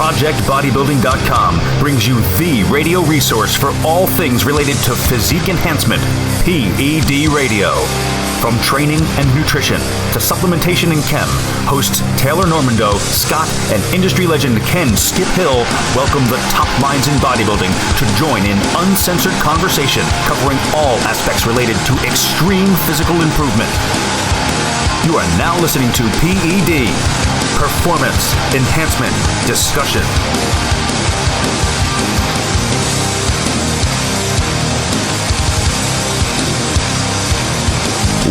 Projectbodybuilding.com brings you the radio resource for all things related to physique enhancement, PED Radio. From training and nutrition to supplementation and chem, hosts Taylor Normando, Scott, and industry legend Ken Skip Hill welcome the top minds in bodybuilding to join in uncensored conversation covering all aspects related to extreme physical improvement. You are now listening to PED, Performance Enhancement Discussion.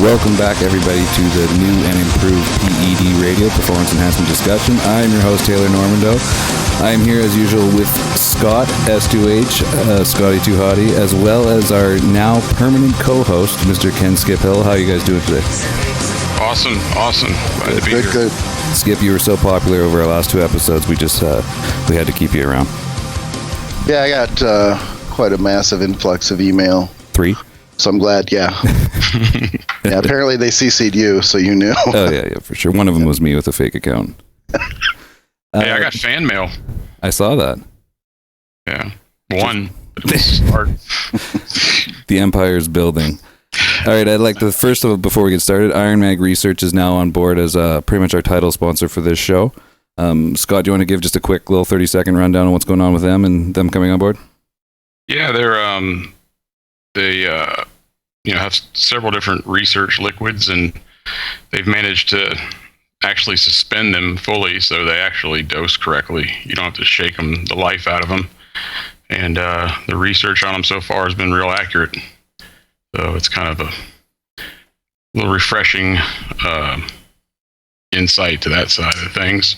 Welcome back, everybody, to the new and improved PED Radio, Performance Enhancement Discussion. I am your host, Taylor Normando. I am here, as usual, with Scott, S2H, Scotty Too Hottie, as well as our now permanent co-host, Mr. Ken Skip Hill. How are you guys doing today? Awesome. Glad to be here. Good. Skip, you were so popular over our last two episodes, we had to keep you around. Yeah, I got quite a massive influx of email. 3? So I'm glad, yeah. Yeah, apparently they CC'd you, so you knew. Oh, yeah, for sure. One of them was me with a fake account. Hey, I got fan mail. I saw that. Yeah, one. But it was hard. The Empire's building. All right, I'd like to, first of all, before we get started, Iron Mag Research is now on board as pretty much our title sponsor for this show. Scott, do you want to give just a quick little 30-second rundown on what's going on with them and them coming on board? Yeah, they have several different research liquids, and they've managed to actually suspend them fully so they actually dose correctly. You don't have to shake the life out of them. And the research on them so far has been real accurate. So it's kind of a little refreshing insight to that side of things.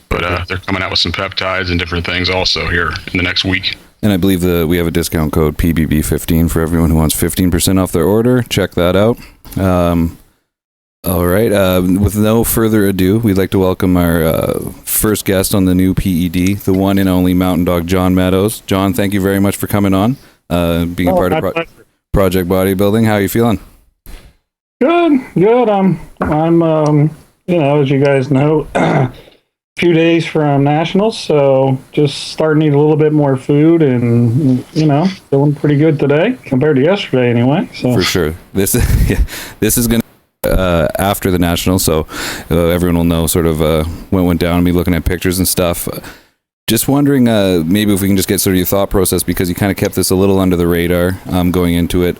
But they're coming out with some peptides and different things also here in the next week. And I believe we have a discount code PBB15 for everyone who wants 15% off their order. Check that out. All right. With no further ado, we'd like to welcome our first guest on the new PED, the one and only Mountain Dog, John Meadows. John, thank you very much for coming on, being a part of Project Bodybuilding. How are you feeling? Good. I'm as you guys know, few days from nationals, so just starting to eat a little bit more food and feeling pretty good today compared to yesterday anyway. So for sure, this is gonna after the nationals, so everyone will know sort of what went down, me looking at pictures and stuff. Just wondering maybe if we can just get sort of your thought process, because you kind of kept this a little under the radar going into it.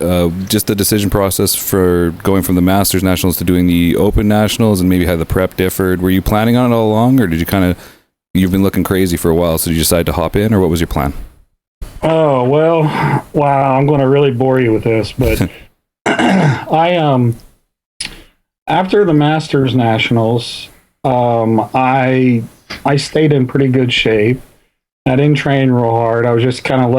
Just the decision process for going from the Masters Nationals to doing the Open Nationals, and maybe how the prep differed. Were you planning on it all along, or did you you've been looking crazy for a while, so did you decide to hop in, or what was your plan? Oh, well, wow, I'm going to really bore you with this, but after the Masters Nationals, I stayed in pretty good shape. I didn't train real hard. I was just kind of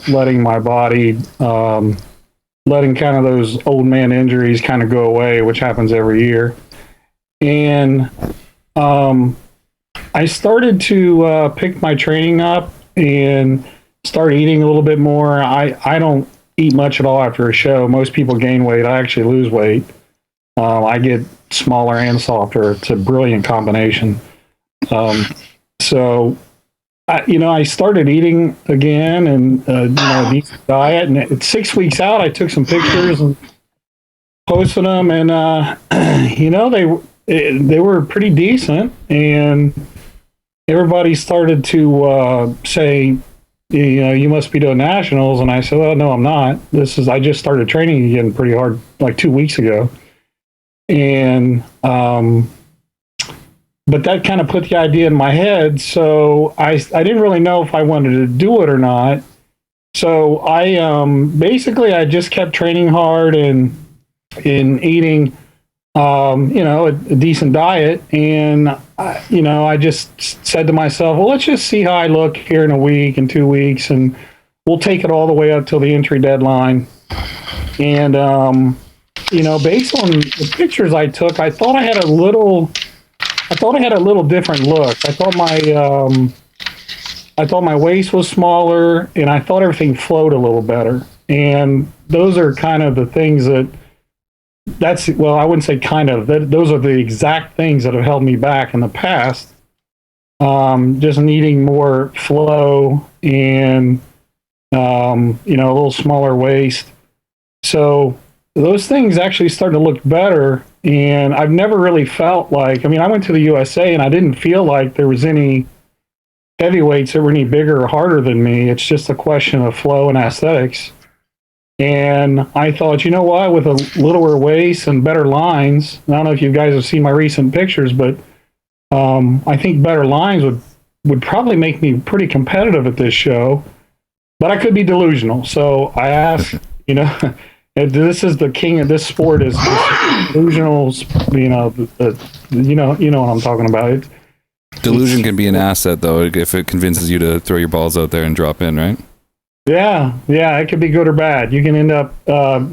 letting my body, letting kind of those old man injuries kind of go away, which happens every year. And I started to pick my training up and start eating a little bit more. I don't eat much at all after a show. Most people gain weight. I actually lose weight. I get smaller and softer. It's a brilliant combination. So I started eating again and, a decent diet, and at 6 weeks out, I took some pictures and posted them, and, they were pretty decent, and everybody started to, say, you must be doing nationals. And I said, well, no, I'm not. I just started training again pretty hard, like 2 weeks ago. And, but that kind of put the idea in my head, so I didn't really know if I wanted to do it or not. So I just kept training hard and eating, a decent diet, and I just said to myself, well, let's just see how I look here in a week and 2 weeks, and we'll take it all the way up till the entry deadline. And based on the pictures I took, I thought I had a little different look. I thought my waist was smaller, and I thought everything flowed a little better. And those are kind of the things I wouldn't say kind of, those are the exact things that have held me back in the past. just needing more flow and, a little smaller waist. So those things actually started to look better. And I've never really felt like, I went to the USA and I didn't feel like there was any heavyweights that were any bigger or harder than me. It's just a question of flow and aesthetics. And I thought, you know what, with a littler waist and better lines, I don't know if you guys have seen my recent pictures, but I think better lines would probably make me pretty competitive at this show. But I could be delusional. So I asked, this is the king of this sport is delusional, you know what I'm talking about. Delusion can be an asset, though, if it convinces you to throw your balls out there and drop in, right? Yeah, it could be good or bad. You can end up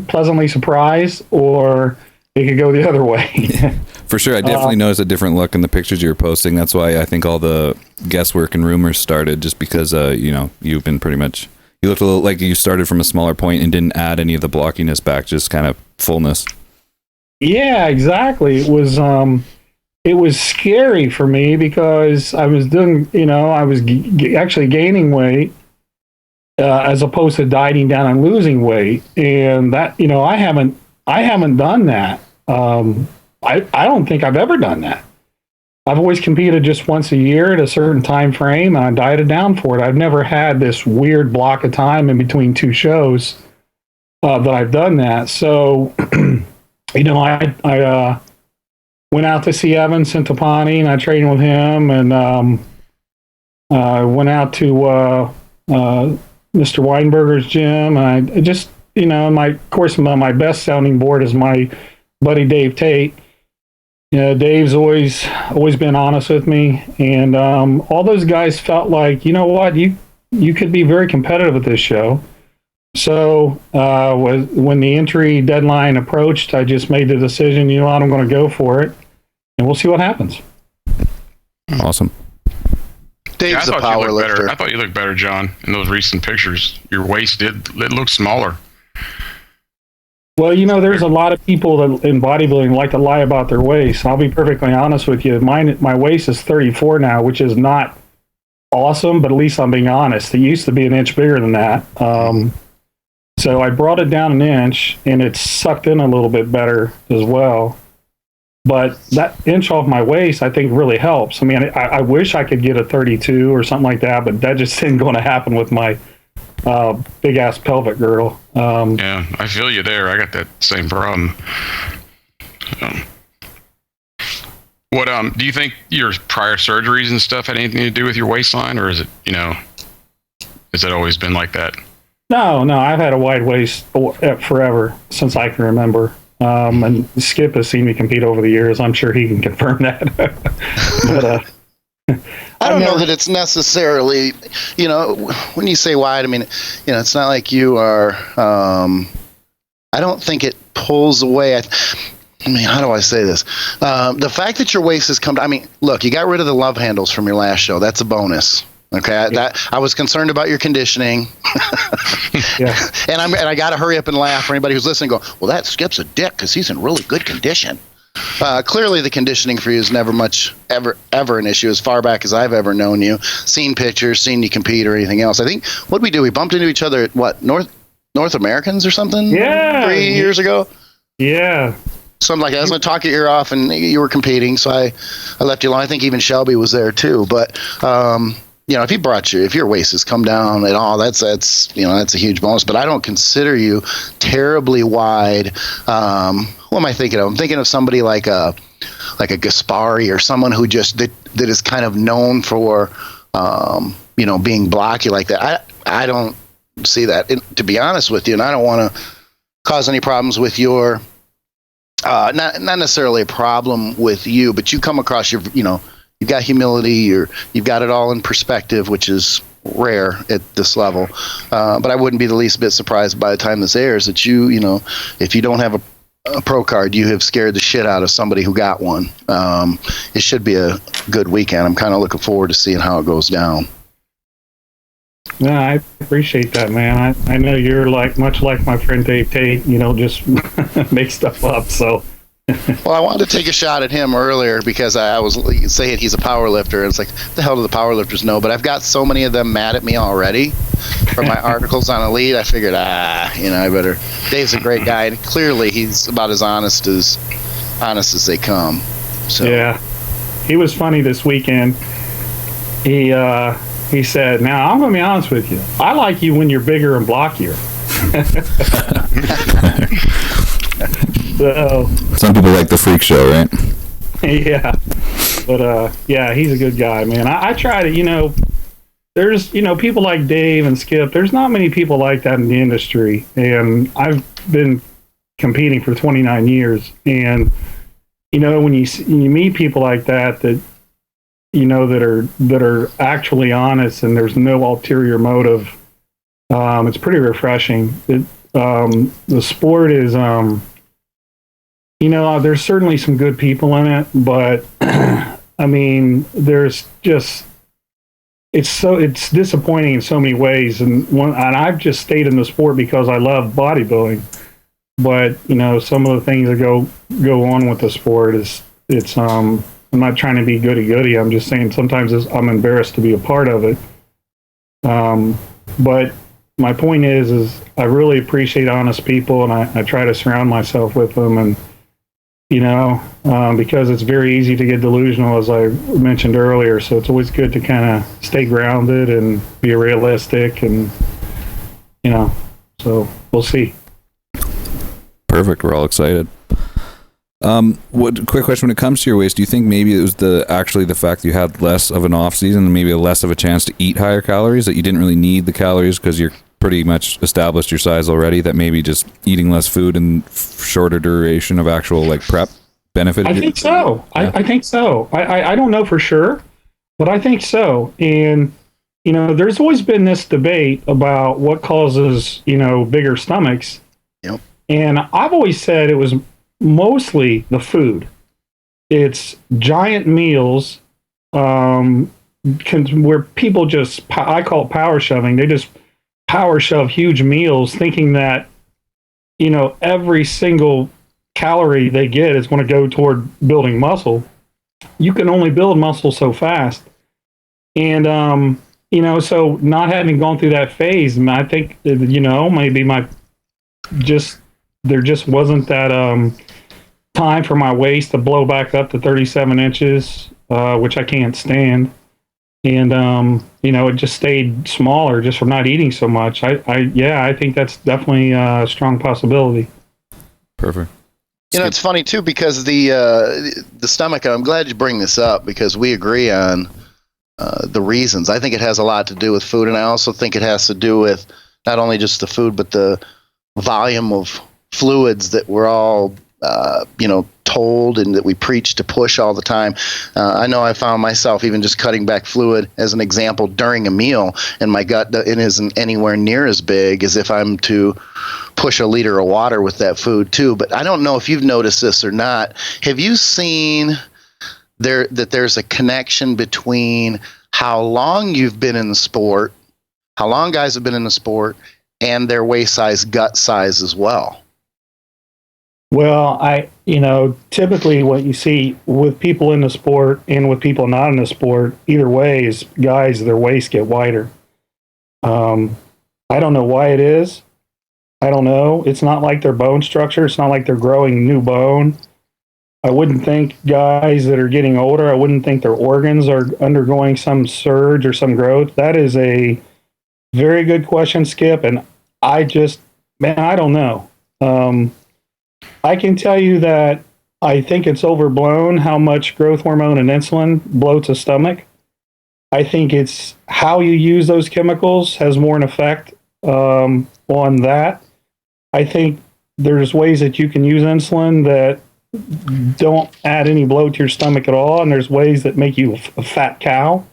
pleasantly surprised, or it could go the other way. For sure. I definitely noticed a different look in the pictures you were posting. That's why I think all the guesswork and rumors started, just because, you've been pretty much... You looked a little like you started from a smaller point and didn't add any of the blockiness back, just kind of fullness. Yeah, exactly. It was scary for me because I was doing, I was actually gaining weight as opposed to dieting down and losing weight. And that, I haven't done that. I don't think I've ever done that. I've always competed just once a year at a certain time frame, and I dieted down for it. I've never had this weird block of time in between two shows that I've done that. So, I went out to see Evan Centopani, and I trained with him, and went out to Mr. Weinberger's gym. I just, my best sounding board is my buddy Dave Tate. Dave's always been honest with me, and all those guys felt like, you know what, you could be very competitive at this show. So when the entry deadline approached, I just made the decision, I'm going to go for it, and we'll see what happens. Awesome. Dave's a power lifter. I thought you looked better, John, in those recent pictures. Your waist it looked smaller. Well, there's a lot of people that in bodybuilding like to lie about their waist. I'll be perfectly honest with you. My waist is 34 now, which is not awesome, but at least I'm being honest. It used to be an inch bigger than that. So I brought it down an inch, and it's sucked in a little bit better as well. But that inch off my waist, I think, really helps. I wish I could get a 32 or something like that, but that just isn't going to happen with my big ass pelvic girdle. Yeah, I feel you there. I got that same problem. What do you think your prior surgeries and stuff had anything to do with your waistline, or is it has it always been like that? No, I've had a wide waist forever, since I can remember. And Skip has seen me compete over the years. I'm sure he can confirm that. But I don't know that it's necessarily, when you say wide, it's not like you are, I don't think it pulls away. How do I say this? The fact that your waist has come down, look, you got rid of the love handles from your last show. That's a bonus. Okay, I was concerned about your conditioning. Yeah. And I got to hurry up and laugh for anybody who's listening. Go, well, that Skip's a dick because he's in really good condition. Clearly, the conditioning for you is never ever an issue as far back as I've ever known you. Seen pictures, seen you compete, or anything else. I think what we do, we bumped into each other at North Americans or something. Yeah, 3 years ago. Yeah. Something like that. I was going to talk your ear off, and you were competing, so I left you alone. I think even Shelby was there too, but. If your waist has come down at all, that's a huge bonus. But I don't consider you terribly wide. Who am I thinking of? I'm thinking of somebody like a Gaspari or someone who just that is kind of known for being blocky like that. I don't see that, to be honest with you, and I don't want to cause any problems with your not necessarily a problem with you, but you come across You've got humility. You've got it all in perspective, which is rare at this level. But I wouldn't be the least bit surprised by the time this airs that if you don't have a pro card, you have scared the shit out of somebody who got one. It should be a good weekend. I'm kind of looking forward to seeing how it goes down. Yeah, I appreciate that, man. I know you're much like my friend Dave Tate. You don't just make stuff up. So Well, I wanted to take a shot at him earlier because I was saying he's a power lifter. It's like, what the hell do the power lifters know? But I've got so many of them mad at me already for my articles on Elite. I figured, I better. Dave's a great guy, and clearly he's about as honest as they come. So. Yeah, he was funny this weekend. He said, "Now I'm going to be honest with you. I like you when you're bigger and blockier." So, some people like the freak show, right? Yeah, but yeah, he's a good guy, man. I try to, there's people like Dave and Skip. There's not many people like that in the industry, and I've been competing for 29 years, and when you meet people like that that are actually honest and there's no ulterior motive, it's pretty refreshing. The sport is there's certainly some good people in it, but I mean, there's just it's disappointing in so many ways. And I've just stayed in the sport because I love bodybuilding, but some of the things that go on with the sport I'm not trying to be goody. I'm just saying sometimes I'm embarrassed to be a part of it. But my point is I really appreciate honest people, and I try to surround myself with them, and because it's very easy to get delusional, as I mentioned earlier. So it's always good to kind of stay grounded and be realistic, and so we'll see. Perfect. We're all excited. Quick question: when it comes to your waist, do you think maybe it was the fact that you had less of an off season and maybe less of a chance to eat higher calories, that you didn't really need the calories because you're pretty much established your size already, that maybe just eating less food and shorter duration of actual prep benefited? I think so. Yeah. I think so. I don't know for sure, but I think so. And there's always been this debate about what causes bigger stomachs. Yep. And I've always said it was mostly the food. It's giant meals, where people I call it power shoving. They just power shove huge meals thinking that, every single calorie they get is going to go toward building muscle. You can only build muscle so fast. And, so not having gone through that phase, I think, maybe there just wasn't that time for my waist to blow back up to 37 inches, which I can't stand. And, it just stayed smaller just from not eating so much. I think that's definitely a strong possibility. Perfect. It's funny too, because the stomach, I'm glad you bring this up because we agree on the reasons. I think it has a lot to do with food, and I also think it has to do with not only just the food, but the volume of fluids that we're all told and that we preach to push all the time. I know I found myself even just cutting back fluid as an example during a meal, and my gut it isn't anywhere near as big as if I'm to push a liter of water with that food too. But I don't know if you've noticed this or not. Have you seen that there's a connection between how long you've been in the sport, how long guys have been in the sport, and their waist size, gut size as well? Well, typically what you see with people in the sport and with people not in the sport, either way, is guys, their waists get wider. I don't know why it is. I don't know. It's not like their bone structure. It's not like they're growing new bone. I wouldn't think guys that are getting older, I wouldn't think their organs are undergoing some surge or some growth. That is a very good question, Skip. And I don't know. I can tell you that I think it's overblown how much growth hormone and insulin bloats a stomach. I think it's how you use those chemicals has more an effect on that. I think there's ways that you can use insulin that don't add any bloat to your stomach at all, and there's ways that make you a fat cow.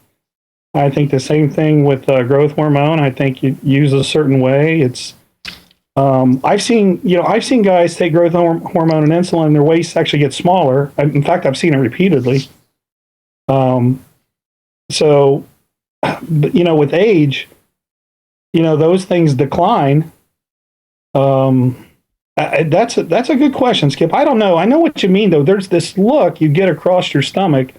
I think the same thing with growth hormone. I think you use a certain way. I've seen guys take growth hormone and insulin, and their waists actually get smaller. In fact, I've seen it repeatedly. So, but, with age, those things decline. That's a good question, Skip. I don't know. I know what you mean, though. There's this look you get across your stomach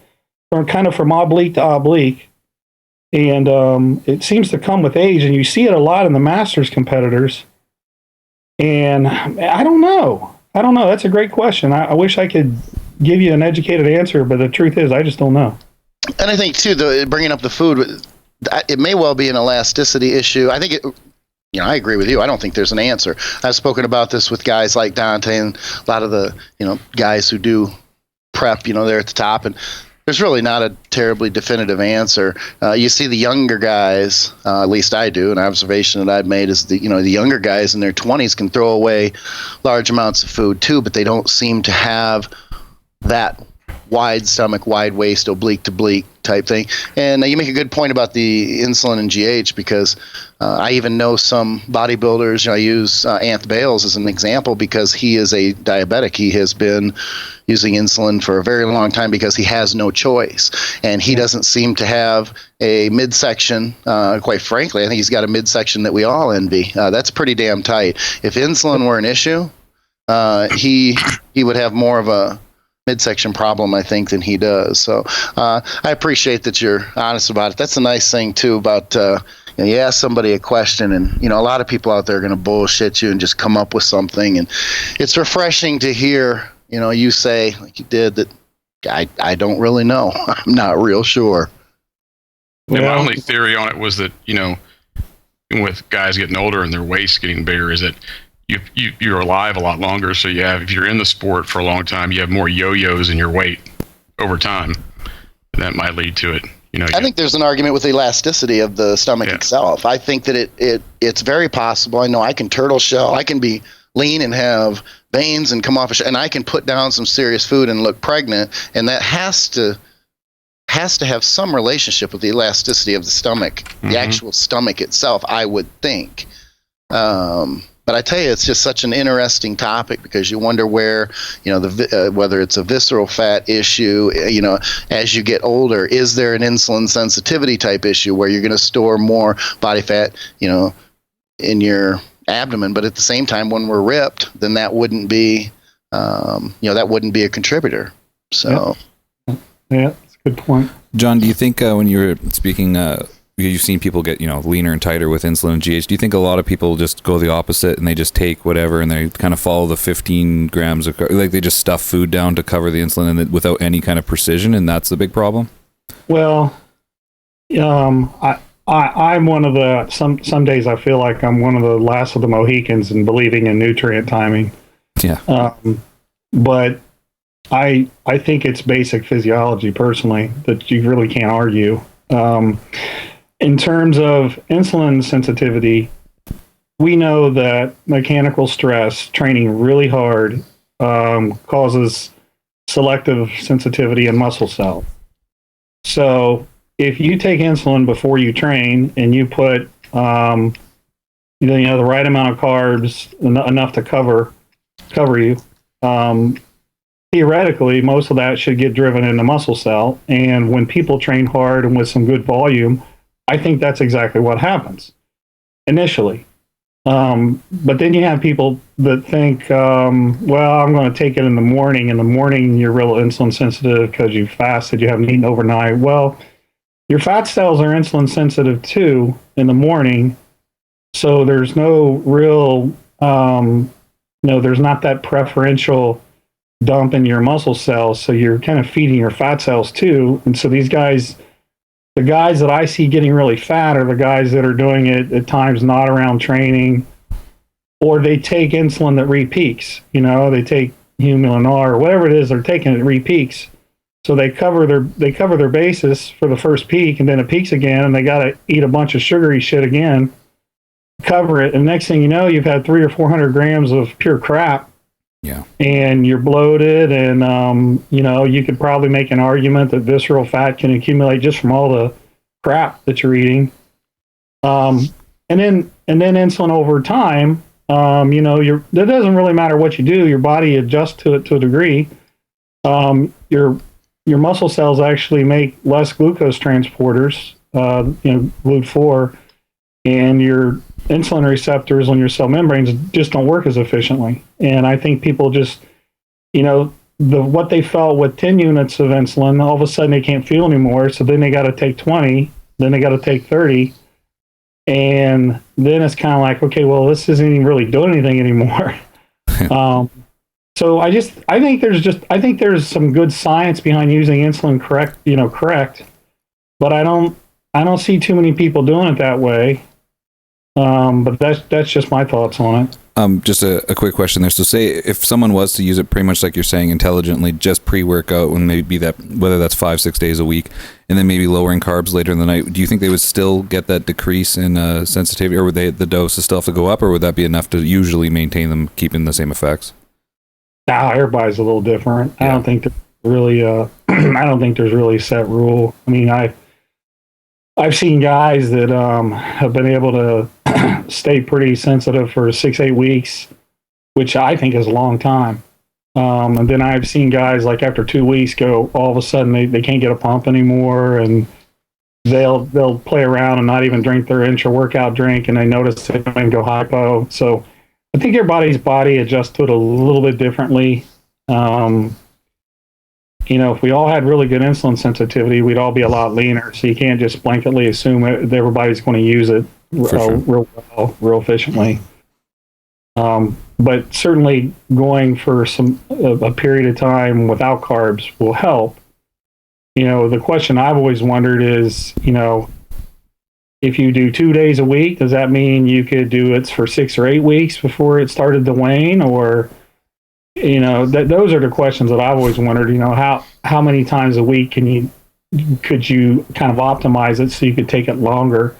from oblique to oblique. And it seems to come with age, and you see it a lot in the Masters competitors. And I don't know. That's a great question. I wish I could give you an educated answer, but the truth is, I just don't know. And I think, too, bringing up the food, it may well be an elasticity issue. I think I agree with you. I don't think there's an answer. I've spoken about this with guys like Dante and a lot of the, guys who do prep, they're at the top, and there's really not a terribly definitive answer. You see the younger guys, at least I do, an observation that I've made is the younger guys in their 20s can throw away large amounts of food too, but they don't seem to have that wide stomach, wide waist, oblique to oblique type thing. And you make a good point about the insulin and GH, because I even know some bodybuilders. I use Ant Bales as an example because he is a diabetic. He has been using insulin for a very long time because he has no choice, and he doesn't seem to have a midsection. Quite frankly, I think he's got a midsection that we all envy. That's pretty damn tight. If insulin were an issue, he would have more of a midsection problem, I think, than he does. So I appreciate that you're honest about it. That's a nice thing too about you ask somebody a question, and a lot of people out there are going to bullshit you and just come up with something, and it's refreshing to hear you say, like you did, that I don't really know. I'm not real sure. Yeah, my only theory on it was that with guys getting older and their waist getting bigger, is that you're alive a lot longer, so if you're in the sport for a long time, you have more yo-yos in your weight over time. That might lead to it. I think there's an argument with the elasticity of the stomach itself. I think that it's very possible. I know I can turtle shell. I can be lean and have veins and come off and I can put down some serious food and look pregnant, and that has to have some relationship with the elasticity of the stomach, the actual stomach itself, I would think. But I tell you, it's just such an interesting topic because you wonder where, whether it's a visceral fat issue, as you get older, is there an insulin sensitivity type issue where you're going to store more body fat, in your abdomen, but at the same time, when we're ripped, then that wouldn't be, that wouldn't be a contributor. So, yeah, that's a good point. John, do you think when you were speaking, you've seen people get leaner and tighter with insulin and GH? Do you think a lot of people just go the opposite and they just take whatever and they kind of follow the 15 grams of like they just stuff food down to cover the insulin and without any kind of precision, and that's the big problem? Well, I'm one of the some days I feel like I'm one of the last of the Mohicans in believing in nutrient timing. Yeah. But I think it's basic physiology personally that you really can't argue. In terms of insulin sensitivity, we know that mechanical stress, training really hard, causes selective sensitivity in muscle cells. So if you take insulin before you train and you put, the right amount of carbs, enough to cover you, theoretically, most of that should get driven in the muscle cell. And when people train hard and with some good volume, I think that's exactly what happens initially. But then you have people that think, I'm going to take it in the morning. In the morning, you're real insulin sensitive because you fasted, you haven't eaten overnight. Well, your fat cells are insulin sensitive too in the morning. So there's no real, there's not that preferential dump in your muscle cells. So you're kind of feeding your fat cells too. And so these guys, the guys that I see getting really fat are the guys that are doing it at times not around training, or they take insulin that repeaks. They take Humulin R or whatever it is they're taking, it repeaks. So they cover their basis for the first peak, and then it peaks again, and they got to eat a bunch of sugary shit again, cover it, and next thing you know, you've had 300 or 400 grams of pure crap. Yeah. And you're bloated, and you could probably make an argument that visceral fat can accumulate just from all the crap that you're eating. And then insulin over time, it doesn't really matter what you do, your body adjusts to it to a degree. Your muscle cells actually make less glucose transporters, GLUT4, and insulin receptors on your cell membranes just don't work as efficiently. And I think people just, what they felt with 10 units of insulin, all of a sudden they can't feel anymore. So then they got to take 20, then they got to take 30. And then it's kind of like, okay, well, this isn't even really doing anything anymore. So I think there's some good science behind using insulin correct, but I don't see too many people doing it that way. But that's just my thoughts on it. Just a quick question there. So say if someone was to use it pretty much like you're saying, intelligently, just pre-workout, when maybe whether that's 5-6 days a week, and then maybe lowering carbs later in the night, do you think they would still get that decrease in sensitivity, or would the doses still have to go up, or would that be enough to usually maintain them keeping the same effects? Everybody's a little different. Yeah. I don't think there's really a set rule. I mean, I've seen guys that have been able to stay pretty sensitive for 6-8 weeks, which I think is a long time. And then I've seen guys like after 2 weeks go, all of a sudden they can't get a pump anymore, and they'll play around and not even drink their intra-workout drink, and they notice they can go hypo. So I think everybody's body adjusts to it a little bit differently. If we all had really good insulin sensitivity, we'd all be a lot leaner. So you can't just blanketly assume that everybody's going to use it real well, real efficiently. But certainly going for a period of time without carbs will help. The question I've always wondered is, if you do 2 days a week, does that mean you could do it for 6 or 8 weeks before it started to wane? Or, those are the questions that I've always wondered, how many times a week could you kind of optimize it so you could take it longer?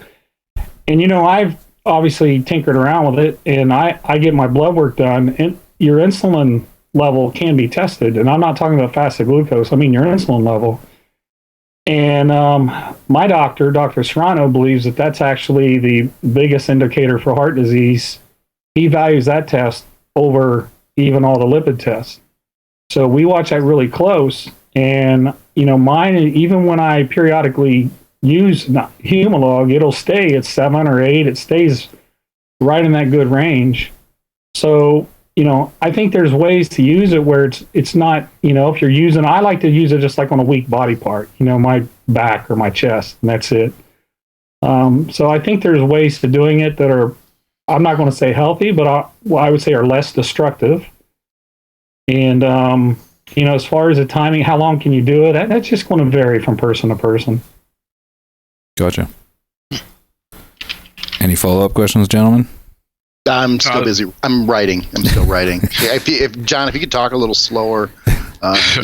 And, I've obviously tinkered around with it, and I get my blood work done, and your insulin level can be tested. And I'm not talking about fasted glucose. I mean, your insulin level. And my doctor, Dr. Serrano, believes that that's actually the biggest indicator for heart disease. He values that test over even all the lipid tests. So we watch that really close. And, mine, even when I periodically use Humalog, it'll stay at 7 or 8. It stays right in that good range. So, I think there's ways to use it where it's not, if you're using, I like to use it just like on a weak body part, my back or my chest, and that's it. So I think there's ways to doing it that are, I'm not going to say healthy, but I would say are less destructive. And, as far as the timing, how long can you do it? That's just going to vary from person to person. Gotcha. Any follow-up questions, gentlemen? I'm still busy. I'm writing. I'm still writing. If John, if you could talk a little slower.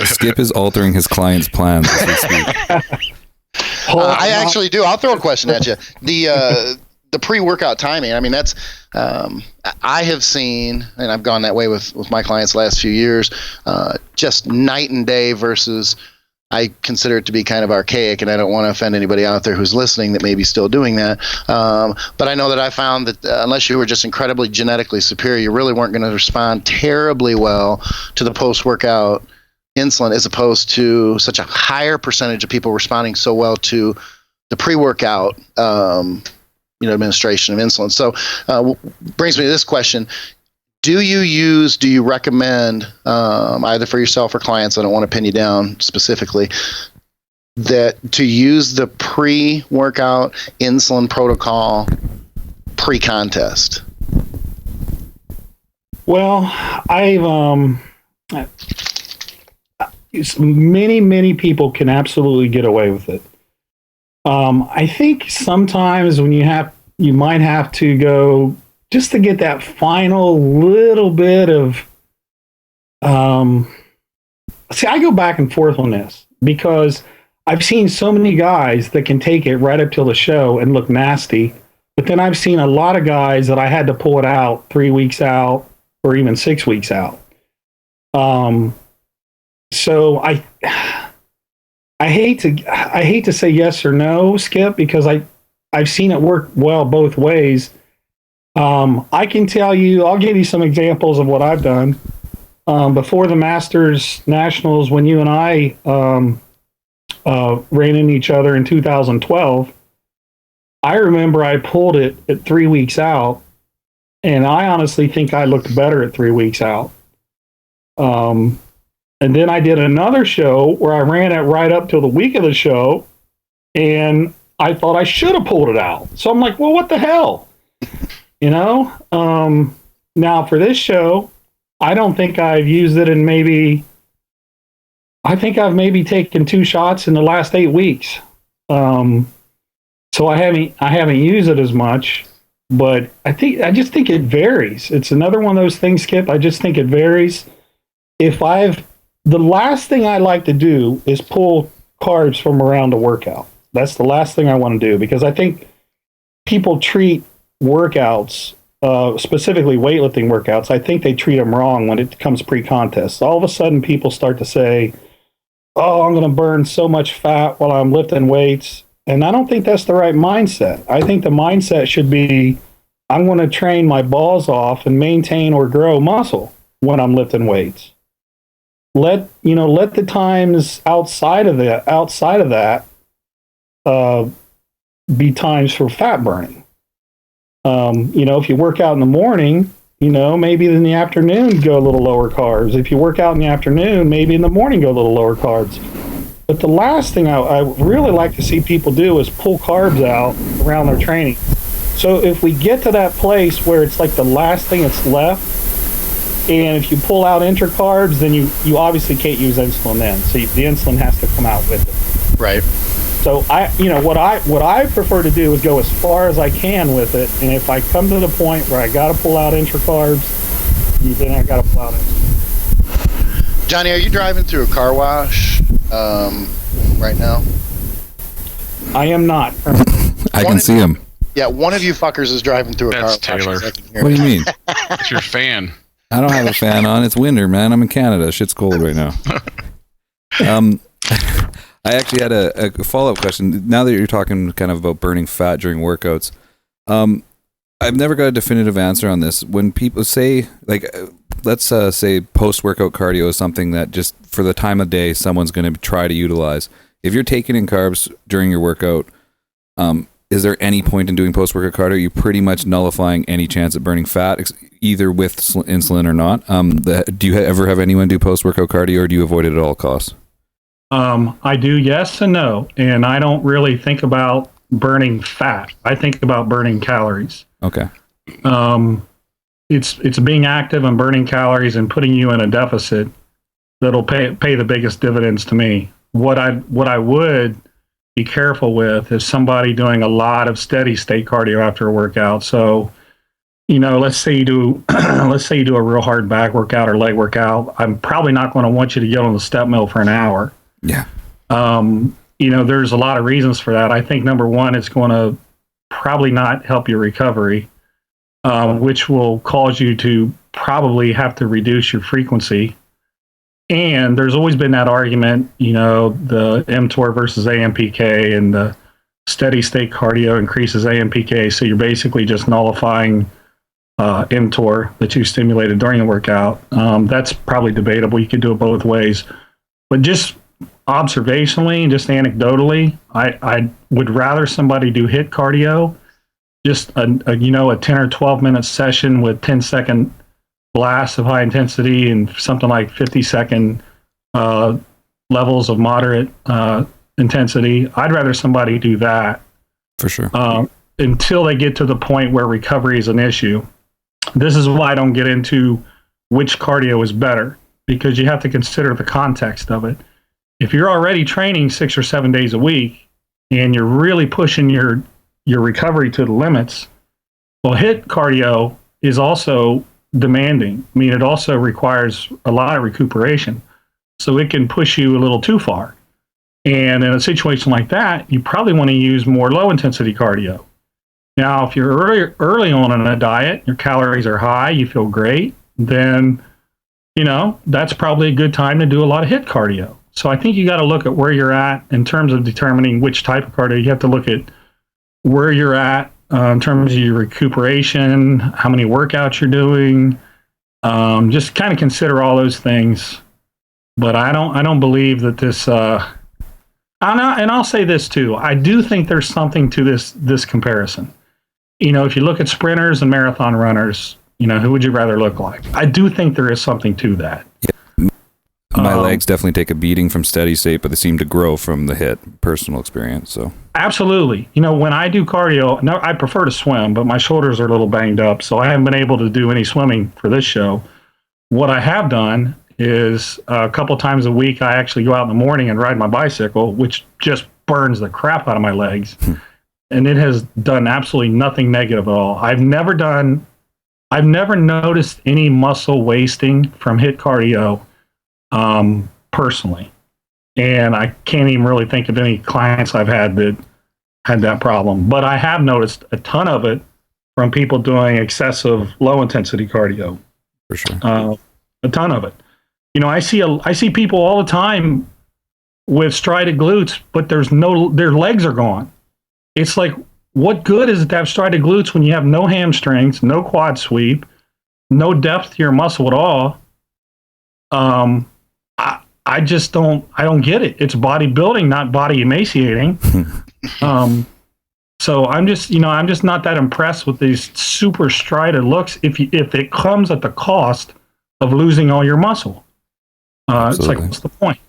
Skip is altering his client's plans as we speak. I actually do. I'll throw a question at you. The pre-workout timing. I mean, that's I have seen, and I've gone that way with my clients the last few years. Just night and day versus. I consider it to be kind of archaic, and I don't want to offend anybody out there who's listening that may be still doing that. But I know that I found that unless you were just incredibly genetically superior, you really weren't going to respond terribly well to the post-workout insulin, as opposed to such a higher percentage of people responding so well to the pre-workout administration of insulin. So brings me to this question. Do you recommend, either for yourself or clients, I don't want to pin you down specifically, that to use the pre-workout insulin protocol pre-contest? Well, many people can absolutely get away with it. I think sometimes when you might have to go just to get that final little bit of, I go back and forth on this because I've seen so many guys that can take it right up till the show and look nasty. But then I've seen a lot of guys that I had to pull it out 3 weeks out or even 6 weeks out. So I hate to say yes or no, Skip, because I've seen it work well both ways. I can tell you, I'll give you some examples of what I've done. Before the Masters Nationals, when you and I ran into each other in 2012, I remember I pulled it at 3 weeks out, and I honestly think I looked better at 3 weeks out. And then I did another show where I ran it right up till the week of the show, and I thought I should have pulled it out. So I'm like, well, what the hell? You know? Now for this show, I don't think I've used it in I think I've maybe taken 2 shots in the last 8 weeks. So I haven't used it as much, but I just think it varies. It's another one of those things, Skip. I just think it varies. The last thing I like to do is pull carbs from around the workout. That's the last thing I want to do, because I think people treat workouts, specifically weightlifting workouts, I think they treat them wrong when it comes pre-contest. All of a sudden people start to say, oh, I'm going to burn so much fat while I'm lifting weights. And I don't think that's the right mindset. I think the mindset should be, I'm going to train my balls off and maintain or grow muscle when I'm lifting weights. Let the times outside of that be times for fat burning. If you work out in the morning, maybe in the afternoon go a little lower carbs. If you work out in the afternoon, maybe in the morning go a little lower carbs. But the last thing I really like to see people do is pull carbs out around their training. So if we get to that place where it's like the last thing that's left, and if you pull out intercarbs, then you obviously can't use insulin then. So the insulin has to come out with it. Right. So what I prefer to do is go as far as I can with it, and if I come to the point where I got to pull out intercarbs, then I got to pull out insulin. Johnny, are you driving through a car wash right now? I am not. I can see him. Yeah, one of you fuckers is driving through a car wash. Taylor. What do you mean? It's your fan. I don't have a fan on. It's winter, man. I'm in Canada. Shit's cold right now. I actually had a follow-up question. Now that you're talking kind of about burning fat during workouts, I've never got a definitive answer on this. When people say, like, let's say post-workout cardio is something that just for the time of day someone's going to try to utilize. If you're taking in carbs during your workout, is there any point in doing post-workout cardio? Are you pretty much nullifying any chance of burning fat, either with insulin or not? Do you ever have anyone do post-workout cardio, or do you avoid it at all costs? I do, yes and no. And I don't really think about burning fat. I think about burning calories. Okay. It's being active and burning calories and putting you in a deficit that'll pay the biggest dividends to me. What I would be careful with is somebody doing a lot of steady state cardio after a workout. So, let's say you do a real hard back workout or leg workout. I'm probably not going to want you to get on the step mill for an hour. Yeah. There's a lot of reasons for that. I think number one, it's going to probably not help your recovery, which will cause you to probably have to reduce your frequency. And there's always been that argument, the mTOR versus AMPK, and the steady state cardio increases AMPK. So you're basically just nullifying mTOR that you stimulated during the workout. That's probably debatable. You could do it both ways. But just observationally and just anecdotally, I would rather somebody do HIIT cardio, just a 10 or 12 minute session with 10-second blasts of high intensity and something like 50-second levels of moderate intensity. I'd rather somebody do that. For sure. Until they get to the point where recovery is an issue. This is why I don't get into which cardio is better, because you have to consider the context of it. If you're already training 6 or 7 days a week and you're really pushing your recovery to the limits, well, HIIT cardio is also demanding. I mean, it also requires a lot of recuperation, so it can push you a little too far. And in a situation like that, you probably want to use more low intensity cardio. Now, if you're early on in a diet, your calories are high, you feel great, then that's probably a good time to do a lot of HIIT cardio. So I think you got to look at where you're at in terms of determining which type of cardio. You have to look at where you're at in terms of your recuperation, how many workouts you're doing. Just kind of consider all those things. But I don't believe that this I'll say this too. I do think there's something to this comparison. If you look at sprinters and marathon runners, who would you rather look like? I do think there is something to that. Yeah. My legs definitely take a beating from steady state, but they seem to grow from the hit. Personal experience. So absolutely. When I do cardio, no, I prefer to swim, but my shoulders are a little banged up, so I haven't been able to do any swimming for this show. What I have done is a couple times a week, I actually go out in the morning and ride my bicycle, which just burns the crap out of my legs. And it has done absolutely nothing negative at all. I've never noticed any muscle wasting from HIIT cardio personally. And I can't even really think of any clients I've had that had that problem. But I have noticed a ton of it from people doing excessive low intensity cardio. For sure. A ton of it. I see people all the time with strided glutes, but their legs are gone. It's like, what good is it to have strided glutes when you have no hamstrings, no quad sweep, no depth to your muscle at all? I just don't get it. It's bodybuilding, not body emaciating. So I'm just not that impressed with these super strided looks if it comes at the cost of losing all your muscle. It's like, what's the point?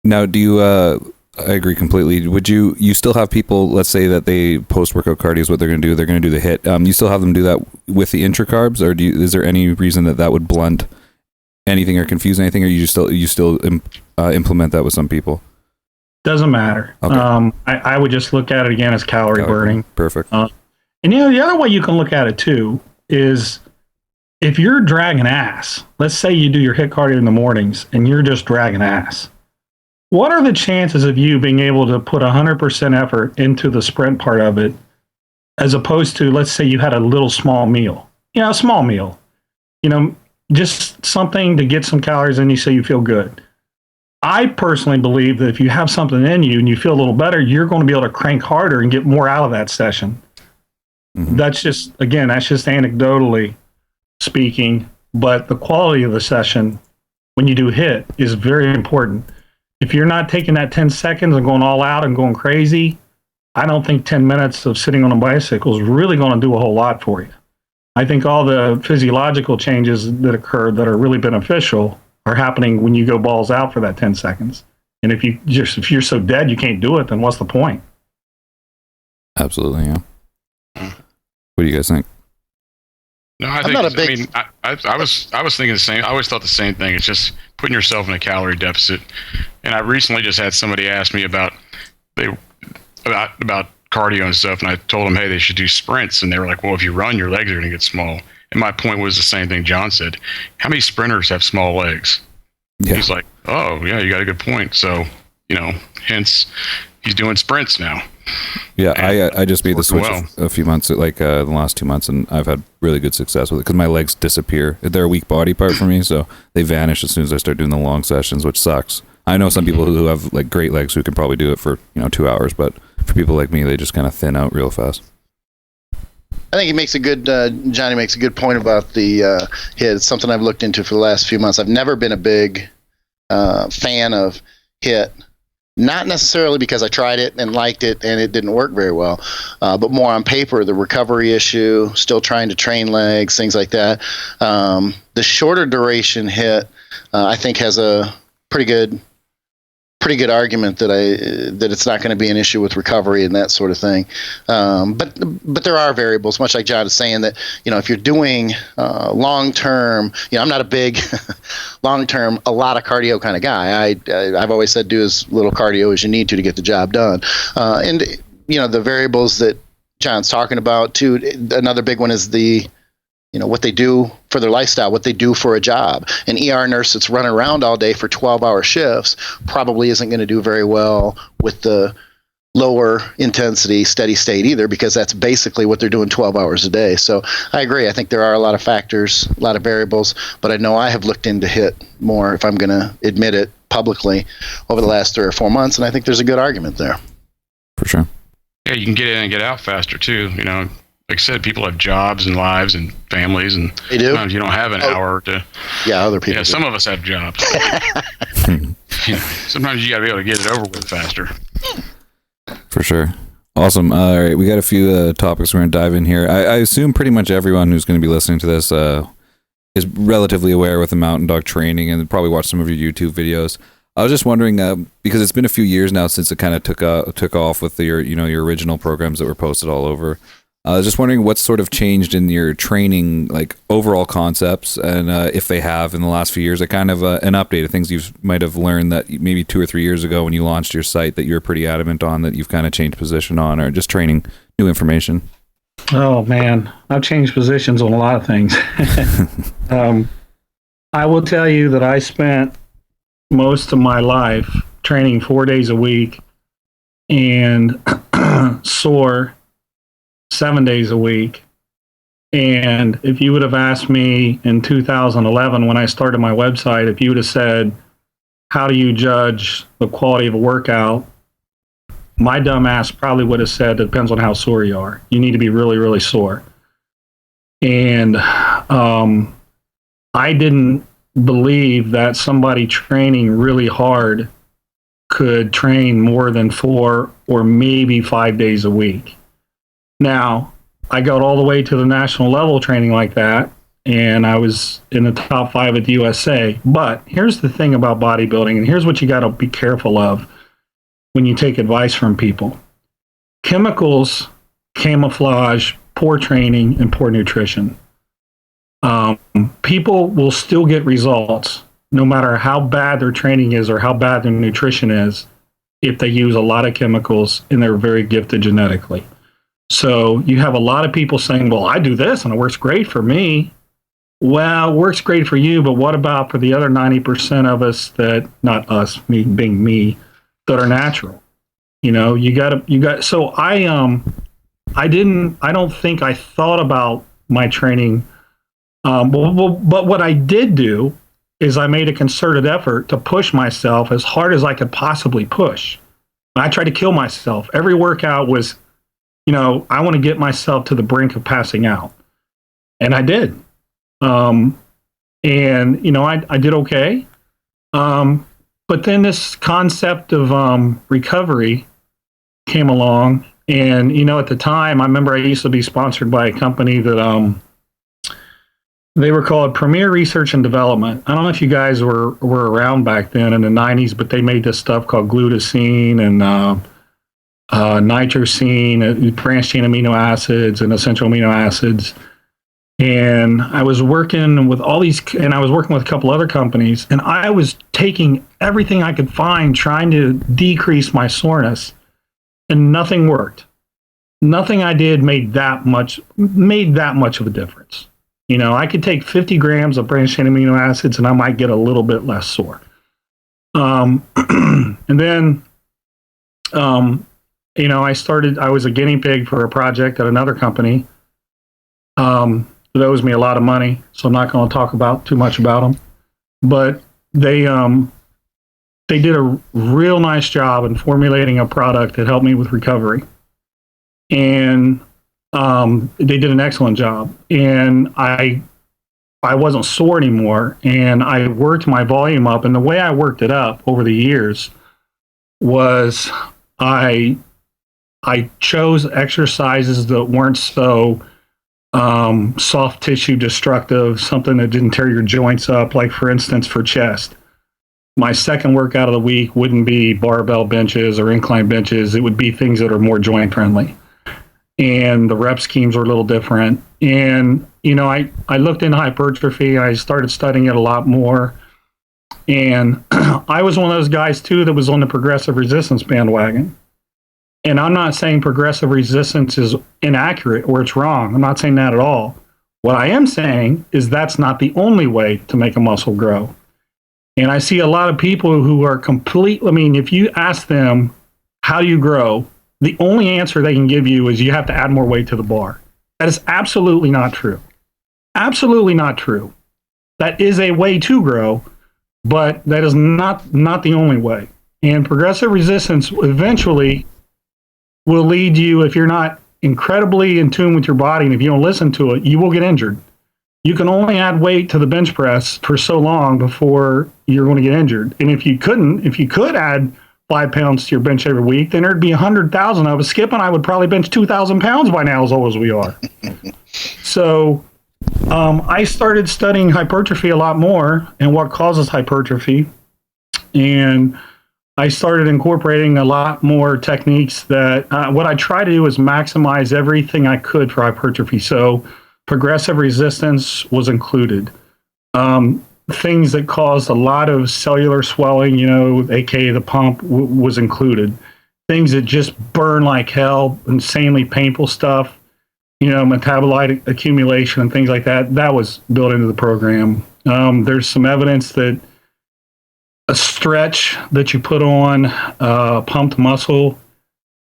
Now, do you, I agree completely. Would you still have people, let's say that they post-workout cardio is what they're going to do. They're going to do the HIIT. You still have them do that with the intracarbs, or is there any reason that would blunt anything or confuse anything, or you still implement that with some people? Doesn't matter. Okay. I would just look at it again as calorie burning. Perfect. And the other way you can look at it too is if you're dragging ass. Let's say you do your HIIT cardio in the mornings and you're just dragging ass. What are the chances of you being able to put 100% effort into the sprint part of it, as opposed to, let's say you had a little small meal? A small meal. Just something to get some calories in you so you feel good. I personally believe that if you have something in you and you feel a little better, you're going to be able to crank harder and get more out of that session. Mm-hmm. That's just anecdotally speaking, but the quality of the session when you do HIIT is very important. If you're not taking that 10 seconds and going all out and going crazy, I don't think 10 minutes of sitting on a bicycle is really going to do a whole lot for you. I think all the physiological changes that occur that are really beneficial are happening when you go balls out for that 10 seconds. And if you're so dead you can't do it, then what's the point? Absolutely, yeah. What do you guys think? No, I was thinking the same. I always thought the same thing. It's just putting yourself in a calorie deficit. And I recently just had somebody ask me about cardio and stuff, and I told them, hey, they should do sprints, and they were like, well, if you run, your legs are going to get small. And my point was the same thing John said. How many sprinters have small legs? Yeah. He's like, oh, yeah, you got a good point. So, hence he's doing sprints now. Yeah, I just made the switch a few months, like the last 2 months, and I've had really good success with it because my legs disappear. They're a weak body part for me, so they vanish as soon as I start doing the long sessions, which sucks. I know some people who have like great legs who can probably do it for 2 hours, but for people like me, they just kind of thin out real fast. I think he makes a good, Johnny makes a good point about the HIIT. It's something I've looked into for the last few months. I've never been a big fan of HIIT. Not necessarily because I tried it and liked it and it didn't work very well, but more on paper, the recovery issue, still trying to train legs, things like that. The shorter duration HIIT, I think, has a pretty good argument that it's not going to be an issue with recovery and that sort of thing. But there are variables, much like John is saying, that if you're doing long term, I'm not a big long term, a lot of cardio kind of guy. I've always said do as little cardio as you need to get the job done. And the variables that John's talking about too. Another big one is what they do for their lifestyle, what they do for a job. An ER nurse that's running around all day for 12-hour shifts probably isn't going to do very well with the lower intensity steady state either, because that's basically what they're doing 12 hours a day. So I agree. I think there are a lot of factors, a lot of variables, but I know I have looked into HIIT more, if I'm going to admit it publicly, over the last 3 or 4 months, and I think there's a good argument there. For sure. Yeah, you can get in and get out faster too. like I said, people have jobs and lives and families, and They do? sometimes you don't have an hour to. Yeah, other people. Yeah, do. some of us have jobs. Sometimes you got to be able to get it over with faster. For sure. Awesome. All right, we got a few topics we're going to dive in here. I assume pretty much everyone who's going to be listening to this is relatively aware with the mountain dog training and probably watched some of your YouTube videos. I was just wondering, because it's been a few years now since it kind of took off with your original programs that were posted all over. I was just wondering what sort of changed in your training, like overall concepts, and if they have in the last few years, kind of an update of things you might have learned that maybe 2 or 3 years ago when you launched your site that you're pretty adamant on that you've kind of changed position on, or just training new information. Oh man, I've changed positions on a lot of things. I will tell you that I spent most of my life training 4 days a week and sore 7 days a week. And if you would have asked me in 2011 when I started my website, if you would have said, how do you judge the quality of a workout? My dumb ass probably would have said, it depends on how sore you are. You need to be really, really sore. And I didn't believe that somebody training really hard could train more than 4 or maybe 5 days a week. Now, I got all the way to the national level training like that, and I was in the top 5 at the USA. But here's the thing about bodybuilding, and here's what you got to be careful of when you take advice from people. Chemicals camouflage poor training and poor nutrition. People will still get results no matter how bad their training is or how bad their nutrition is if they use a lot of chemicals and they're very gifted genetically. So you have a lot of people saying, well, I do this and it works great for me. Well, it works great for you, but what about for the other 90% of us that, not us, me being me, that are natural? You know, so I don't think I thought about my training. But what I did do is I made a concerted effort to push myself as hard as I could possibly push. I tried to kill myself. Every workout was, I want to get myself to the brink of passing out. And I did. I did okay. But then this concept of recovery came along. And, at the time, I remember I used to be sponsored by a company that they were called Premier Research and Development. I don't know if you guys were around back then in the 90s, but they made this stuff called glutathione and nitrosine, branched chain amino acids and essential amino acids. And I was working with all these, and I was working with a couple other companies, and I was taking everything I could find, trying to decrease my soreness, and nothing worked. Nothing I did made that much of a difference. I could take 50 grams of branched chain amino acids, and I might get a little bit less sore. And then, I was a guinea pig for a project at another company. That owes me a lot of money, so I'm not going to talk too much about them. But they did a real nice job in formulating a product that helped me with recovery. And they did an excellent job. And I wasn't sore anymore, and I worked my volume up. And the way I worked it up over the years was I chose exercises that weren't so soft tissue destructive, something that didn't tear your joints up. Like, for instance, for chest, my second workout of the week wouldn't be barbell benches or incline benches. It would be things that are more joint friendly. And the rep schemes were a little different. And, I looked into hypertrophy. I started studying it a lot more. And I was one of those guys, too, that was on the progressive resistance bandwagon. And I'm not saying progressive resistance is inaccurate or it's wrong. I'm not saying that at all. What I am saying is that's not the only way to make a muscle grow. And I see a lot of people who are if you ask them, how do you grow? The only answer they can give you is you have to add more weight to the bar. That is absolutely not true. Absolutely not true. That is a way to grow, but that is not the only way. And progressive resistance eventually will lead you, if you're not incredibly in tune with your body, and if you don't listen to it, you will get injured. You can only add weight to the bench press for so long before you're going to get injured. And if you could add 5 pounds to your bench every week, then there'd be 100,000 of us. Skip and I would probably bench 2,000 pounds by now, as old as we are. So I started studying hypertrophy a lot more and what causes hypertrophy. And I started incorporating a lot more techniques that what I try to do is maximize everything I could for hypertrophy. So progressive resistance was included. Things that caused a lot of cellular swelling, aka the pump, was included. Things that just burn like hell, insanely painful stuff, metabolite accumulation and things like that, that was built into the program. There's some evidence that a stretch that you put on pumped muscle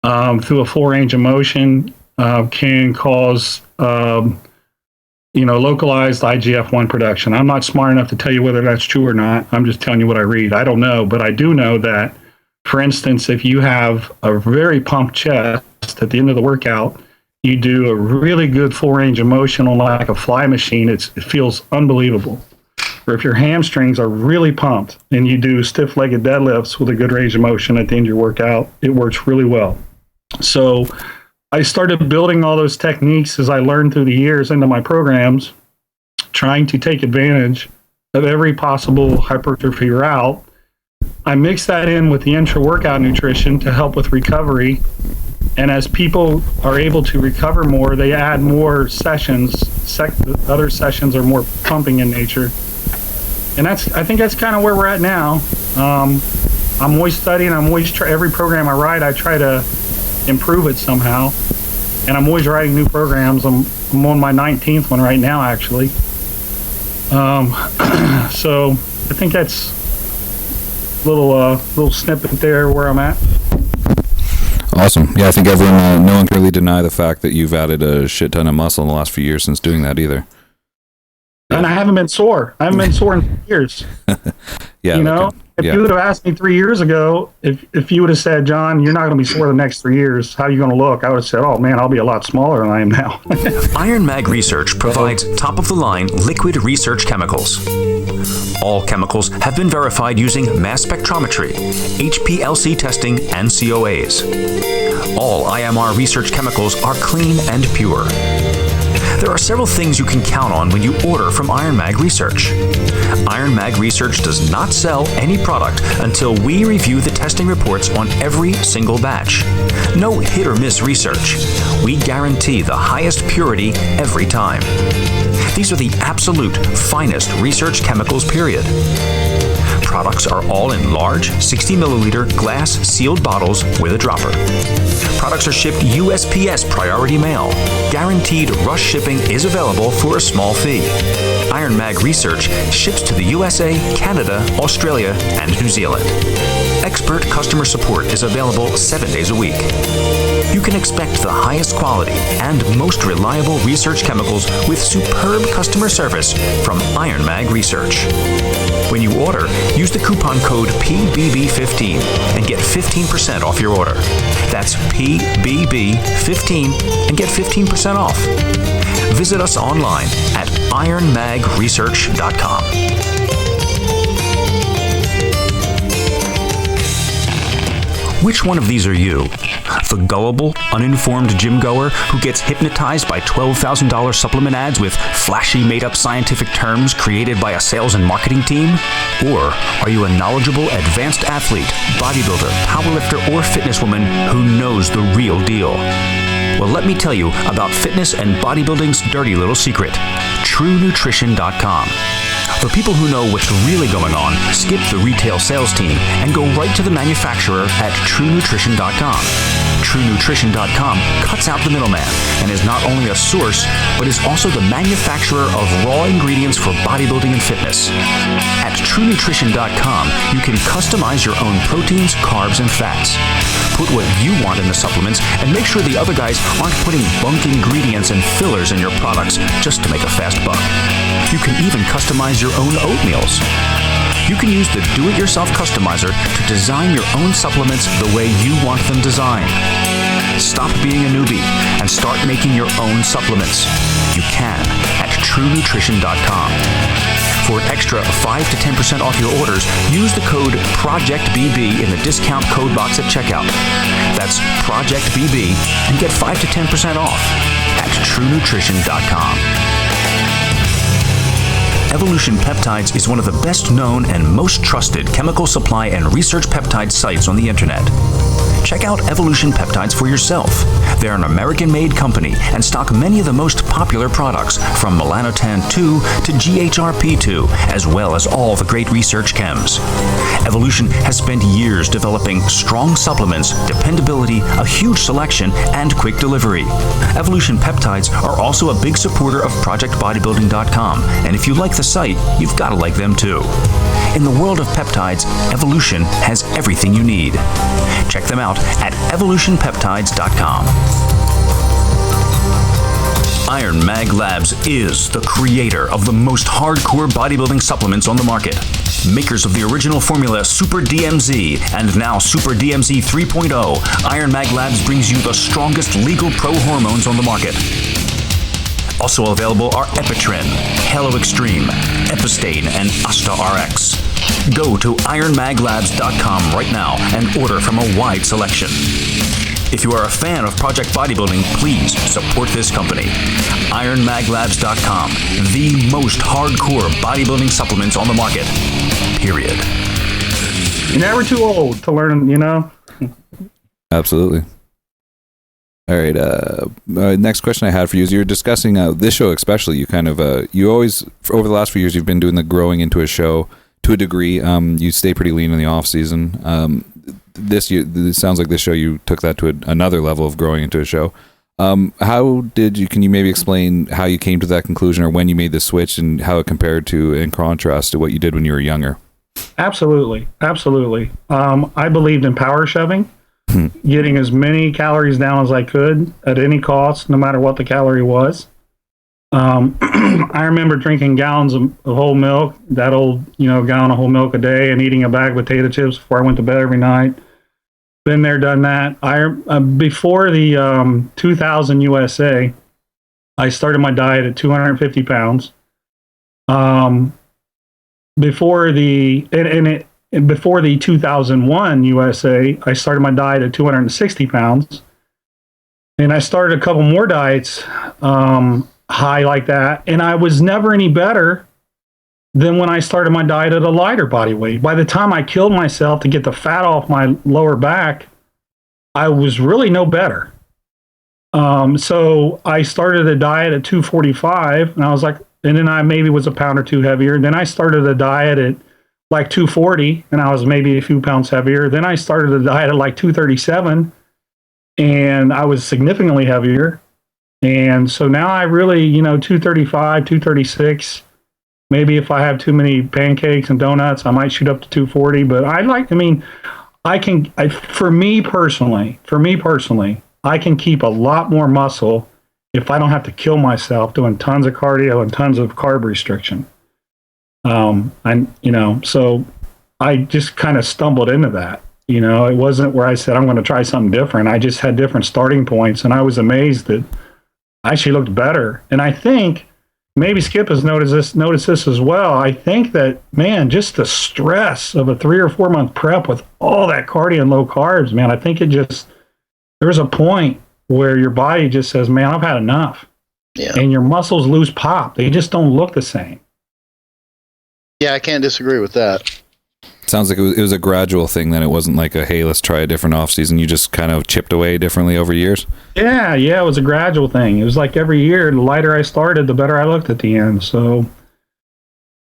through a full range of motion can cause localized IGF-1 production. I'm not smart enough to tell you whether that's true or not. I'm just telling you what I read. I don't know, but I do know that, for instance, if you have a very pumped chest at the end of the workout, you do a really good full range of motion on like a fly machine, it feels unbelievable. Or if your hamstrings are really pumped and you do stiff-legged deadlifts with a good range of motion at the end of your workout, it works really well. So I started building all those techniques as I learned through the years into my programs, trying to take advantage of every possible hypertrophy route. I mix that in with the intra-workout nutrition to help with recovery. And as people are able to recover more, they add more sessions. Other sessions are more pumping in nature. And I think that's kind of where we're at now. I'm always studying. Every program I write, I try to improve it somehow. And I'm always writing new programs. I'm on my 19th one right now, actually. So I think that's a little snippet there where I'm at. Awesome. Yeah, I think everyone, no one can really deny the fact that you've added a shit ton of muscle in the last few years since doing that either. And I haven't been sore. I haven't been sore in years. Yeah. If you would have asked me 3 years ago, if you would have said, John, you're not going to be sore the next 3 years, how are you going to look? I would have said, oh man, I'll be a lot smaller than I am now. Iron Mag Research provides top-of-the-line liquid research chemicals. All chemicals have been verified using mass spectrometry, HPLC testing, and COAs. All IMR research chemicals are clean and pure. There are several things you can count on when you order from Iron Mag Research. Iron Mag Research does not sell any product until we review the testing reports on every single batch. No hit or miss research. We guarantee the highest purity every time. These are the absolute finest research chemicals, period. Products are all in large 60 milliliter glass sealed bottles with a dropper. Products are shipped USPS priority mail. Guaranteed rush shipping is available for a small fee. Iron Mag Research ships to the USA, Canada, Australia, and New Zealand. Expert customer support is available 7 days a week. You can expect the highest quality and most reliable research chemicals with superb customer service from Iron Mag Research. When you order, use the coupon code PBB15 and get 15% off your order. That's PBB15 and get 15% off. Visit us online at ironmagresearch.com. Which one of these are you? The gullible, uninformed gym goer who gets hypnotized by $12,000 supplement ads with flashy made-up scientific terms created by a sales and marketing team? Or are you a knowledgeable, advanced athlete, bodybuilder, powerlifter, or fitness woman who knows the real deal? Well, let me tell you about fitness and bodybuilding's dirty little secret, TrueNutrition.com. For people who know what's really going on, skip the retail sales team and go right to the manufacturer at TrueNutrition.com. TrueNutrition.com cuts out the middleman and is not only a source, but is also the manufacturer of raw ingredients for bodybuilding and fitness. At TrueNutrition.com, you can customize your own proteins, carbs, and fats. Put what you want in the supplements and make sure the other guys aren't putting bunk ingredients and fillers in your products just to make a fast buck. You can even customize your own oatmeals. You can use the do-it-yourself customizer to design your own supplements the way you want them designed. Stop being a newbie and start making your own supplements. You can at TrueNutrition.com. For an extra 5 to 10% off your orders, use the code PROJECTBB in the discount code box at checkout. That's PROJECTBB and get 5 to 10% off at TrueNutrition.com. Evolution Peptides is one of the best known and most trusted chemical supply and research peptide sites on the internet. Check out Evolution Peptides for yourself. They're an American-made company and stock many of the most popular products, from melanotan-2 to GHRP2, as well as all the great research chems. Evolution has spent years developing strong supplements, dependability, a huge selection, and quick delivery. Evolution Peptides are also a big supporter of Projectbodybuilding.com, and if you like the site, you've got to like them too. In the world of peptides, Evolution has everything you need. Check them out at evolutionpeptides.com. Iron Mag Labs is the creator of the most hardcore bodybuilding supplements on the market. Makers of the original formula Super DMZ and now Super DMZ 3.0, Iron Mag Labs brings you the strongest legal pro hormones on the market. Also available are Epitren, Halo Extreme, Epistane, and Asta RX. Go to ironmaglabs.com right now and order from a wide selection. If you are a fan of Project Bodybuilding, please support this company. ironmaglabs.com, the most hardcore bodybuilding supplements on the market. Period. You're never too old to learn, you know? Absolutely. All right. Next question I had for you is, you were discussing this show, especially. You kind of you always, over the last few years, you've been doing the growing into a show to a degree. You stay pretty lean in the off season. It sounds like this show you took that to another level of growing into a show. How did you? Can you maybe explain how you came to that conclusion, or when you made the switch, and how it compared to, in contrast to, what you did when you were younger? Absolutely. I believed in power shoving. Getting as many calories down as I could at any cost, no matter what the calorie was. I remember drinking gallons of whole milk, that old, gallon of whole milk a day, and eating a bag of potato chips before I went to bed every night. Been there, done that. Before the 2000 USA, I started my diet at 250 pounds. Before the 2001 USA, I started my diet at 260 pounds. And I started a couple more diets high like that. And I was never any better than when I started my diet at a lighter body weight. By the time I killed myself to get the fat off my lower back, I was really no better. So I started a diet at 245, and I was like, and then I maybe was a pound or two heavier. And then I started a diet at like 240, and I was maybe a few pounds heavier. Then I started a diet at like 237, and I was significantly heavier. And so now I really, 235, 236. Maybe if I have too many pancakes and donuts, I might shoot up to 240. But for me personally, I can keep a lot more muscle if I don't have to kill myself doing tons of cardio and tons of carb restriction. So I just kind of stumbled into that. It wasn't where I said, I'm going to try something different. I just had different starting points, and I was amazed that I actually looked better. And I think maybe Skip has noticed this as well. I think that, man, just the stress of a 3 or 4 month prep with all that cardio and low carbs, man, I think there's a point where your body just says, man, I've had enough. Yeah. And your muscles lose pop. They just don't look the same. Yeah, I can't disagree with that. Sounds like it was a gradual thing. Then it wasn't like hey, let's try a different off season. You just kind of chipped away differently over years. Yeah, it was a gradual thing. It was like every year, the lighter I started, the better I looked at the end. So,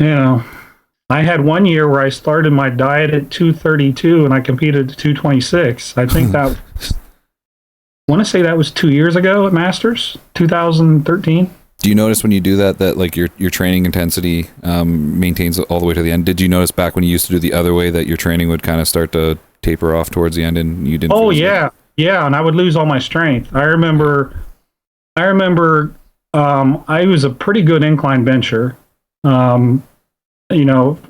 I had one year where I started my diet at 232 and I competed at 226. I think I want to say that was 2 years ago at Masters, 2013. Do you notice when you do that like your training intensity maintains all the way to the end? Did you notice back when you used to do the other way that your training would kind of start to taper off towards the end and you didn't? Oh yeah, and I would lose all my strength. I remember I was a pretty good incline bencher,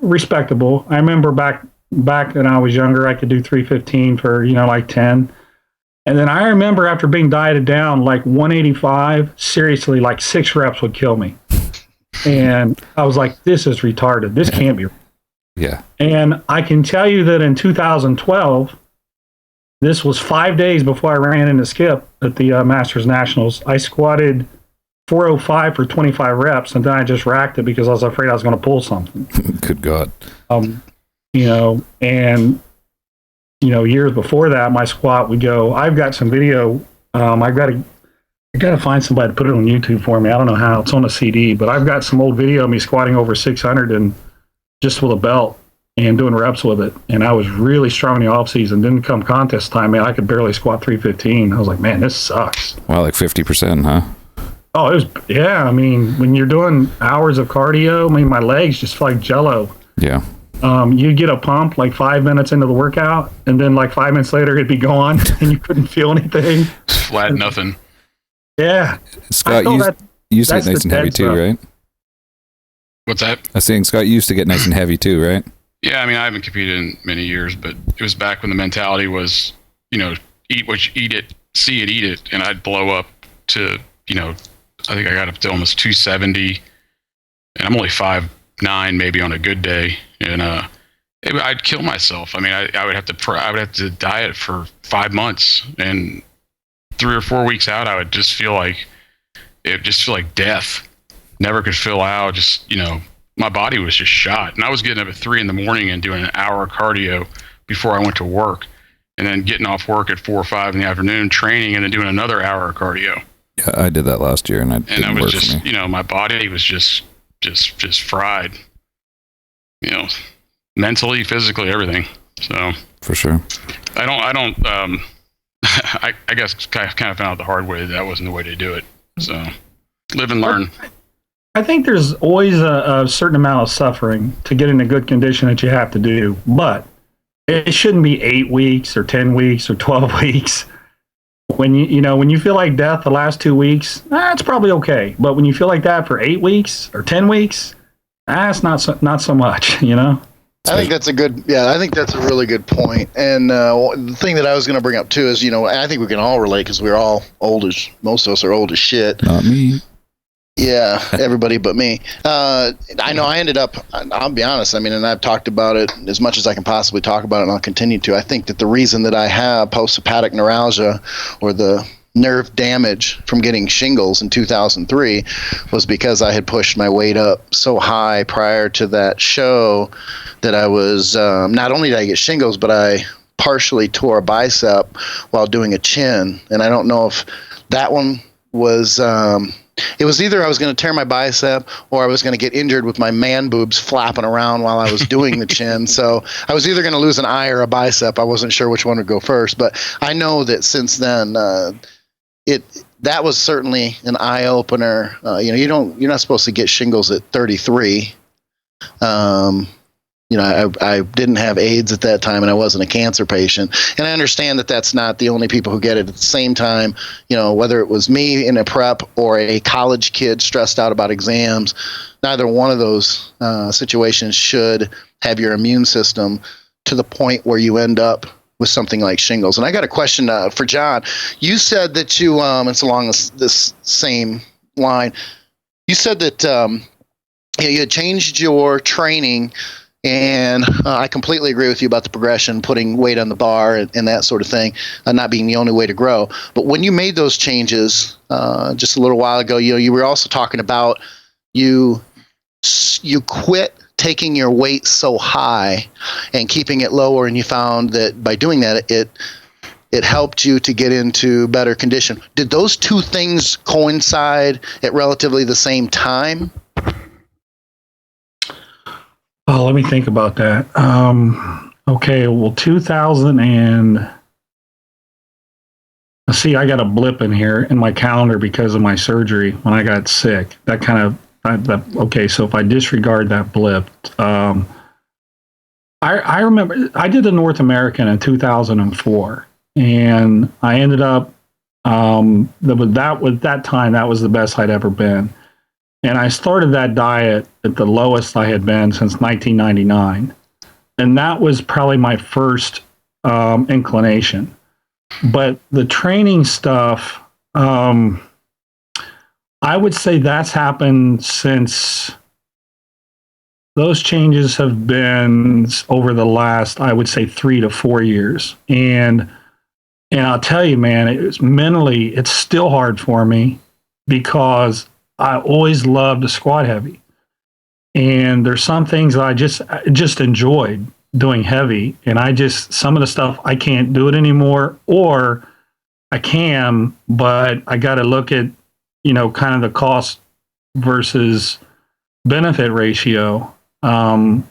respectable. I remember back when I was younger, I could do 315 for like 10. And then I remember after being dieted down, like 185, seriously, like 6 reps would kill me. And I was like, this is retarded. This can't be. Yeah. And I can tell you that in 2012, this was 5 days before I ran into Skip at the Masters Nationals. I squatted 405 for 25 reps, and then I just racked it because I was afraid I was going to pull something. Good God. Years before that, my squat would go. I've got some video. I got to find somebody to put it on YouTube for me. I don't know how. It's on a CD, but I've got some old video of me squatting over 600 and just with a belt and doing reps with it. And I was really strong in the off season. Didn't come contest time, man. I could barely squat 315. I was like, man, this sucks. Wow, like 50%, huh? Oh, it was. Yeah, I mean, when you're doing hours of cardio, I mean, my legs just feel like jello. Yeah. You get a pump like 5 minutes into the workout, and then like 5 minutes later, it'd be gone, and you couldn't feel anything. Flat nothing. Yeah. Scott, you used to get nice and heavy too, right? What's that? I was saying Scott used to get nice and heavy too, right? Yeah, I mean, I haven't competed in many years, but it was back when the mentality was, eat what you eat it, see it, eat it, and I'd blow up to, I think I got up to almost 270, and I'm only 5'9", maybe on a good day. And I'd kill myself. I mean, I would have to diet for 5 months, and 3 or 4 weeks out, I would just feel like death. Never could fill out. Just my body was just shot. And I was getting up at 3 a.m. and doing an hour of cardio before I went to work, and then getting off work at 4 or 5 in the afternoon, training, and then doing another hour of cardio. Yeah, I did that last year, and it didn't work for me. My body was just fried. Mentally, physically, everything. So for sure. I guess I kind of found out the hard way that wasn't the way to do it. So live and learn. I think there's always a certain amount of suffering to get in a good condition that you have to do, but it shouldn't be 8 weeks or 10 weeks or 12 weeks. When when you feel like death the last 2 weeks, it's probably okay. But when you feel like that for 8 weeks or 10 weeks, it's not so much, I think that's I think that's a really good point. And the thing that I was going to bring up too is, I think we can all relate because we're all most of us are old as shit. Not me. Yeah, everybody but me. I know I ended up, I'll be honest, I mean, and I've talked about it as much as I can possibly talk about it, and I'll continue to. I think that the reason that I have postherpetic neuralgia, or the nerve damage from getting shingles in 2003, was because I had pushed my weight up so high prior to that show that I was, not only did I get shingles, but I partially tore a bicep while doing a chin. And I don't know if that one was, it was either I was going to tear my bicep or I was going to get injured with my man boobs flapping around while I was doing the chin. So I was either going to lose an eye or a bicep. I wasn't sure which one would go first, but I know that since then, that was certainly an eye opener. You're not supposed to get shingles at 33. I didn't have AIDS at that time, and I wasn't a cancer patient. And I understand that that's not the only people who get it. At the same time, whether it was me in a prep or a college kid stressed out about exams, neither one of those situations should have your immune system to the point where you end up with something like shingles. And I got a question for John. You said that you, it's along this same line. You said that you had changed your training. And I completely agree with you about the progression, putting weight on the bar and that sort of thing, not being the only way to grow. But when you made those changes just a little while ago, you were also talking about you quit taking your weight so high and keeping it lower, and you found that by doing that, it helped you to get into better condition. Did those two things coincide at relatively the same time? Oh, let me think about that. Okay, well, 2000 and see, I got a blip in here in my calendar because of my surgery when I got sick. That kind of okay. So if I disregard that blip, I remember I did the North American in 2004, and I ended up that time that was the best I'd ever been. And I started that diet at the lowest I had been since 1999. And that was probably my first inclination. But the training stuff, I would say that's happened since those changes have been over the last, I would say, 3 to 4 years. And I'll tell you, man, mentally, it's still hard for me because I always loved to squat heavy. And there's some things that I just enjoyed doing heavy. And some of the stuff I can't do it anymore, or I can, but I got to look at, kind of the cost versus benefit ratio, and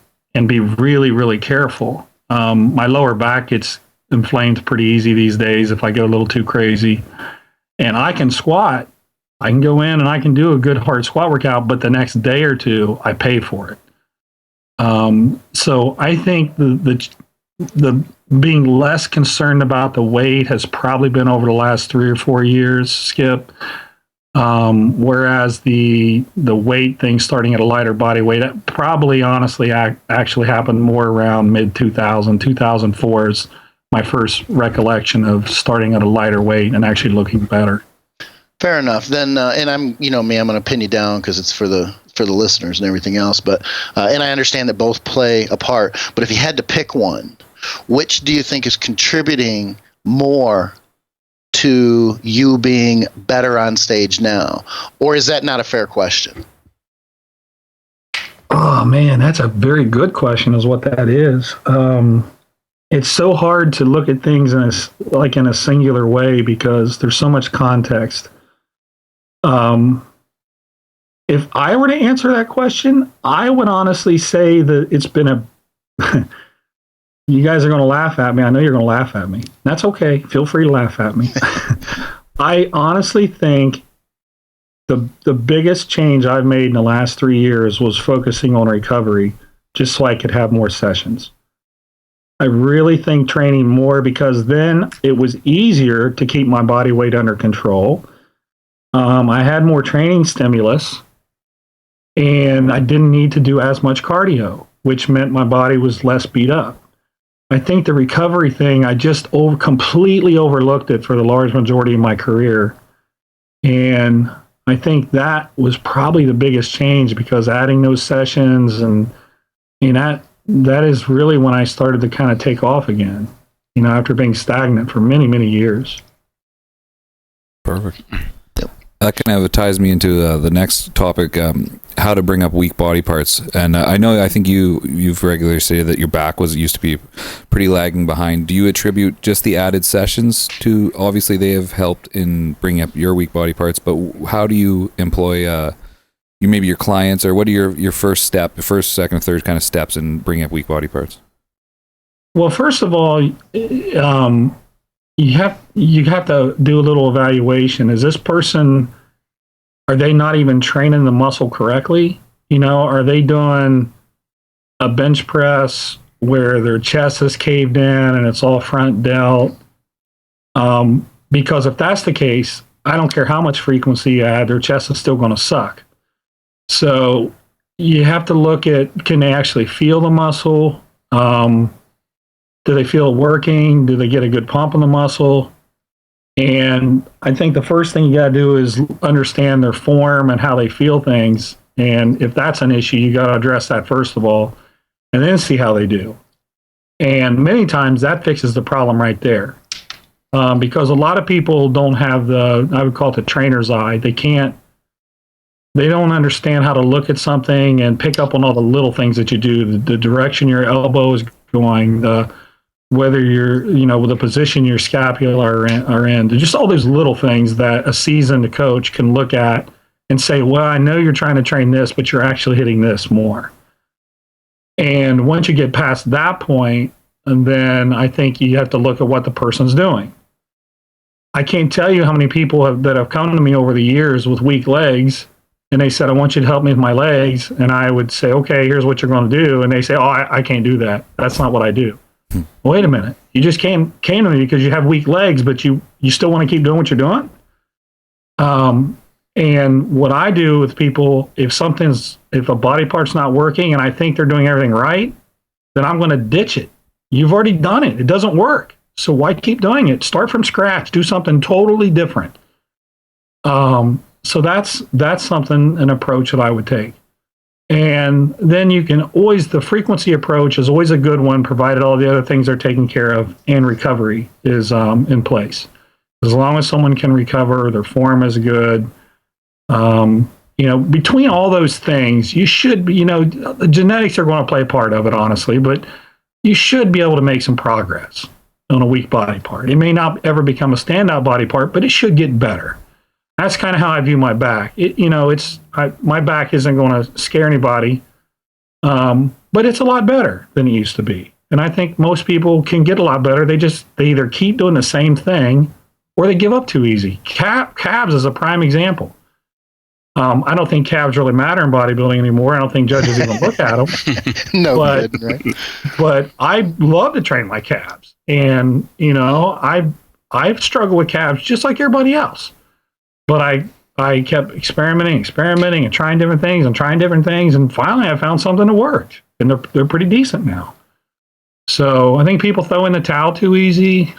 be really, really careful. My lower back gets inflamed pretty easy these days if I get a little too crazy. And I can squat. I can go in and I can do a good hard squat workout, but the next day or two, I pay for it. So I think the being less concerned about the weight has probably been over the last 3 or 4 years, Skip. Whereas the weight thing starting at a lighter body weight, that probably honestly actually happened more around mid-2000, 2004 is my first recollection of starting at a lighter weight and actually looking better. Fair enough. Then, and I'm going to pin you down because it's for the listeners and everything else. But and I understand that both play a part. But if you had to pick one, which do you think is contributing more to you being better on stage now, or is that not a fair question? Oh man, that's a very good question. Is what that is. It's so hard to look at things in a singular way because there's so much context. If I were to answer that question, I would honestly say that it's been you guys are going to laugh at me. I know you're going to laugh at me. That's okay. Feel free to laugh at me. I honestly think the biggest change I've made in the last 3 years was focusing on recovery just so I could have more sessions. I really think training more because then it was easier to keep my body weight under control. I had more training stimulus and I didn't need to do as much cardio, which meant my body was less beat up. I think the recovery thing, I just completely overlooked it for the large majority of my career. And I think that was probably the biggest change because adding those sessions and that is really when I started to kind of take off again, after being stagnant for many, many years. Perfect. That kind of ties me into the next topic, how to bring up weak body parts. And I think you've regularly stated that your back used to be pretty lagging behind. Do you attribute just the added sessions to, obviously they have helped in bringing up your weak body parts, but how do you employ maybe your clients, or what are your first, second, third kind of steps in bringing up weak body parts? Well, first of all, you have to do a little evaluation. Is this person, are they not even training the muscle correctly? Are they doing a bench press where their chest is caved in and it's all front delt? Because if that's the case, I don't care how much frequency you add, their chest is still going to suck. So you have to look at, can they actually feel the muscle? Do they feel it working? Do they get a good pump in the muscle? And I think the first thing you got to do is understand their form and how they feel things. And if that's an issue, you got to address that first of all, and then see how they do. And many times that fixes the problem right there. Because a lot of people don't have I would call it the trainer's eye. They don't understand how to look at something and pick up on all the little things that you do, the direction your elbow is going, whether you're, with the position your scapula are in, just all those little things that a seasoned coach can look at and say, well, I know you're trying to train this, but you're actually hitting this more. And once you get past that point, and then I think you have to look at what the person's doing. I can't tell you how many people that have come to me over the years with weak legs, and they said, I want you to help me with my legs. And I would say, okay, here's what you're going to do. And they say, oh, I can't do that. That's not what I do. Wait a minute. You just came to me because you have weak legs, but you still want to keep doing what you're doing? And what I do with people, if a body part's not working and I think they're doing everything right, then I'm going to ditch it. You've already done it. It doesn't work. So why keep doing it? Start from scratch. Do something totally different. So that's something, an approach that I would take. And then you can always, the frequency approach is always a good one, provided all the other things are taken care of and recovery is in place. As long as someone can recover, their form is good. Between all those things, you should be, the genetics are going to play a part of it, honestly, but you should be able to make some progress on a weak body part. It may not ever become a standout body part, but it should get better. That's kind of how I view my back. My back isn't going to scare anybody, but it's a lot better than it used to be. And I think most people can get a lot better. They either keep doing the same thing or they give up too easy. Calves is a prime example. I don't think calves really matter in bodybuilding anymore. I don't think judges even look at them. No, right? But I love to train my calves, and I've struggled with calves just like everybody else. But I kept experimenting and trying different things, and finally I found something that worked, and they're pretty decent now. So I think people throw in the towel too easy,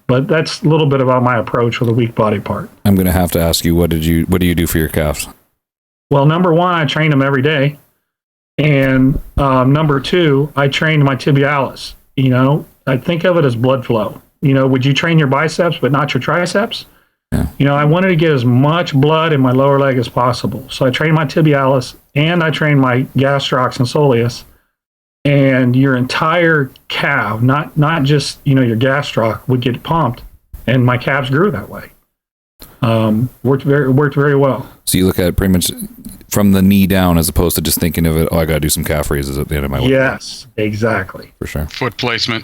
But that's a little bit about my approach with a weak body part. I'm going to have to ask you, what do you do for your calves? Well, number one, I train them every day. And number two, I train my tibialis. I think of it as blood flow. Would you train your biceps but not your triceps? Yeah. I wanted to get as much blood in my lower leg as possible. So I train my tibialis and I train my gastrocs and soleus. And your entire calf, not just your gastroc, would get pumped, and my calves grew that way. Worked very well. So you look at it pretty much from the knee down, as opposed to just thinking of it. Oh, I got to do some calf raises at the end of my leg. Yes, exactly. For sure. Foot placement,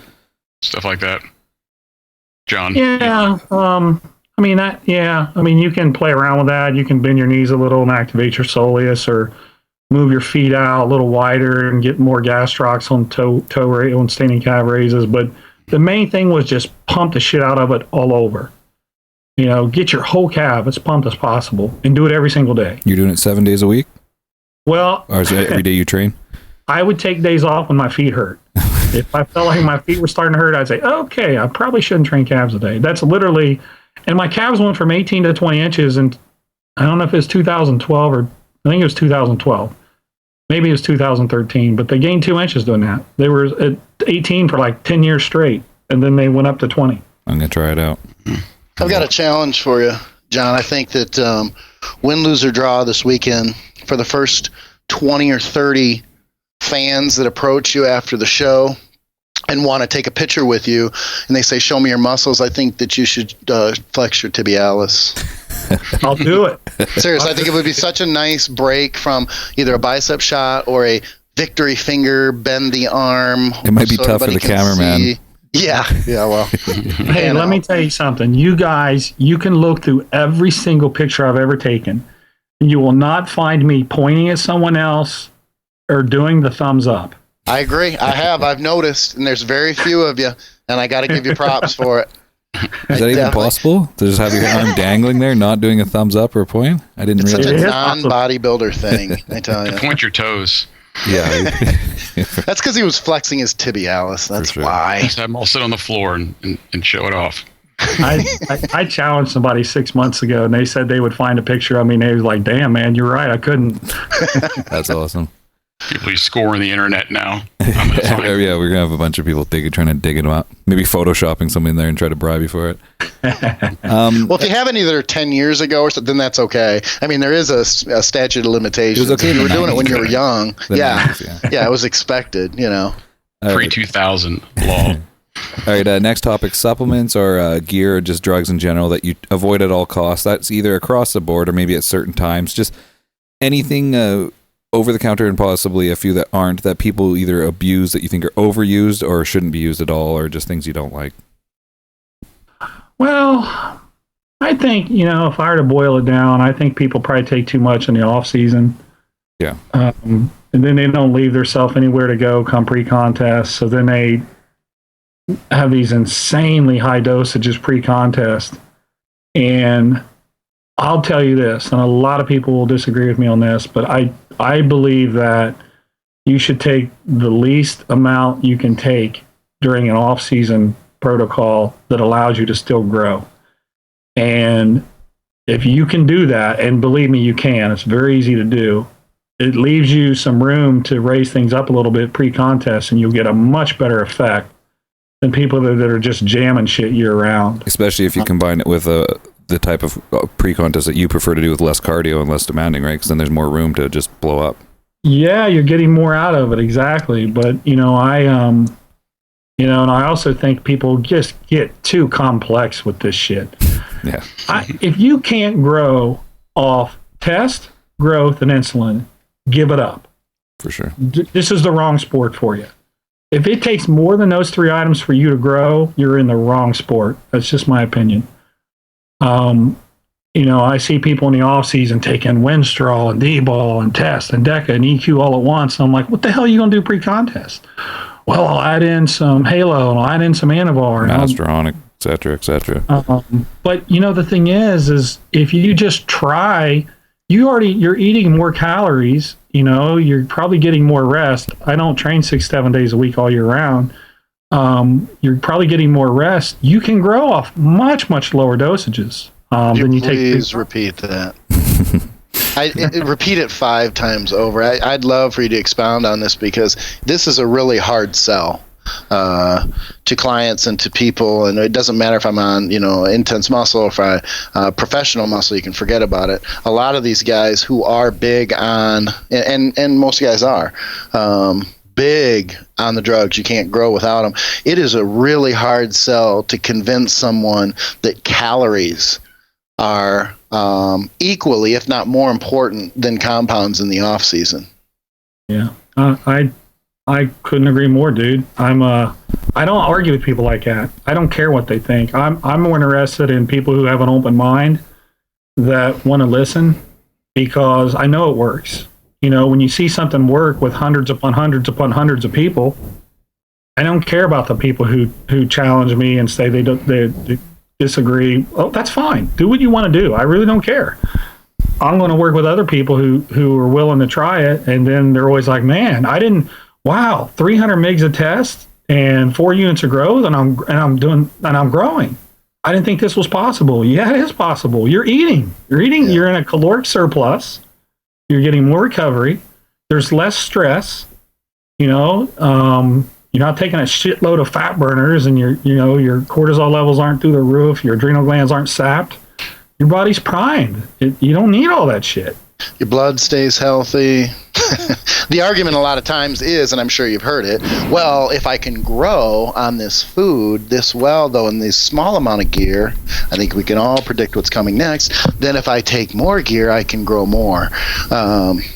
stuff like that. John. Yeah. You can play around with that. You can bend your knees a little and activate your soleus, or move your feet out a little wider and get more gastrocs on on standing calf raises. But the main thing was just pump the shit out of it all over. Get your whole calf as pumped as possible and do it every single day. You're doing it 7 days a week? Well, or is it every day you train? I would take days off when my feet hurt. If I felt like my feet were starting to hurt, I'd say, okay, I probably shouldn't train calves a day. That's literally, and my calves went from 18 to 20 inches, and I don't know if it's 2012 or I think it was 2012. Maybe it was 2013, but they gained 2 inches doing that. They were at 18 for like 10 years straight, and then they went up to 20. I'm going to try it out. I've got a challenge for you, John. I think that win, lose, or draw this weekend, for the first 20 or 30 fans that approach you after the show and want to take a picture with you, and they say, show me your muscles, I think that you should flex your tibialis. I'll do it. Seriously, I think it would be such a nice break from either a bicep shot or a victory finger, bend the arm. It might be tough for the cameraman. Yeah, well. Hey, let me tell you something. You guys, you can look through every single picture I've ever taken, and you will not find me pointing at someone else or doing the thumbs up. I agree. I've noticed, and there's very few of you, and I got to give you props for it. Is that even possible? To just have your arm dangling there, not doing a thumbs up or a point? I didn't realize. It's such a non-bodybuilder thing, I tell you. Point your toes. Yeah. That's because he was flexing his tibialis. That's sure. why. Just have them all sit on the floor and show it off. I challenged somebody 6 months ago, and they said they would find a picture of me, and they was like, damn, man, you're right. I couldn't. That's awesome. People scoring the internet now. Yeah, we're going to have a bunch of people trying to dig it up. Maybe photoshopping something there and try to bribe you for it. Well, if you have any that are 10 years ago or something, then that's okay. I mean, there is a statute of limitations. It was okay. You were doing it when you were young. Yeah. 90s, Yeah, it was expected, Pre-2000 law. All right, next topic, supplements or gear or just drugs in general that you avoid at all costs. That's either across the board or maybe at certain times. Just anything over the counter, and possibly a few that aren't, that people either abuse, that you think are overused or shouldn't be used at all, or just things you don't like. Well, I think, if I were to boil it down, I think people probably take too much in the off season. Yeah. And then they don't leave themselves anywhere to go come pre-contest. So then they have these insanely high dosages pre-contest. And I'll tell you this, and a lot of people will disagree with me on this, but I believe that you should take the least amount you can take during an off-season protocol that allows you to still grow. And if you can do that, and believe me, you can, it's very easy to do, it leaves you some room to raise things up a little bit pre-contest, and you'll get a much better effect than people that are just jamming shit year-round. Especially if you combine it with the type of pre-contest that you prefer to do with less cardio and less demanding, right? Because then there's more room to just blow up. Yeah, you're getting more out of it, exactly. But, and I also think people just get too complex with this shit. Yeah. If you can't grow off test, growth, and insulin, give it up. For sure. This is the wrong sport for you. If it takes more than those 3 items for you to grow, you're in the wrong sport. That's just my opinion. I see people in the off season taking Winstrol and D-ball and test and DECA and EQ all at once. And I'm like, what the hell are you going to do pre-contest? Well, I'll add in some Halo and I'll add in some Anavar. Masteronic, et cetera, et cetera. But the thing is if you just try, you're eating more calories, you're probably getting more rest. I don't train 6-7 days a week all year round. You're probably getting more rest. You can grow off much, much lower dosages. Than you please repeat that. Repeat it 5 times over. I'd love for you to expound on this, because this is a really hard sell to clients and to people. And it doesn't matter if I'm on, intense muscle, or if I professional muscle, you can forget about it. A lot of these guys who are big on, and most guys are, big on the drugs, you can't grow without them. It is a really hard sell to convince someone that calories are equally, if not more important than compounds in the off season. Yeah, I couldn't agree more, dude. I don't argue with people like that. I don't care what they think. I'm more interested in people who have an open mind that want to listen, because I know it works. When you see something work with hundreds upon hundreds upon hundreds of people, I don't care about the people who challenge me and say they disagree. Oh, that's fine. Do what you want to do. I really don't care. I'm going to work with other people who are willing to try it, and then they're always like, man, 300 mgs a test and 4 units of growth, and I'm growing. I didn't think this was possible. Yeah, it is possible. You're eating. Yeah. You're in a caloric surplus. You're getting more recovery. There's less stress. You're not taking a shitload of fat burners, and your cortisol levels aren't through the roof. Your adrenal glands aren't sapped. Your body's primed. You don't need all that shit. Your blood stays healthy. The argument a lot of times is, and I'm sure you've heard it, well, if I can grow on this food this well, though, in this small amount of gear, I think we can all predict what's coming next, then if I take more gear, I can grow more.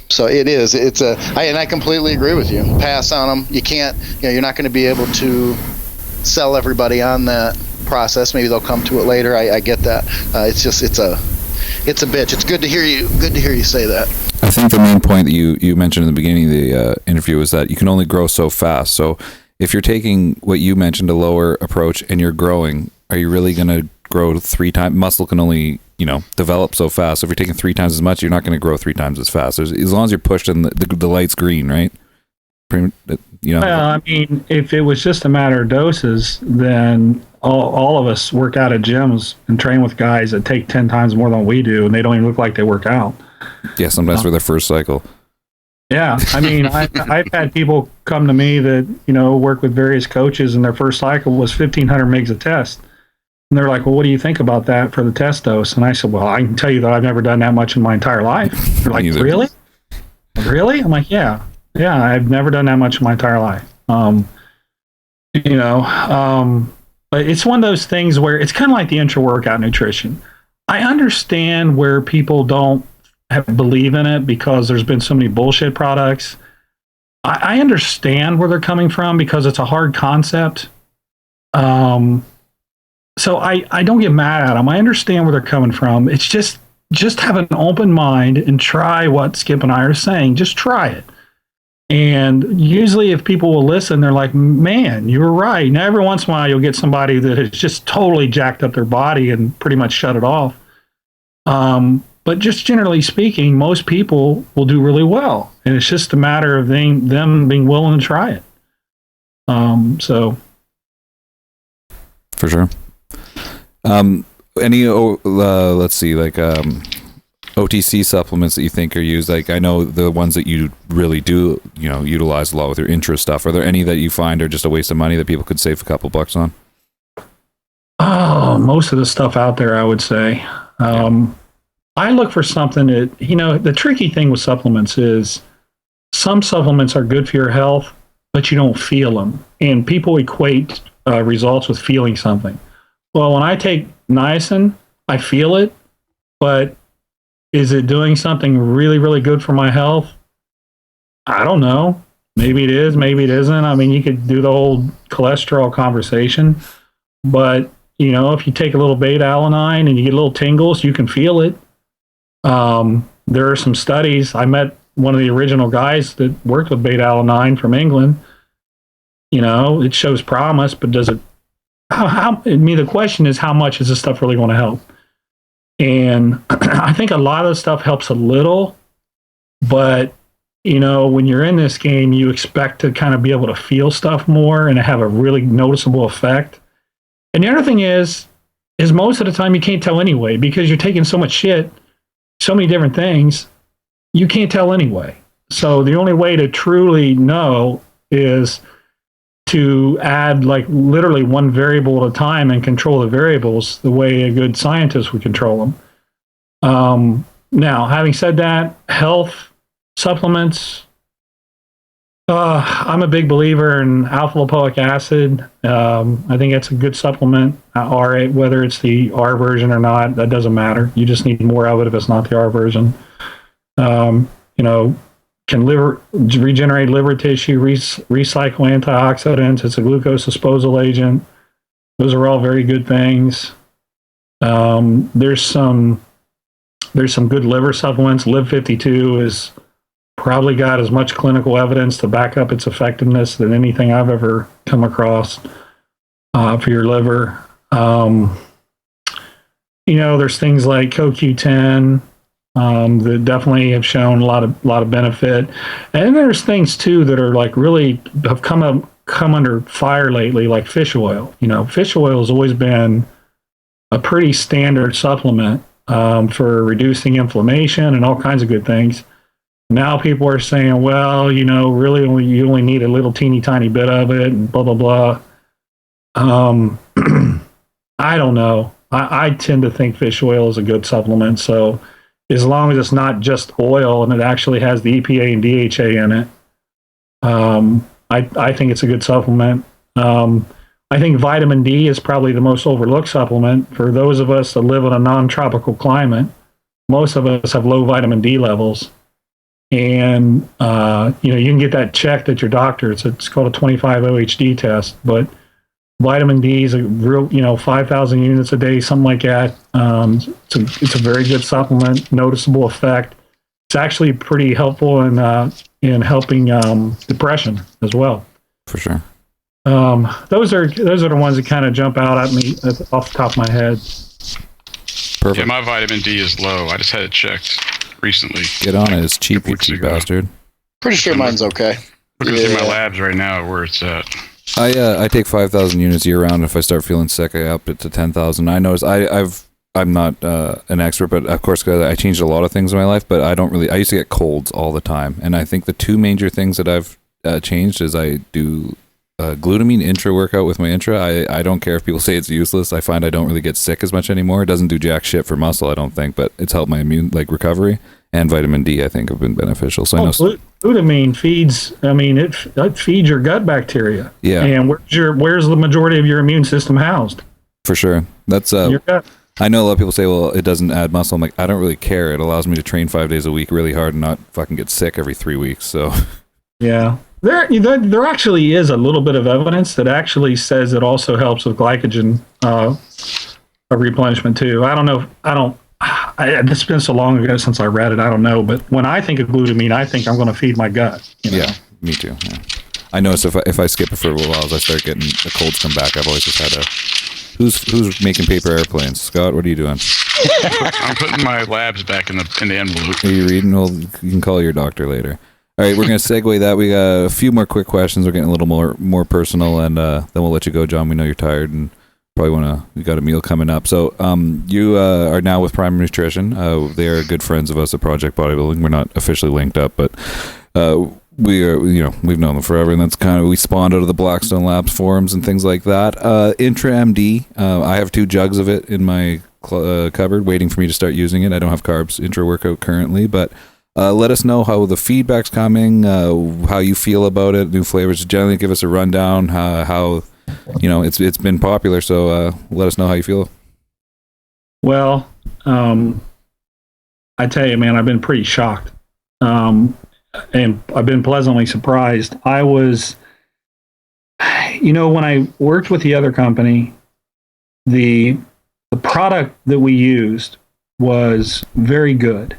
So it is. And I completely agree with you. Pass on them. You can't, you're not going to be able to sell everybody on that process. Maybe they'll come to it later. I get that. It's a bitch. It's good to hear you say that. I think the main point that you mentioned in the beginning of the interview is that you can only grow so fast. So if you're taking what you mentioned, a lower approach, and you're growing, are you really going to grow 3 times? Muscle can only develop so fast. So if you're taking 3 times as much, you're not going to grow 3 times as fast. As long as you're pushed and the light's green, right? Well, I mean, if it was just a matter of doses, then all of us work out at gyms and train with guys that take 10 times more than we do, and they don't even look like they work out. Yeah, sometimes for their first cycle. Yeah, I mean, I've had people come to me that, work with various coaches, and their first cycle was 1,500 mgs a test. And they're like, well, what do you think about that for the test dose? And I said, well, I can tell you that I've never done that much in my entire life. They're like, really? Really? I'm like, yeah, I've never done that much in my entire life. But it's one of those things where it's kind of like the intra-workout nutrition. I understand where people don't believe in it because there's been so many bullshit products. I understand where they're coming from because it's a hard concept. So I don't get mad at them. I understand where they're coming from. It's just have an open mind and try what Skip and I are saying. Just try it. And usually if people will listen, they're like, man, you were right. Now, every once in a while, you'll get somebody that has just totally jacked up their body and pretty much shut it off. But just generally speaking, most people will do really well, and it's just a matter of them being willing to try it. So for sure. Any let's see, like OTC supplements that you think are used? Like, I know the ones that you really do, utilize a lot with your intro stuff. Are there any that you find are just a waste of money that people could save a couple bucks on? Oh, most of the stuff out there, I would say. I look for something that, the tricky thing with supplements is some supplements are good for your health, but you don't feel them. And people equate results with feeling something. Well, when I take niacin, I feel it, but is it doing something really, really good for my health? I don't know. Maybe it is, maybe it isn't. I mean, you could do the whole cholesterol conversation, but if you take a little beta-alanine and you get little tingles, you can feel it. There are some studies. I met one of the original guys that worked with beta-alanine from England. It shows promise, but does it? The question is, how much is this stuff really going to help? And I think a lot of the stuff helps a little, but when you're in this game, you expect to kind of be able to feel stuff more and have a really noticeable effect. And the other thing is most of the time you can't tell anyway, because you're taking so much shit, so many different things, you can't tell anyway. So the only way to truly know is to add like literally one variable at a time and control the variables the way a good scientist would control them. Now, having said that, health supplements, I'm a big believer in alpha lipoic acid. I think it's a good supplement. Whether it's the R version or not, that doesn't matter. You just need more of it if it's not the R version. Can regenerate liver tissue, recycle antioxidants. It's a glucose disposal agent. Those are all very good things. There's some good liver supplements. Liv 52 is probably got as much clinical evidence to back up its effectiveness than anything I've ever come across for your liver. There's things like CoQ10 that definitely have shown a lot of benefit, and there's things too that are like really have come under fire lately, like fish oil. Fish oil has always been a pretty standard supplement for reducing inflammation and all kinds of good things. Now people are saying, well, really you only need a little teeny tiny bit of it and blah, blah, blah. I don't know. I tend to think fish oil is a good supplement. So as long as it's not just oil and it actually has the EPA and DHA in it, I think it's a good supplement. I think vitamin D is probably the most overlooked supplement. For those of us that live in a non-tropical climate, most of us have low vitamin D levels. And, you can get that checked at your doctor. It's called a 25-OHD test. But vitamin D is a real, 5,000 units a day, something like that. It's a very good supplement, noticeable effect. It's actually pretty helpful in helping depression as well. For sure. Those are the ones that kind of jump out at me off the top of my head. Perfect. Yeah, my vitamin D is low. I just had it checked recently. Get on it. It's cheap, you cheap bastard. Pretty sure mine's okay. Looking through my labs right now where it's at. I take 5,000 units year round. If I start feeling sick, I up it to 10,000. I notice I'm not an expert, but of course I changed a lot of things in my life. But I used to get colds all the time, and I think the two major things that I've changed is I do glutamine intra workout with my intra. I don't care if people say it's useless. I find I don't really get sick as much anymore. It doesn't do jack shit for muscle, I don't think, but it's helped my immune recovery. And vitamin D, I think, have been beneficial. So I know glutamine feeds. I mean, it feeds your gut bacteria. Yeah. And where's the majority of your immune system housed? For sure. That's your gut. I know a lot of people say, well, it doesn't add muscle. I'm like, I don't really care. It allows me to train 5 days a week really hard and not fucking get sick every 3 weeks. So. Yeah. There actually is a little bit of evidence that actually says it also helps with glycogen replenishment too. I don't know. It's been so long ago since I read it. I don't know. But when I think of glutamine, I think I'm going to feed my gut. Yeah, me too. Yeah. I notice if I skip it for a while, as I start getting the colds come back, I've always just had who's making paper airplanes? Scott, what are you doing? I'm putting my labs back in the envelope. Are you reading? Well, you can call your doctor later. All right, we're going to segue that. We got a few more quick questions. We're getting a little more personal, and then we'll let you go, John. We know you're tired and probably you got a meal coming up. So you are now with Prime Nutrition. They are good friends of us at Project Bodybuilding. We're not officially linked up, but we are, we've known them forever, and that's kind of, we spawned out of the Blackstone Labs forums and things like that. Intra MD, I have 2 jugs of it in my cupboard waiting for me to start using it. I don't have carbs intra workout currently, but let us know how the feedback's coming, how you feel about it, new flavors. Generally give us a rundown, how it's been popular, so let us know how you feel. Well, I tell you, man, I've been pretty shocked. And I've been pleasantly surprised. I was, when I worked with the other company, the product that we used was very good.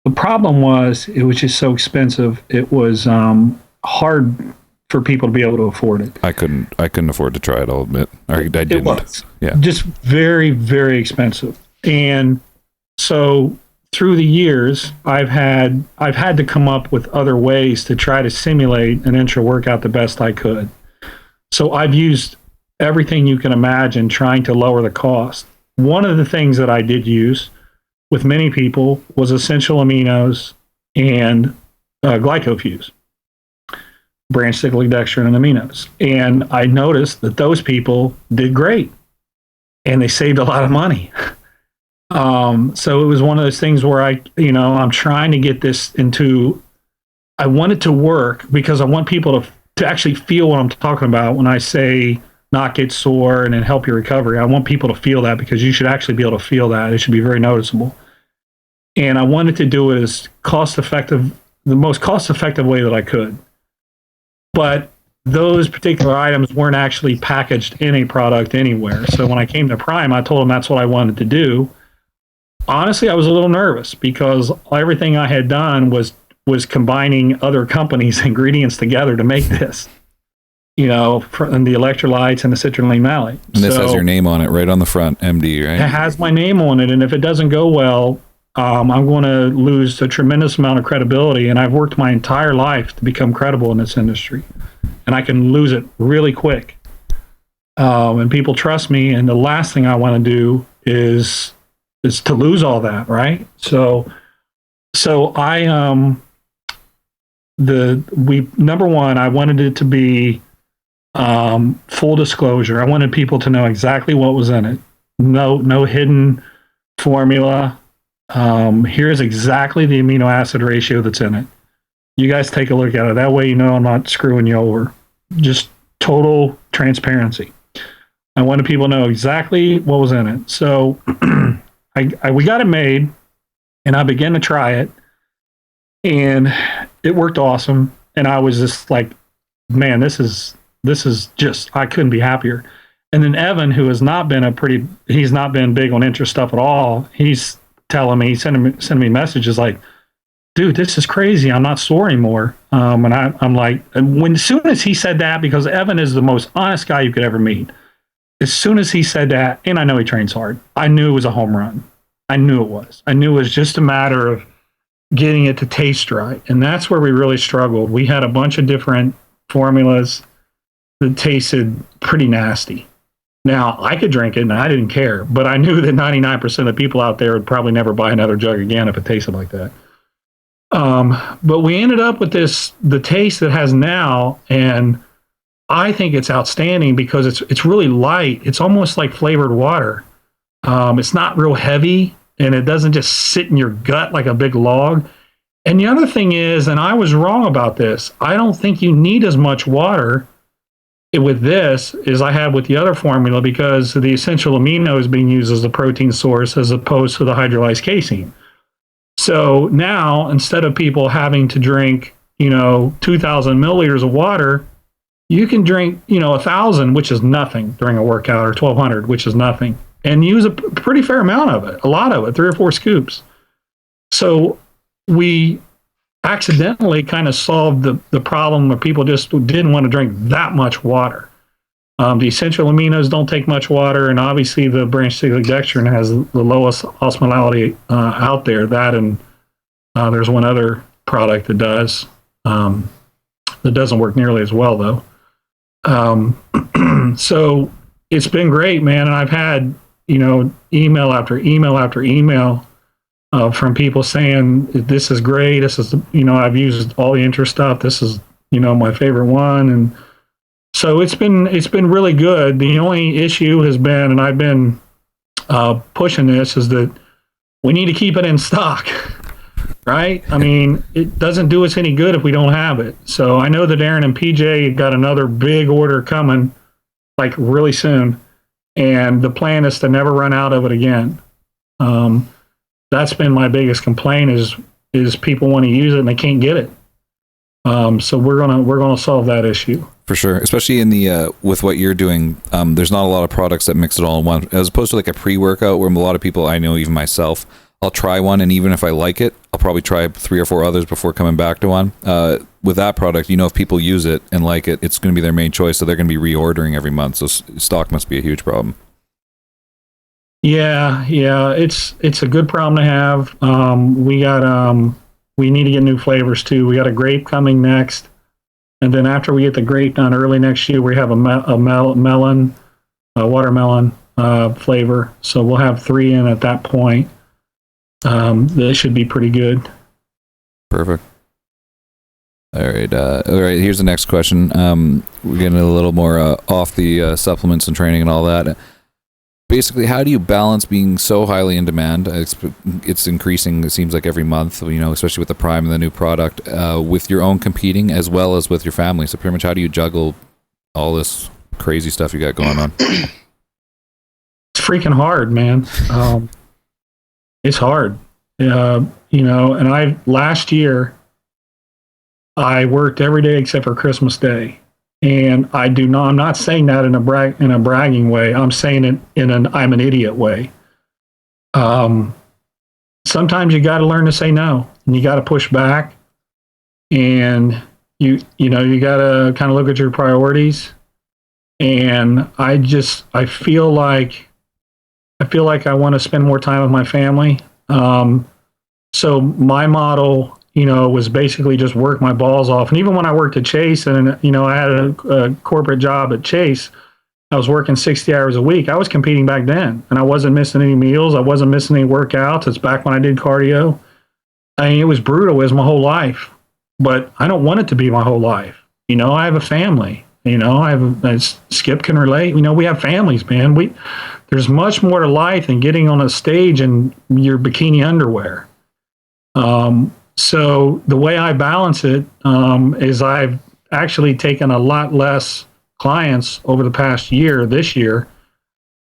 The problem was it was just so expensive. It was hard for people to be able to afford it. I couldn't afford to try it, I'll admit. I didn't. It was. Yeah. Just very, very expensive. And so through the years, I've had to come up with other ways to try to simulate an intra workout the best I could. So I've used everything you can imagine trying to lower the cost. One of the things that I did use with many people was essential aminos and glycofuse, branched cyclic dextrin and aminos. And I noticed that those people did great and they saved a lot of money. So it was one of those things where I'm trying to get this I want it to work because I want people to actually feel what I'm talking about when I say not get sore and then help your recovery. I want people to feel that because you should actually be able to feel that. It should be very noticeable. And I wanted to do it as the most cost-effective way that I could. But those particular items weren't actually packaged in a product anywhere. So when I came to Prime, I told them that's what I wanted to do. Honestly, I was a little nervous because everything I had done was combining other companies' ingredients together to make this, and the electrolytes and the citrulline malate. And this has your name on it right on the front, MD, right? It has my name on it, and if it doesn't go well, I'm going to lose a tremendous amount of credibility, and I've worked my entire life to become credible in this industry, and I can lose it really quick. And people trust me, and the last thing I want to do is to lose all that, right? So I number one, I wanted it to be full disclosure. I wanted people to know exactly what was in it. No hidden formula. Here's exactly the amino acid ratio that's in it. You guys take a look at it. That way I'm not screwing you over. Just total transparency. I wanted people to know exactly what was in it. So we got it made, and I began to try it, and it worked awesome. And I was just like, man, this is just, I couldn't be happier. And then Evan, who has not been he's not been big on interest stuff at all. He's telling me, sending me messages like, dude, this is crazy. I'm not sore anymore. And I'm like, as soon as he said that, because Evan is the most honest guy you could ever meet. As soon as he said that, and I know he trains hard, I knew it was a home run. I knew it was. I knew it was just a matter of getting it to taste right. And that's where we really struggled. We had a bunch of different formulas that tasted pretty nasty. Now, I could drink it and I didn't care, but I knew that 99% of the people out there would probably never buy another jug again if it tasted like that. But we ended up with the taste that it has now, and I think it's outstanding because it's really light. It's almost like flavored water. It's not real heavy, and it doesn't just sit in your gut like a big log. And the other thing is, and I was wrong about this, I don't think you need as much water with this as I have with the other formula because the essential amino is being used as a protein source as opposed to the hydrolyzed casein. So now, instead of people having to drink, 2,000 milliliters of water, you can drink, 1,000, which is nothing during a workout, or 1,200, which is nothing, and use a pretty fair amount of it, a lot of it, 3 or 4 scoops. So we accidentally kind of solved the problem where people just didn't want to drink that much water. The essential aminos don't take much water, and obviously the branched cyclic dextrin has the lowest osmolality out there. That and there's one other product that does. That doesn't work nearly as well, though. So it's been great, man. And I've had, email after email after email from people saying, this is great. This is, I've used all the interest stuff. This is, my favorite one. And so it's been really good. The only issue has been, and I've been pushing this, is that we need to keep it in stock. Right? I mean, it doesn't do us any good if we don't have it. So I know that Aaron and PJ got another big order coming, like really soon. And the plan is to never run out of it again. That's been my biggest complaint is people want to use it and they can't get it. So we're gonna solve that issue. For sure, especially in the with what you're doing, there's not a lot of products that mix it all in one, as opposed to like a pre-workout where a lot of people, I know even myself, I'll try one, and even if I like it, I'll probably try 3 or 4 others before coming back to one. With that product, if people use it and like it, it's going to be their main choice, so they're going to be reordering every month. So stock must be a huge problem. Yeah, it's a good problem to have. We need to get new flavors too. We got a grape coming next, and then after we get the grape done early next year, we have a watermelon flavor. So we'll have 3 in at that point. That should be pretty good. Perfect. All right. Here's the next question. We're getting a little more off the supplements and training and all that. Basically, how do you balance being so highly in demand? It's increasing, it seems like, every month, especially with the Prime and the new product, with your own competing as well as with your family. So pretty much, how do you juggle all this crazy stuff you got going on? It's freaking hard, man. It's hard, and last year I worked every day except for Christmas Day, and I'm not saying that in a bragging way. I'm saying it in I'm an idiot way. Sometimes you got to learn to say no, and you got to push back, and you got to kind of look at your priorities. And I feel like I want to spend more time with my family. So my model, was basically just work my balls off. And even when I worked at Chase and, I had a corporate job at Chase, I was working 60 hours a week. I was competing back then, and I wasn't missing any meals. I wasn't missing any workouts. It's back when I did cardio. I mean, it was brutal. It was my whole life, but I don't want it to be my whole life. I have a family. Skip can relate. We have families, man. There's much more to life than getting on a stage in your bikini underwear. So the way I balance it is I've actually taken a lot less clients over the past year. This year,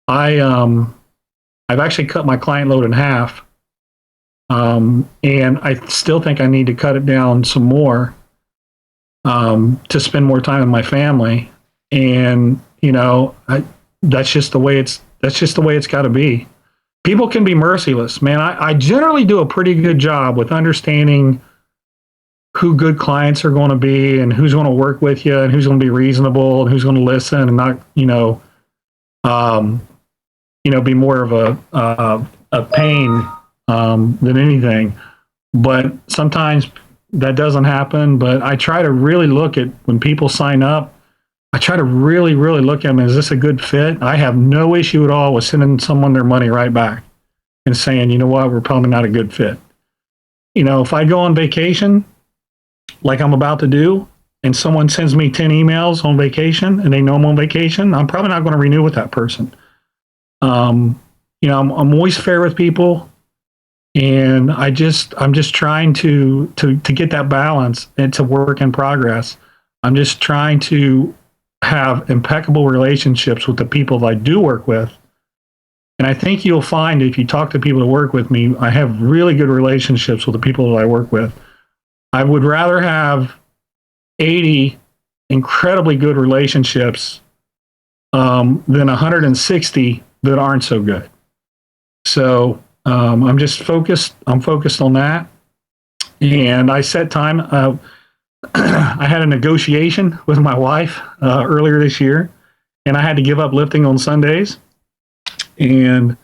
I've actually cut my client load in half, and I still think I need to cut it down some more. To spend more time with my family, and that's just the way it's got to be. People can be merciless, man. I generally do a pretty good job with understanding who good clients are going to be, and who's going to work with you, and who's going to be reasonable, and who's going to listen, and not be more of a pain than anything. But sometimes that doesn't happen, but I try to really look at when people sign up. I try to really, really look at them. Is this a good fit? I have no issue at all with sending someone their money right back and saying, you know what, we're probably not a good fit. If I go on vacation, like I'm about to do, and someone sends me 10 emails on vacation and they know I'm on vacation, I'm probably not going to renew with that person. I'm always fair with people. And I'm just trying to get that balance and to work in progress. I'm just trying to have impeccable relationships with the people that I do work with. And I think you'll find if you talk to people that work with me, I have really good relationships with the people that I work with. I would rather have 80 incredibly good relationships than 160 that aren't so good. So I'm just focused. I'm focused on that. And I set time. I had a negotiation with my wife earlier this year, and I had to give up lifting on Sundays, and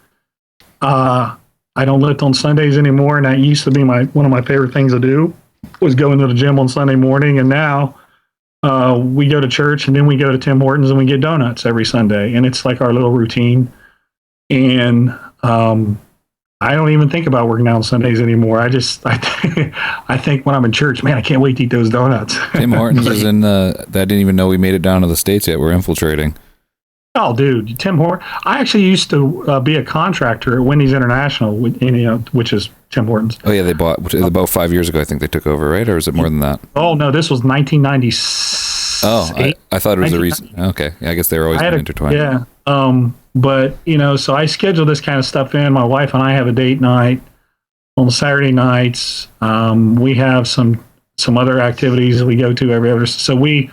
I don't lift on Sundays anymore. And that used to be one of my favorite things to do, was go into the gym on Sunday morning. And now we go to church, and then we go to Tim Hortons and we get donuts every Sunday, and it's like our little routine. And I don't even think about working out on Sundays anymore. I think when I'm in church, man, I can't wait to eat those donuts. Tim Hortons is in I didn't even know we made it down to the States yet. We're infiltrating. Oh, dude, Tim Hortons. I actually used to be a contractor at Wendy's International, which is Tim Hortons. Oh, yeah, they bought about 5 years ago, I think they took over, right? Or is it more than that? Oh, no, this was 1996. Oh, I thought it was a recent. Okay, yeah, I guess they were always intertwined. Yeah. But, so I schedule this kind of stuff in. My wife and I have a date night on Saturday nights. We have some other activities that we go to every other. So we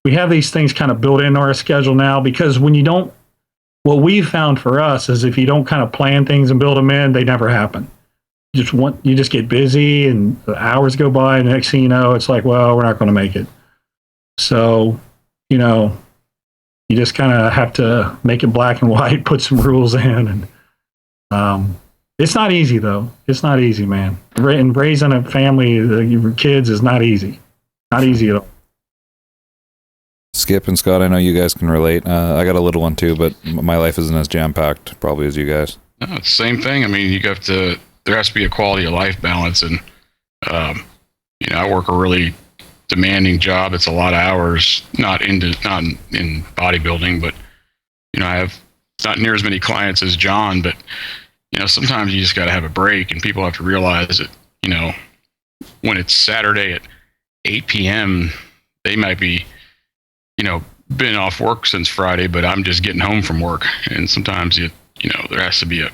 have these things kind of built into our schedule now, because when you don't, what we've found for us is if you don't kind of plan things and build them in, they never happen. You just get busy and the hours go by, and the next thing you know, it's like, well, we're not going to make it. So, you just kind of have to make it black and white, put some rules in. And it's not easy, though. It's not easy, man. And raising a family, your kids, is not easy. Not easy at all. Skip and Scott, I know you guys can relate. I got a little one too, but my life isn't as jam-packed probably as you guys. No, it's the same thing. I mean, there has to be a quality of life balance. And, I work a really demanding job. It's a lot of hours, not in bodybuilding, but, I have not near as many clients as John, but, sometimes you just got to have a break, and people have to realize that, when it's Saturday at 8 p.m., they might be, been off work since Friday, but I'm just getting home from work. And sometimes there has to be a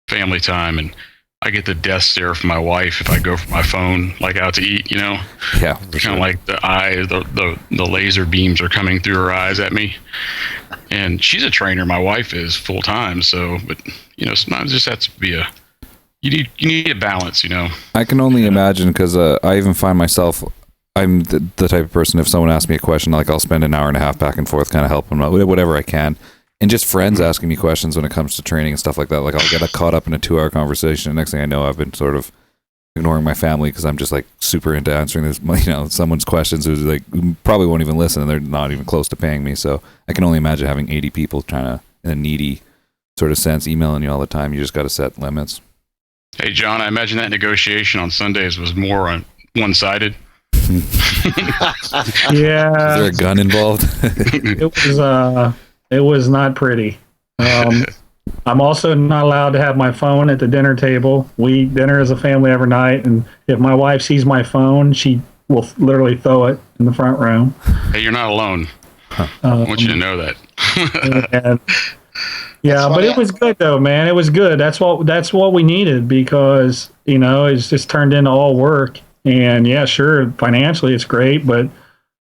family time, and I get the death stare from my wife if I go for my phone, like out to eat, Yeah. Kind of like the eyes, the laser beams are coming through her eyes at me. And she's a trainer. My wife is full time. So, but sometimes it just has to be you need a balance, I can only imagine, because I even find myself, I'm the type of person, if someone asks me a question, like I'll spend an hour and a half back and forth kind of helping them out, whatever I can. And just friends asking me questions when it comes to training and stuff like that. Like I'll get caught up in a 2-hour conversation. And next thing I know, I've been sort of ignoring my family because I'm just like super into answering this, someone's questions who's like probably won't even listen, and they're not even close to paying me. So I can only imagine having 80 people trying to, in a needy sort of sense, emailing you all the time. You just got to set limits. Hey, John, I imagine that negotiation on Sundays was more on one-sided. Yeah. Is there a gun involved? It was not pretty. I'm also not allowed to have my phone at the dinner table. We eat dinner as a family every night, and if my wife sees my phone, she will literally throw it in the front room. Hey, you're not alone. I want you to know that. But it was good though, man. It was good. That's what we needed, because it's just turned into all work. And yeah, sure, financially it's great, but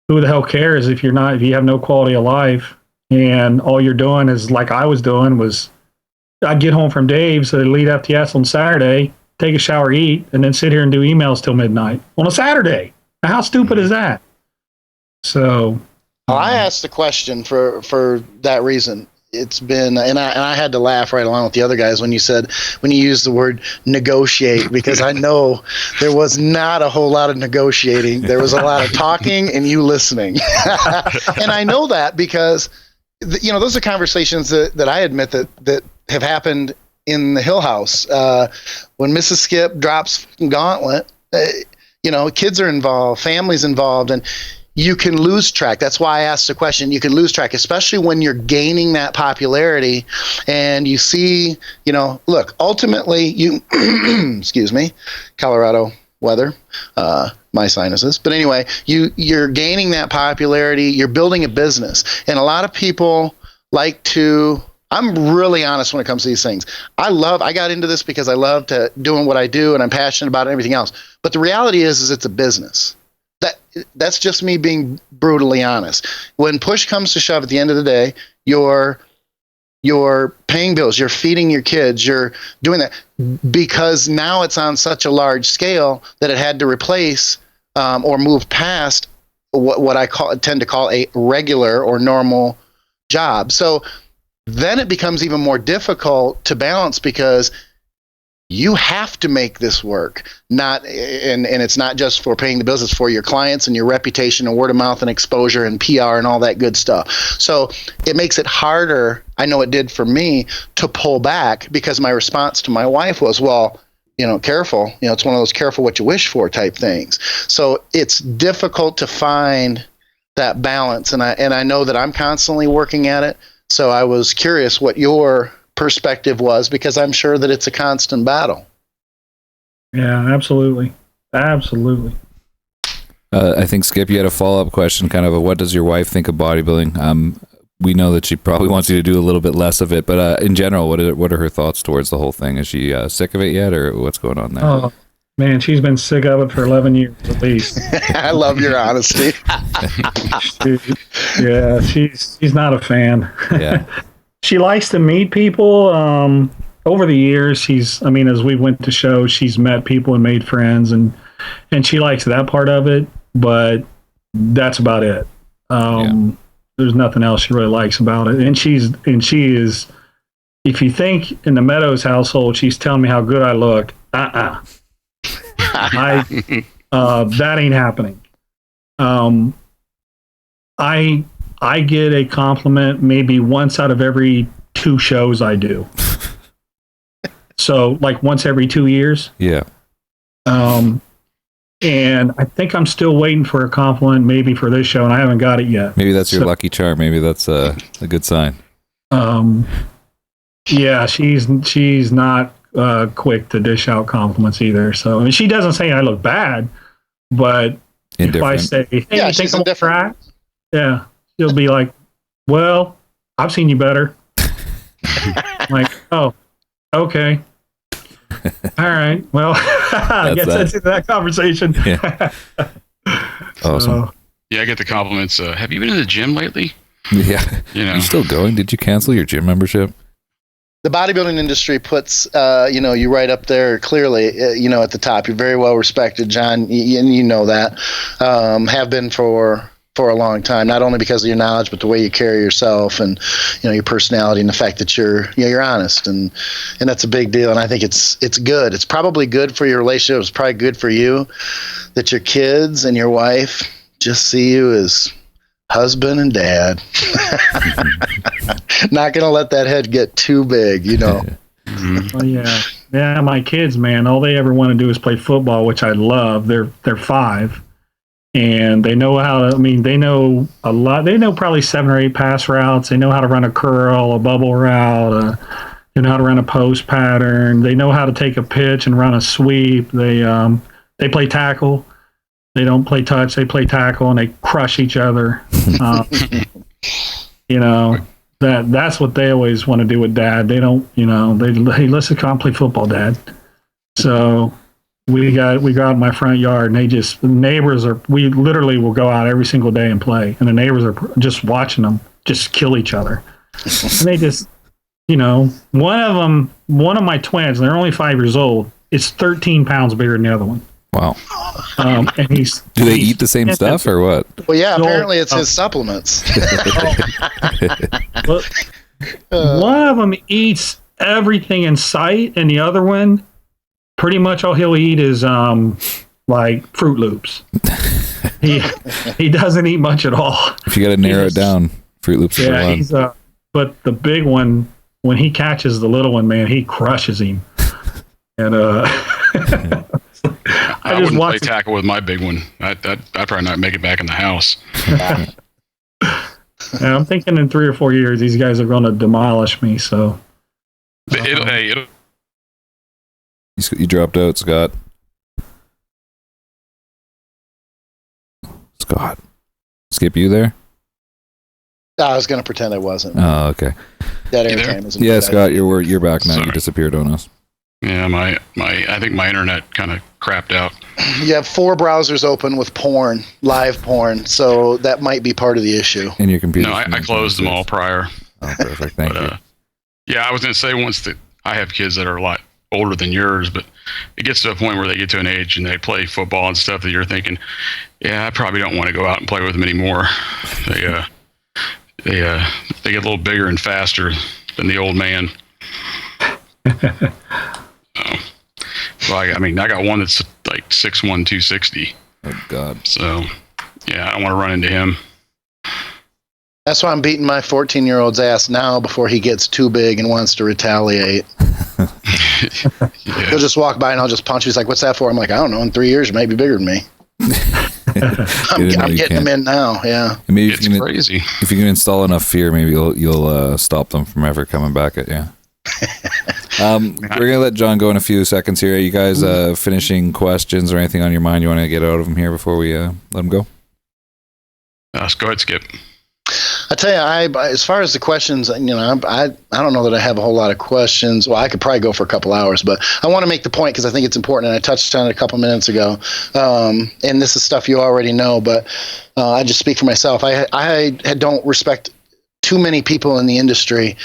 who the hell cares if you have no quality of life, and all you're doing is, like I was doing, was I'd get home from Dave's at Elite FTS on Saturday, take a shower, eat, and then sit here and do emails till midnight on a Saturday. Now, how stupid is that? So I asked the question for that reason. It's been, and I had to laugh right along with the other guys when you used the word negotiate, because I know there was not a whole lot of negotiating. There was a lot of talking and you listening. And I know that because, those are conversations that I admit that have happened in the Hill House. When Mrs. Skip drops Gauntlet, kids are involved, families involved, and you can lose track. That's why I asked the question. You can lose track, especially when you're gaining that popularity and you see, look, ultimately you, excuse me, Colorado weather, my sinuses. But anyway, you're gaining that popularity. You're building a business. And a lot of people like to, I'm really honest when it comes to these things. I got into this because I love doing what I do, and I'm passionate about it and everything else. But the reality is it's a business. That's just me being brutally honest. When push comes to shove, at the end of the day, you're paying bills, you're feeding your kids, you're doing that, because now it's on such a large scale that it had to replace or move past what I tend to call a regular or normal job. So then it becomes even more difficult to balance because you have to make this work. And it's not just for paying the bills, it's for your clients and your reputation and word of mouth and exposure and PR and all that good stuff. So it makes it harder, I know it did for me, to pull back, because my response to my wife was, well, careful, it's one of those careful what you wish for type things. So it's difficult to find that balance. And I know that I'm constantly working at it. So I was curious what your perspective was, because I'm sure that it's a constant battle. Yeah, absolutely. Absolutely. I think, Skip, you had a follow-up question, kind of what does your wife think of bodybuilding? We know that she probably wants you to do a little bit less of it, but in general, what are her thoughts towards the whole thing? Is she sick of it yet, or what's going on there? Oh, man, she's been sick of it for 11 years at least. I love your honesty. Yeah, she's not a fan. Yeah. She likes to meet people. Over the years, as we went to shows, she's met people and made friends, and she likes that part of it, but that's about it. There's nothing else she really likes about it. And she is, if you think in the Meadows household, she's telling me how good I look. That ain't happening. I get a compliment maybe once out of every 2 shows I do. So like once every 2 years. Yeah. And I think I'm still waiting for a compliment maybe for this show, and I haven't got it yet. Maybe that's your lucky charm. Maybe that's a good sign. Yeah, she's not quick to dish out compliments either. So she doesn't say I look bad, but if I say, hey, you think I'm different? Yeah, she'll be like, well, I've seen you better. I'm like, oh, okay. All right. Well, I guess that's it, that conversation. Yeah. Awesome. Yeah, I get the compliments. Have you been in the gym lately? Yeah. You still going? Did you cancel your gym membership? The bodybuilding industry puts, you right up there clearly, at the top. You're very well respected, John, and you know that. Have been for a long time, not only because of your knowledge, but the way you carry yourself and, your personality and the fact that you're honest. And that's a big deal. And I think it's good. It's probably good for your relationship. It's probably good for you that your kids and your wife just see you as husband and dad. Not going to let that head get too big, Mm-hmm. Well, yeah, my kids, man, all they ever want to do is play football, which I love. They're 5. And they know they know a lot. They know probably 7 or 8 pass routes. They know how to run a curl, a bubble route. They know how to run a post pattern. They know how to take a pitch and run a sweep. They play tackle. They don't play touch. They play tackle, and they crush each other. That's what they always want to do with Dad. They don't, hey, let's come play football, Dad. So we go out in my front yard, and we literally will go out every single day and play, and the neighbors are just watching them just kill each other. And they just, one of my twins, they're only 5 years old, is 13 pounds bigger than the other one. Wow. And do they eat the same stuff or what? Well, yeah, apparently it's his supplements. One of them eats everything in sight, and the other one, pretty much all he'll eat is like Fruit Loops. He doesn't eat much at all. If you got to narrow it down, Fruit Loops. Yeah, but the big one, when he catches the little one, man, he crushes him. And I wouldn't play tackle with my big one. I'd probably not make it back in the house. Yeah, I'm thinking in 3 or 4 years, these guys are going to demolish me. So, it'll you dropped out, Scott. Skip, you there? I was going to pretend I wasn't. Oh, okay. That airtime isn't. Yeah, Scott, you're back now. Sorry. You disappeared on us. Yeah, I think my internet kind of crapped out. You have 4 browsers open with porn, live porn, so that might be part of the issue. And your computer? No, I closed them all prior. Oh, perfect. Thank you. Yeah, I was going to say I have kids that are a lot older than yours, but it gets to a point where they get to an age and they play football and stuff that you're thinking, yeah, I probably don't want to go out and play with them anymore. they get a little bigger and faster than the old man. Well, I got one that's like 6'1", 260. Oh God. So, yeah, I don't want to run into him. That's why I'm beating my 14-year-old's ass now before he gets too big and wants to retaliate. Yeah. He'll just walk by and I'll just punch him. He's like, "What's that for?" I'm like, "I don't know. In 3 years, you may be bigger than me." I'm getting them in now. Yeah. Maybe It's crazy. If you can install enough fear, maybe you'll stop them from ever coming back at you. We're gonna let John go in a few seconds here. Are you guys finishing questions or anything on your mind you want to get out of him here before we let him go? Go ahead, Skip. I tell you, as far as the questions, I don't know that I have a whole lot of questions. Well, I could probably go for a couple hours, but I want to make the point because I think it's important, and I touched on it a couple minutes ago. And this is stuff you already know, but I just speak for myself. I don't respect too many people in the industry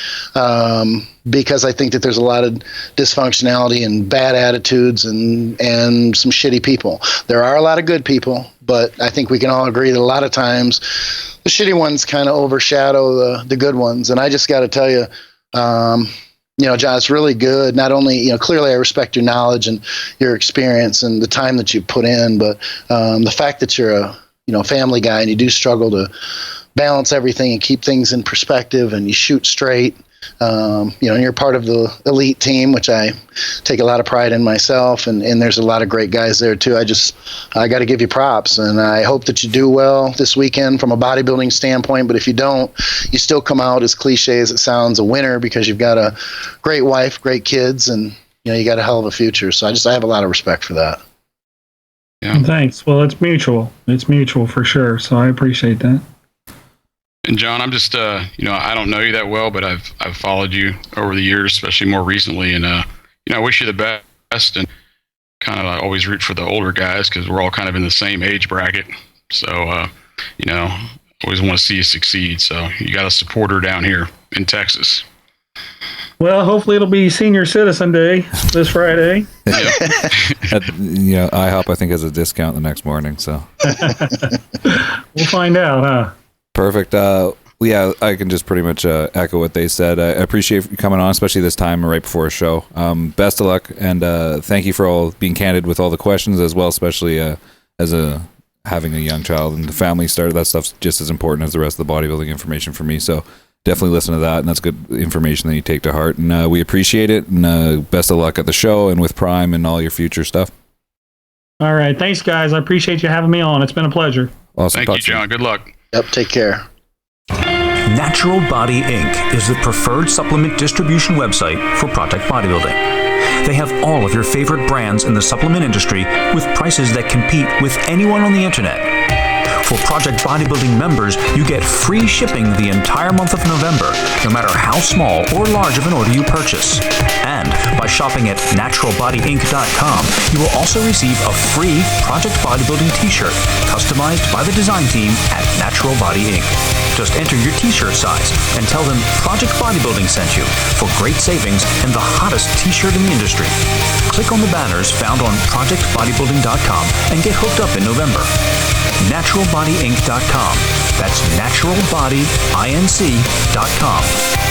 because I think that there's a lot of dysfunctionality and bad attitudes and some shitty people. There are a lot of good people, but I think we can all agree that a lot of times the shitty ones kind of overshadow the good ones. And I just got to tell you, John, it's really good. Not only, clearly I respect your knowledge and your experience and the time that you put in, but the fact that you're a family guy and you do struggle to balance everything and keep things in perspective and you shoot straight. And you're part of the elite team, which I take a lot of pride in myself. And there's a lot of great guys there too. I got to give you props, and I hope that you do well this weekend from a bodybuilding standpoint. But if you don't, you still come out, as cliche as it sounds, a winner, because you've got a great wife, great kids, and you got a hell of a future. So I have a lot of respect for that. Yeah. Thanks. Well, it's mutual. It's mutual for sure. So I appreciate that. And John, I'm just, I don't know you that well, but I've followed you over the years, especially more recently. And, I wish you the best, and kind of always root for the older guys because we're all kind of in the same age bracket. So, always want to see you succeed. So you got a supporter down here in Texas. Well, hopefully it'll be Senior Citizen Day this Friday. IHOP, I think, has a discount the next morning. So we'll find out, huh? Perfect. Yeah, I can just pretty much echo what they said. I appreciate you coming on, especially this time right before a show. Best of luck, and thank you for all being candid with all the questions as well, especially having a young child and the family started. That stuff's just as important as the rest of the bodybuilding information for me. So definitely listen to that, and that's good information that you take to heart. And we appreciate it, and best of luck at the show and with Prime and all your future stuff. All right. Thanks, guys. I appreciate you having me on. It's been a pleasure. Awesome. Thank you, John. Good luck. Yep, take care. Natural Body Inc. is the preferred supplement distribution website for Project Bodybuilding. They have all of your favorite brands in the supplement industry with prices that compete with anyone on the internet. For Project Bodybuilding members, you get free shipping the entire month of November, no matter how small or large of an order you purchase. And by shopping at naturalbodyinc.com, you will also receive a free Project Bodybuilding t-shirt customized by the design team at Natural Body Inc. Just enter your t-shirt size and tell them Project Bodybuilding sent you for great savings and the hottest t-shirt in the industry. Click on the banners found on Projectbodybuilding.com and get hooked up in November. naturalbodyinc.com. That's naturalbodyinc.com.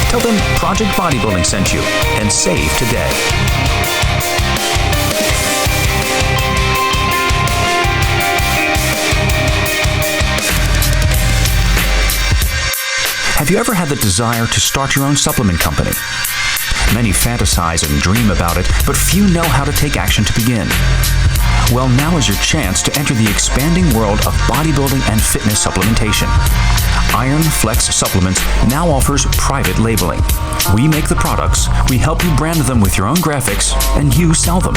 Tell them Project Bodybuilding sent you and save today. Have you ever had the desire to start your own supplement company? Many fantasize and dream about it, but few know how to take action to begin. Well, now is your chance to enter the expanding world of bodybuilding and fitness supplementation. Iron Flex Supplements now offers private labeling. We make the products, we help you brand them with your own graphics, and you sell them.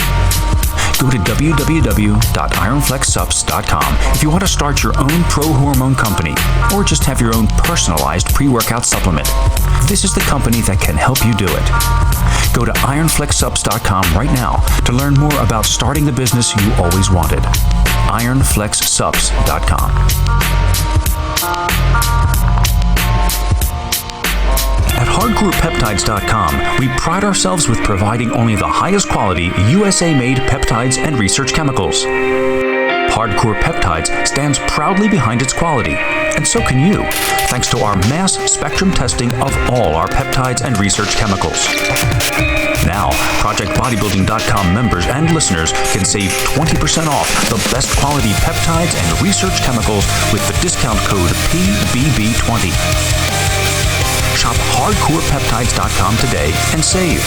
Go to www.ironflexsubs.com if you want to start your own pro-hormone company or just have your own personalized pre-workout supplement. This is the company that can help you do it. Go to ironflexsubs.com right now to learn more about starting the business you always wanted. ironflexsubs.com. At hardcorepeptides.com, we pride ourselves with providing only the highest quality USA-made peptides and research chemicals. Hardcore Peptides stands proudly behind its quality, and so can you, thanks to our mass spectrum testing of all our peptides and research chemicals. Now, Projectbodybuilding.com members and listeners can save 20% off the best quality peptides and research chemicals with the discount code PBB20. Shop HardcorePeptides.com today and save.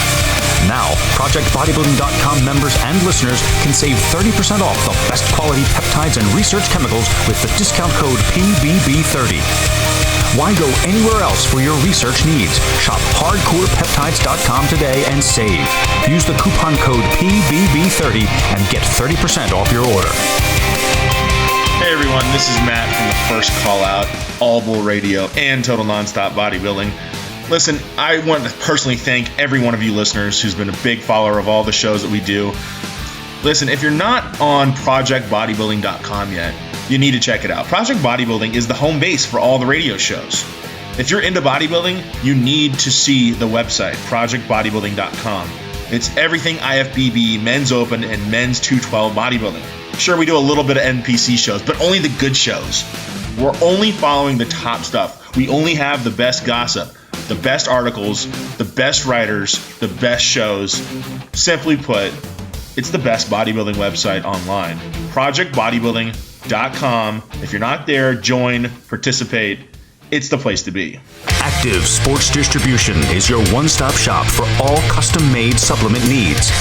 Now, Projectbodybuilding.com members and listeners can save 30% off the best quality peptides and research chemicals with the discount code PBB30. Why go anywhere else for your research needs? Shop HardcorePeptides.com today and save. Use the coupon code PBB30 and get 30% off your order. Hey everyone, this is Matt from the First Call Out, All Bull Radio, and Total Nonstop Bodybuilding. Listen, I want to personally thank every one of you listeners who's been a big follower of all the shows that we do. Listen, if you're not on Projectbodybuilding.com yet, you need to check it out. Project Bodybuilding is the home base for all the radio shows. If you're into bodybuilding, you need to see the website, Projectbodybuilding.com. It's everything IFBB, Men's Open, and Men's 212 bodybuilding. Sure, we do a little bit of NPC shows, but only the good shows. We're only following the top stuff. We only have the best gossip, the best articles, the best writers, the best shows. Simply put, it's the best bodybuilding website online. Projectbodybuilding.com. If you're not there, join, participate. It's the place to be. Active Sports Distribution is your one-stop shop for all custom-made supplement needs.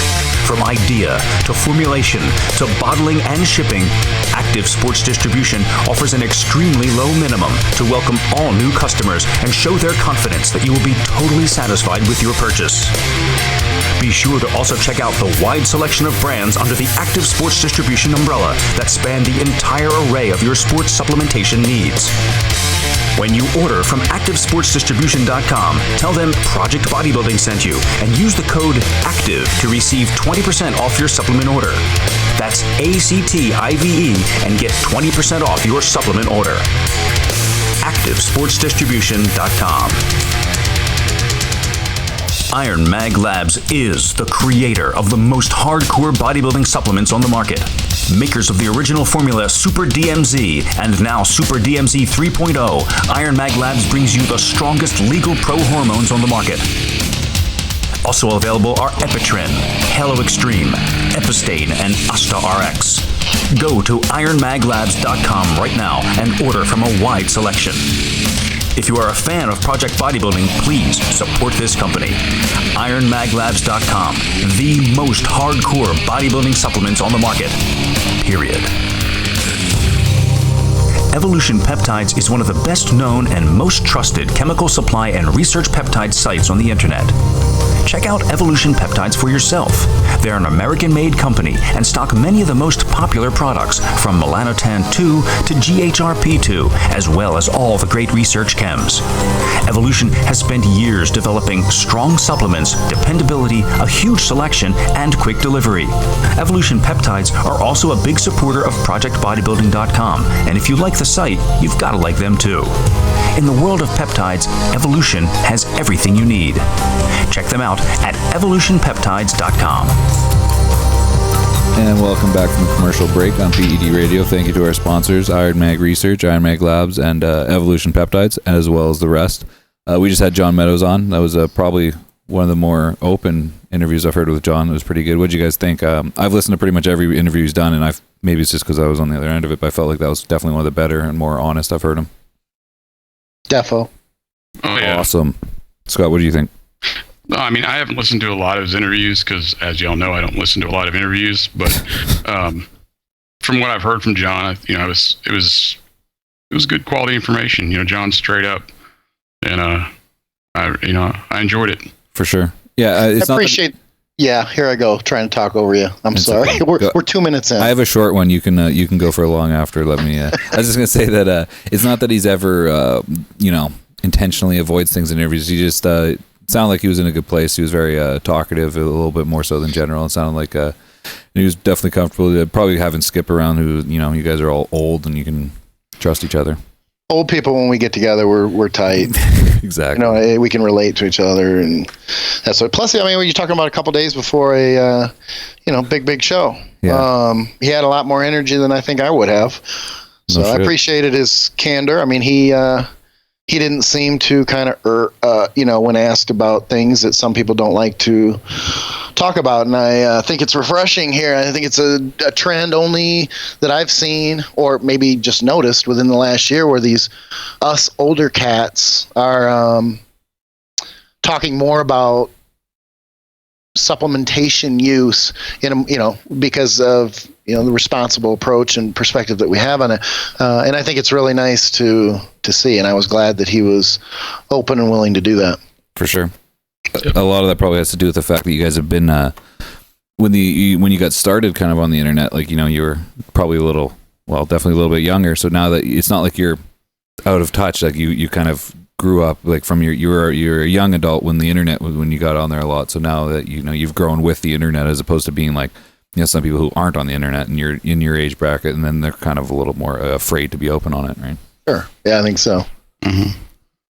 From idea to formulation to bottling and shipping, Active Sports Distribution offers an extremely low minimum to welcome all new customers and show their confidence that you will be totally satisfied with your purchase. Be sure to also check out the wide selection of brands under the Active Sports Distribution umbrella that span the entire array of your sports supplementation needs. When you order from ActiveSportsDistribution.com, tell them Project Bodybuilding sent you and use the code ACTIVE to receive 20% off your supplement order. That's ACTIVE and get 20% off your supplement order. ActiveSportsDistribution.com. Iron Mag Labs is the creator of the most hardcore bodybuilding supplements on the market. Makers of the original formula Super DMZ and now Super DMZ 3.0, Iron Mag Labs brings you the strongest legal pro hormones on the market. Also available are Epitrin, Halo Extreme, Epistane, and Asta RX. Go to ironmaglabs.com right now and order from a wide selection. If you are a fan of Project Bodybuilding, please support this company. ironmaglabs.com, the most hardcore bodybuilding supplements on the market. Period. Evolution Peptides is one of the best known and most trusted chemical supply and research peptide sites on the internet. Check out Evolution Peptides for yourself. They're an American-made company and stock many of the most popular products, from melanotan 2 to GHRP2, as well as all the great research chems. Evolution has spent years developing strong supplements, dependability, a huge selection, and quick delivery. Evolution Peptides are also a big supporter of ProjectBodybuilding.com, and if you like the site, you've got to like them too. In the world of peptides, Evolution has everything you need. Check them out at evolutionpeptides.com. And welcome back from the commercial break on PED Radio. Thank you to our sponsors, Iron Mag Research, Iron Mag Labs, and Evolution Peptides, as well as the rest. We just had John Meadows on. That was probably one of the more open interviews I've heard with John. It was pretty good. What did you guys think? I've listened to pretty much every interview he's done, and maybe it's just because I was on the other end of it, but I felt like that was definitely one of the better and more honest I've heard him. Defo. Oh, yeah. Awesome. Scott, what do you think? No, I mean, I haven't listened to a lot of his interviews because, as y'all know, I don't listen to a lot of interviews. But from what I've heard from John, it was good quality information. John's straight up, and I enjoyed it for sure. Yeah, I appreciate. Yeah, here I go trying to talk over you. I'm sorry. Okay. We're 2 minutes in. I have a short one. You can go for a long after. Let me. I was just gonna say that it's not that he's ever intentionally avoids things in interviews. He just sounded like he was in a good place. He was very talkative, a little bit more so than general. It sounded like he was definitely comfortable. Probably having Skip around, who you guys are all old and you can trust each other. old people, when we get together, we're tight. Exactly. You know, we can relate to each other, and that's what. Plus, I mean, when you're talking about a couple days before a, big show, he had a lot more energy than I think I would have. So I appreciated his candor. I mean, he didn't seem to kind of, when asked about things that some people don't like to talk about. And I think it's refreshing here. I think it's a trend only that I've seen, or maybe just noticed within the last year, where us older cats are talking more about supplementation use because of the responsible approach and perspective that we have on it, and I think it's really nice to see, and I was glad that he was open and willing to do that. For sure. A lot of that probably has to do with the fact that you guys have been when you got started kind of on the internet, like, you were probably definitely a little bit younger, so now that it's not like you're out of touch, like you kind of grew up, like, from you're a young adult when the internet, when you got on there a lot, so now that you've grown with the internet, as opposed to being like some people who aren't on the internet and you're in your age bracket, and then they're kind of a little more afraid to be open on it, right? Sure. Yeah, I think so. Mm-hmm.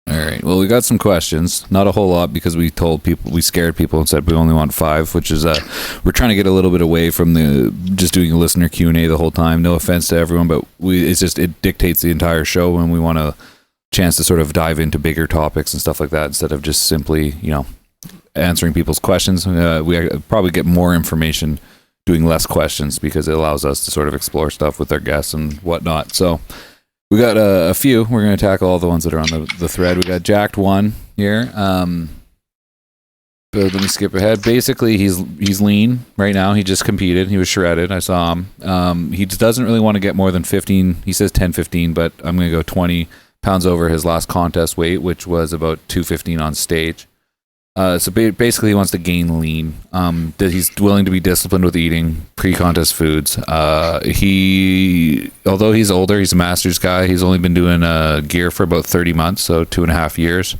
All right. Well, we got some questions. Not a whole lot, because we scared people and said we only want 5, which is we're trying to get a little bit away from just doing a listener Q&A the whole time. No offense to everyone, but it dictates the entire show when we want a chance to sort of dive into bigger topics and stuff like that, instead of just simply answering people's questions. We probably get more information doing less questions, because it allows us to sort of explore stuff with our guests and whatnot. So we got a few. We're going to tackle all the ones that are on the thread. We got Jacked 1 here. But let me skip ahead. Basically, he's lean right now. He just competed. He was shredded. I saw him. He doesn't really want to get more than 15. He says 10, 15, but I'm going to go 20 pounds over his last contest weight, which was about 215 on stage. So basically, he wants to gain lean. That he's willing to be disciplined with eating pre-contest foods. Although he's older, he's a master's guy. He's only been doing gear for about 30 months, so 2.5 years,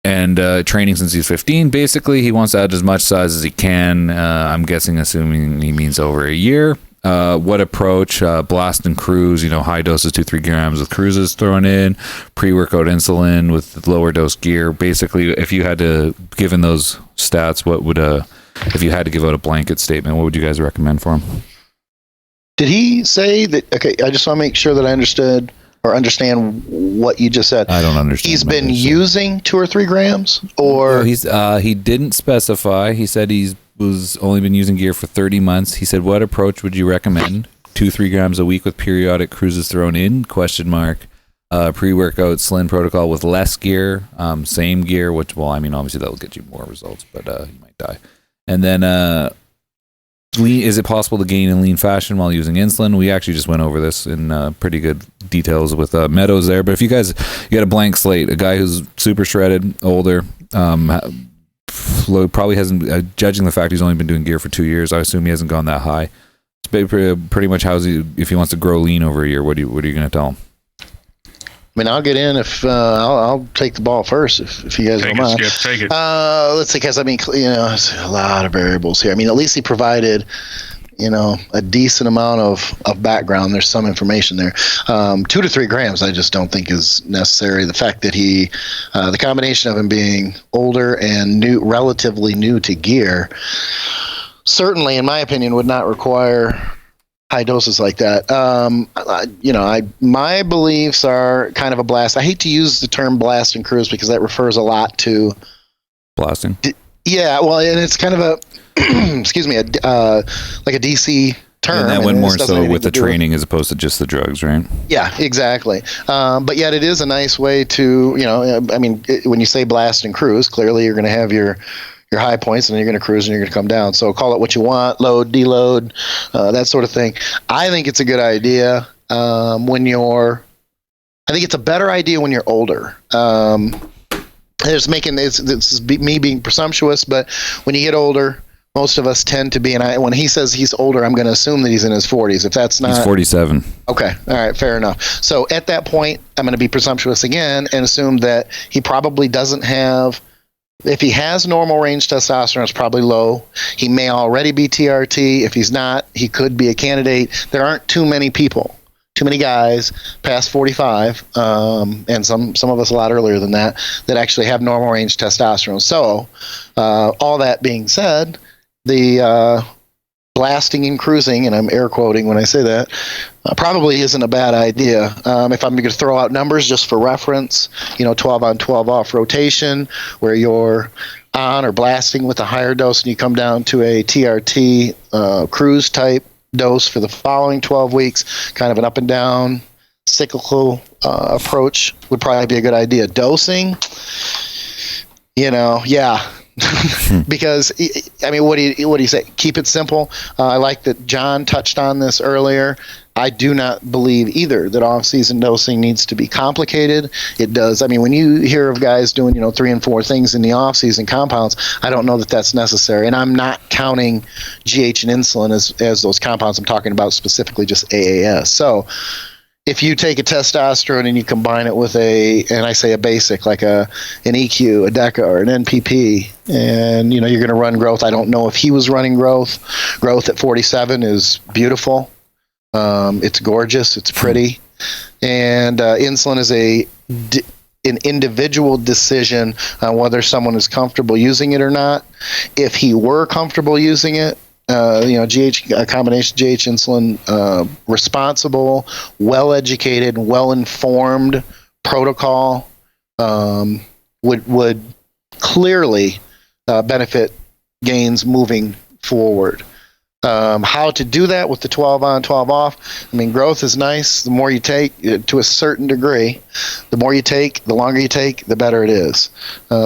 and training since he's 15. Basically, he wants to add as much size as he can. I'm assuming he means over a year. What approach? Blast and cruise, high doses, 2-3 grams with cruises thrown in, pre-workout insulin with lower dose gear. Basically, if you had to, given those stats, if you had to give out a blanket statement, what would you guys recommend for him? Did he say that? Okay, I just want to make sure that I understood or understand what you just said. I don't understand. He's been using 2 or 3 grams, or he didn't specify. He said was only been using gear for 30 months. He said, what approach would you recommend? 2-3 grams a week with periodic cruises thrown in? ? Pre-workout Slim protocol with less gear, same gear, which, obviously that'll get you more results, but you might die. And then lean, is it possible to gain in lean fashion while using insulin? We actually just went over this in pretty good details with Meadows there, but if you got a blank slate, a guy who's super shredded, older, probably hasn't, judging the fact he's only been doing gear for 2 years, I assume he hasn't gone that high. It's pretty much if he wants to grow lean over a year, what are you going to tell him? I mean, I'll get in if I'll take the ball first if you guys don't mind. Take it. Let's see, because there's a lot of variables here. I mean, at least he provided a decent amount of background. There's some information there. 2 to 3 grams, I just don't think is necessary. The fact that the combination of him being older and relatively new to gear, certainly, in my opinion, would not require high doses like that. My beliefs are kind of a blast. I hate to use the term blast and cruise because that refers a lot to blasting. Yeah, well, and it's kind of a excuse me, like a DC term. And that went more so with the training as opposed to just the drugs, right? Yeah, exactly. But yet it is a nice way to, when you say blast and cruise, clearly you're going to have your high points and then you're going to cruise and you're going to come down. So call it what you want, load, deload, that sort of thing. I think it's a good idea I think it's a better idea when you're older. This is me being presumptuous, but when you get older, most of us tend to be, and when he says he's older, I'm going to assume that he's in his 40s. If that's not... He's 47. Okay. All right. Fair enough. So at that point, I'm going to be presumptuous again and assume that he probably doesn't have... If he has normal range testosterone, it's probably low. He may already be TRT. If he's not, he could be a candidate. There aren't too many too many guys past 45, and some of us a lot earlier than that actually have normal range testosterone. So, all that being said, the blasting and cruising, and I'm air quoting when I say that, probably isn't a bad idea. If I'm going to throw out numbers just for reference, 12 on, 12 off rotation, where you're on or blasting with a higher dose and you come down to a TRT cruise type dose for the following 12 weeks, kind of an up and down cyclical approach would probably be a good idea. Dosing, yeah. Because what do you say? Keep it simple. I like that John touched on this earlier. I do not believe either that off-season dosing needs to be complicated. It does. When you hear of guys doing 3 and 4 things in the off-season compounds, I don't know that that's necessary. And I'm not counting GH and insulin as those compounds. I'm talking about specifically just AAS. So if you take a testosterone and you combine it with and I say a basic, like an EQ, a DECA, or an NPP, and you're going to run growth. I don't know if he was running growth. Growth at 47 is beautiful. It's gorgeous. It's pretty. And insulin is an individual decision on whether someone is comfortable using it or not. If he were comfortable using it, GH, a combination GH insulin, responsible, well-educated, well-informed protocol would clearly benefit gains moving forward. How to do that with the 12 on, 12 off? Growth is nice. The more you take, to a certain degree, the more you take, the longer you take, the better it is.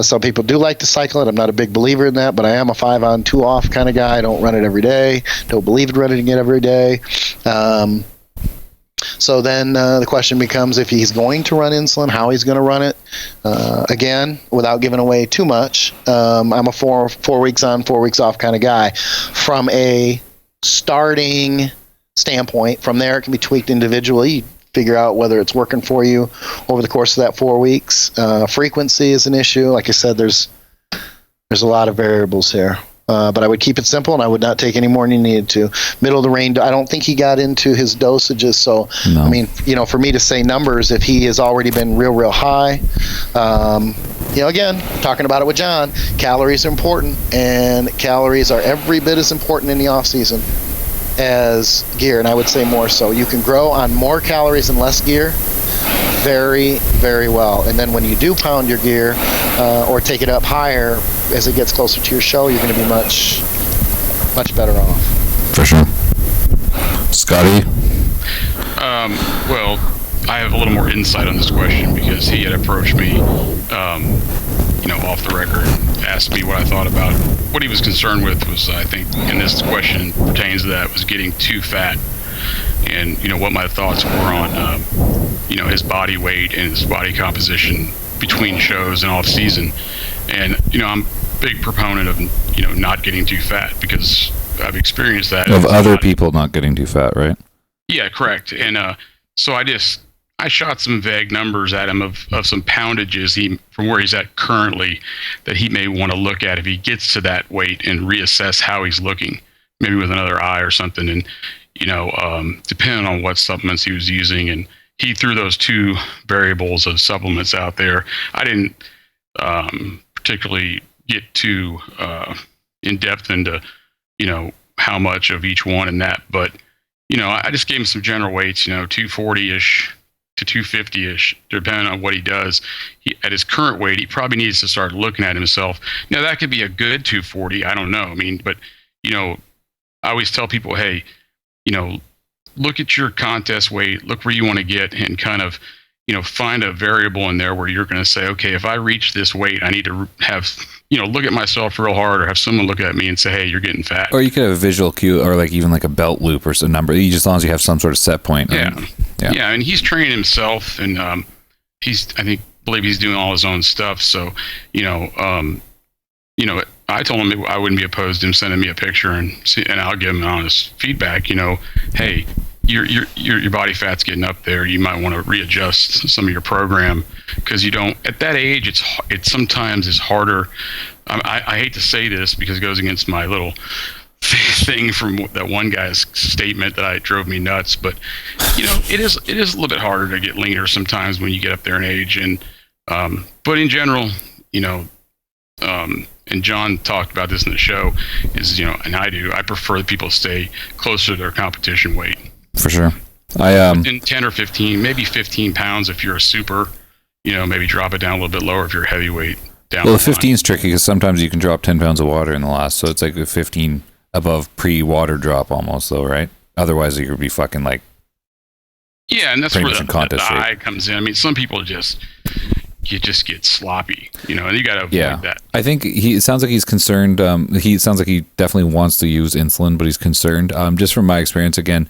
Some people do like to cycle it. I'm not a big believer in that, but I am a 5 on, 2 off kind of guy. I don't run it every day. Don't believe in running it every day. So then the question becomes, if he's going to run insulin, how he's going to run it. Again, without giving away too much, I'm a 4 weeks on, 4 weeks off kind of guy. From a starting standpoint, from there it can be tweaked individually. You figure out whether it's working for you over the course of that 4 weeks. Frequency is an issue. Like I said, there's a lot of variables here. But I would keep it simple, and I would not take any more than you needed to. Middle of the range, I don't think he got into his dosages. So, no. For me to say numbers, if he has already been real high, again, talking about it with John, calories are important, and calories are every bit as important in the off season as gear, and I would say more so. You can grow on more calories and less gear very, very well. And then when you do pound your gear or take it up higher as it gets closer to your show, you're going to be much, much better off. For sure. Scotty? Well, I have a little more insight on this question because he had approached me, off the record, and asked me what I thought about what he was concerned with was, I think, and this question pertains to that, was getting too fat. And, what my thoughts were on, his body weight and his body composition between shows and off season. And, I'm a big proponent of, not getting too fat because I've experienced that. Of other people not getting too fat, right? Yeah, correct. And so I shot some vague numbers at him of some poundages from where he's at currently that he may want to look at if he gets to that weight and reassess how he's looking, maybe with another eye or something. And, depending on what supplements he was using, and he threw those 2 variables of supplements out there. I didn't particularly get too in depth into, how much of each one and that, but, I just gave him some general weights, 240-ish to 250-ish, depending on what he does. At his current weight, he probably needs to start looking at himself. Now, that could be a good 240. I don't know. But, I always tell people, hey, look at your contest weight, look where you want to get, and kind of, find a variable in there where you're going to say, okay, if I reach this weight, I need to have, look at myself real hard, or have someone look at me and say, hey, you're getting fat. Or you could have a visual cue, or even like a belt loop or some number, just as long as you have some sort of set point. Yeah. And he's training himself, and I believe he's doing all his own stuff. So, I told him I wouldn't be opposed to him sending me a picture and I'll give him honest feedback. Hey, your body fat's getting up there. You might want to readjust some of your program because you don't. At that age, it sometimes is harder. I hate to say this because it goes against my little thing from that one guy's statement that drove me nuts. But it is a little bit harder to get leaner sometimes when you get up there in age. And but in general, and John talked about this in the show, is and I prefer that people stay closer to their competition weight. For sure. In 10 or 15, maybe 15 pounds if you're a super. Maybe drop it down a little bit lower if you're a heavyweight. Down. Well, the 15 is tricky because sometimes you can drop 10 pounds of water in the last, so it's like a 15 above pre-water drop almost, though, right? Otherwise, you could be fucking like. Yeah, and that's where the eye comes in. I mean, some people just get sloppy, and you got to avoid that. I think it sounds like he's concerned. He sounds like he definitely wants to use insulin, but he's concerned. Just from my experience, again,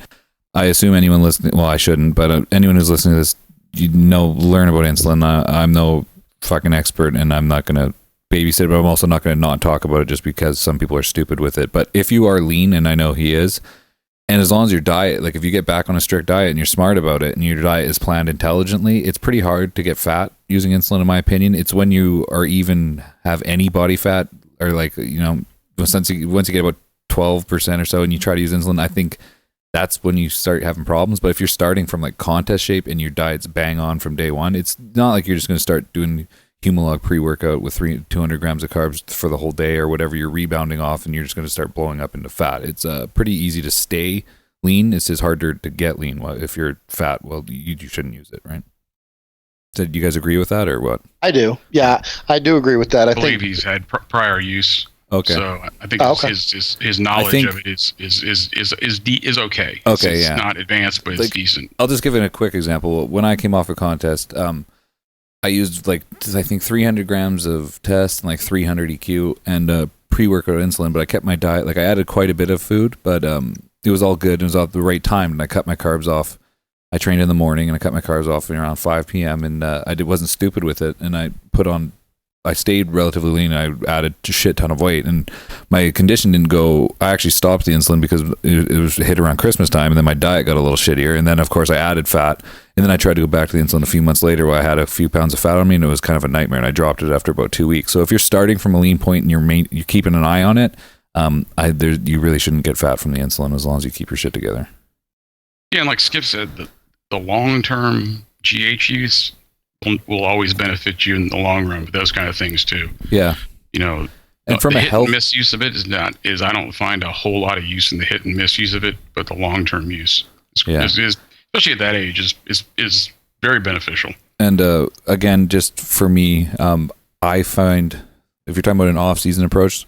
I assume anyone listening. Well, I shouldn't, but anyone who's listening to this, learn about insulin. I'm no fucking expert, and I'm not going to babysit it, but I'm also not going to not talk about it just because some people are stupid with it. But if you are lean, and I know he is, and as long as your diet, like if you get back on a strict diet and you're smart about it and your diet is planned intelligently, it's pretty hard to get fat using insulin, in my opinion. It's when you are even have any body fat, or like, once you get about 12% or so and you try to use insulin, I think that's when you start having problems. But if you're starting from like contest shape and your diet's bang on from day one, it's not like you're just going to start doing Humalog pre-workout with 200 grams of carbs for the whole day or whatever you're rebounding off, and you're just going to start blowing up into fat. It's pretty easy to stay lean. It's just harder to get lean. Well, if you're fat, well, you shouldn't use it, right? So do you guys agree with that or what? I do. Yeah, I do agree with that. I believe he's had prior use. Okay. So I think his knowledge of it is okay. It's not advanced, but it's decent. I'll just give it a quick example. When I came off a contest, I used I think 300 grams of test and like 300 EQ and pre-workout insulin, but I kept my diet. Like I added quite a bit of food, but it was all good. It was at the right time, and I cut my carbs off. I trained in the morning, and I cut my carbs off around 5 p.m. and I wasn't stupid with it, and I stayed relatively lean. I added a shit ton of weight, and my condition didn't go. I actually stopped the insulin because it was hit around Christmas time, and then my diet got a little shittier. And then, of course, I added fat, and then I tried to go back to the insulin a few months later where I had a few pounds of fat on me, and it was kind of a nightmare, and I dropped it after about 2 weeks. So if you're starting from a lean point and you're keeping an eye on it, you really shouldn't get fat from the insulin as long as you keep your shit together. Yeah, and like Skip said, the long-term GH use will always benefit you in the long run, but those kind of things too. Yeah. And from a health misuse of it is I don't find a whole lot of use in the hit and miss use of it, but the long-term use is especially at that age is very beneficial. And again, just for me, I find if you're talking about an off-season approach,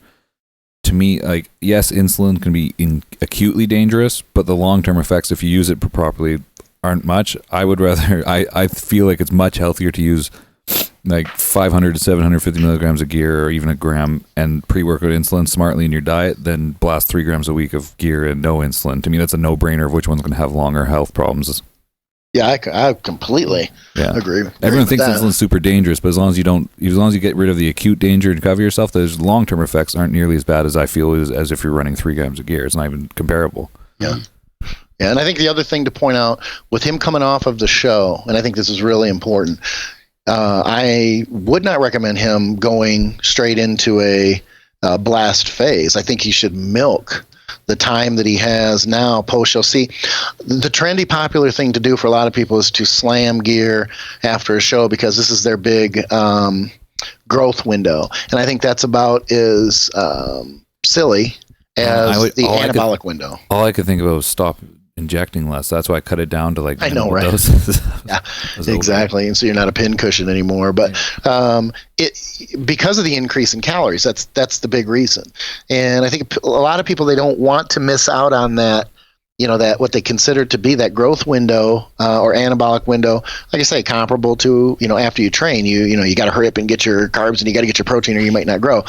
to me, like, yes, insulin can be acutely dangerous, but the long-term effects, if you use it properly, aren't much. I would rather, I feel like it's much healthier to use like 500 to 750 milligrams of gear or even a gram and pre-workout insulin smartly in your diet than blast 3 grams a week of gear and no insulin. To me, that's a no-brainer of which one's going to have longer health problems. Yeah, I completely agree. Everyone thinks insulin's super dangerous, but as long as you get rid of the acute danger and cover yourself, those long-term effects aren't nearly as bad as I feel as if you're running 3 grams of gear. It's not even comparable. Yeah. Yeah, and I think the other thing to point out with him coming off of the show, and I think this is really important, I would not recommend him going straight into a blast phase. I think he should milk the time that he has now post-show. See, the trendy popular thing to do for a lot of people is to slam gear after a show because this is their big growth window. And I think that's about as silly as the anabolic window. All I could think about was stop injecting less. That's why I cut it down to like I know, right? Yeah, exactly. And so you're not a pincushion anymore. But because of the increase in calories, that's the big reason. And I think a lot of people, they don't want to miss out on that. That what they consider to be that growth window or anabolic window, like I say, comparable to after you train, you got to hurry up and get your carbs and you got to get your protein or you might not grow.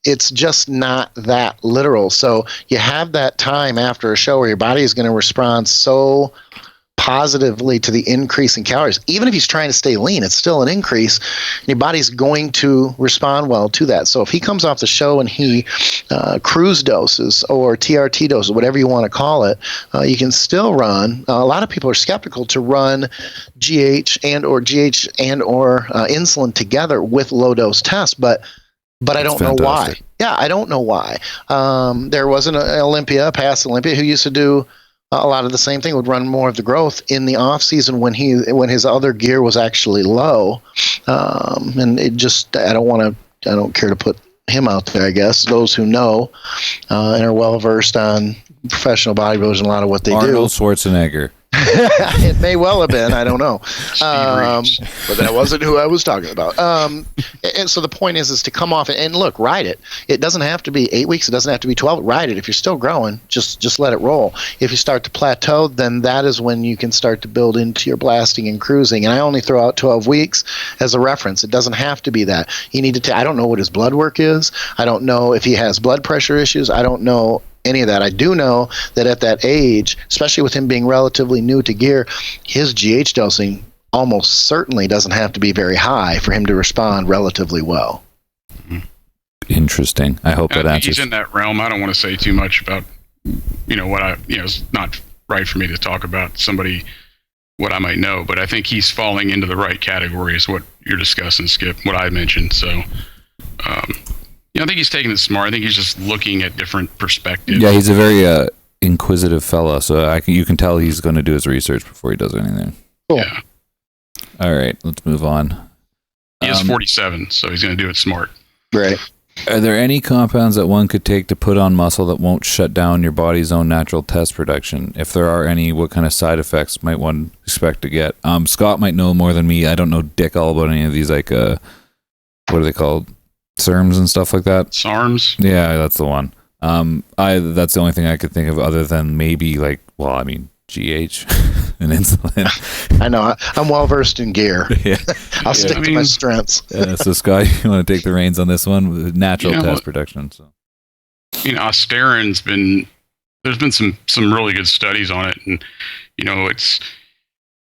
It's just not that literal. So you have that time after a show where your body is going to respond so positively to the increase in calories. Even if he's trying to stay lean, it's still an increase. And your body's going to respond well to that. So if he comes off the show and he cruise doses or TRT doses, whatever you want to call it, you can still run. A lot of people are skeptical to run GH and or insulin together with low dose tests, but but I don't know why. Yeah, I don't know why. There was an Olympia, past Olympia, who used to do a lot of the same thing, would run more of the growth in the off season when his other gear was actually low. And it just, I don't care to put him out there, I guess. Those who know and are well versed on professional bodybuilders and a lot of what they do. Arnold Schwarzenegger. It may well have been. I don't know. But that wasn't who I was talking about. And so the point is to come off and look, ride it. It doesn't have to be 8 weeks. It doesn't have to be 12. Ride it. If you're still growing, just let it roll. If you start to plateau, then that is when you can start to build into your blasting and cruising. And I only throw out 12 weeks as a reference. It doesn't have to be that. You need to I don't know what his blood work is. I don't know if he has blood pressure issues. I don't know any of that. I do know that at that age, especially with him being relatively new to gear, his GH dosing almost certainly doesn't have to be very high for him to respond relatively well. Interesting. I hope that answers. He's in that realm. I don't want to say too much about, it's not right for me to talk about somebody, what I might know, but I think he's falling into the right category is what you're discussing, Skip, what I mentioned. So, I think he's taking it smart. I think he's just looking at different perspectives. Yeah, he's a very inquisitive fella, so you can tell he's going to do his research before he does anything. Cool. Yeah. All right, let's move on. He is 47, so he's going to do it smart. Right. Are there any compounds that one could take to put on muscle that won't shut down your body's own natural test production? If there are any, what kind of side effects might one expect to get? Scott might know more than me. I don't know dick all about any of these, like, what are they called? SERMs and stuff like that. SARMs? Yeah, that's the one. That's the only thing I could think of other than maybe GH and insulin. I know. I'm well versed in gear. Yeah. I'll stick to my strengths. So Scott, you want to take the reins on this one with natural test production? So, Osterin's there's been some really good studies on it, and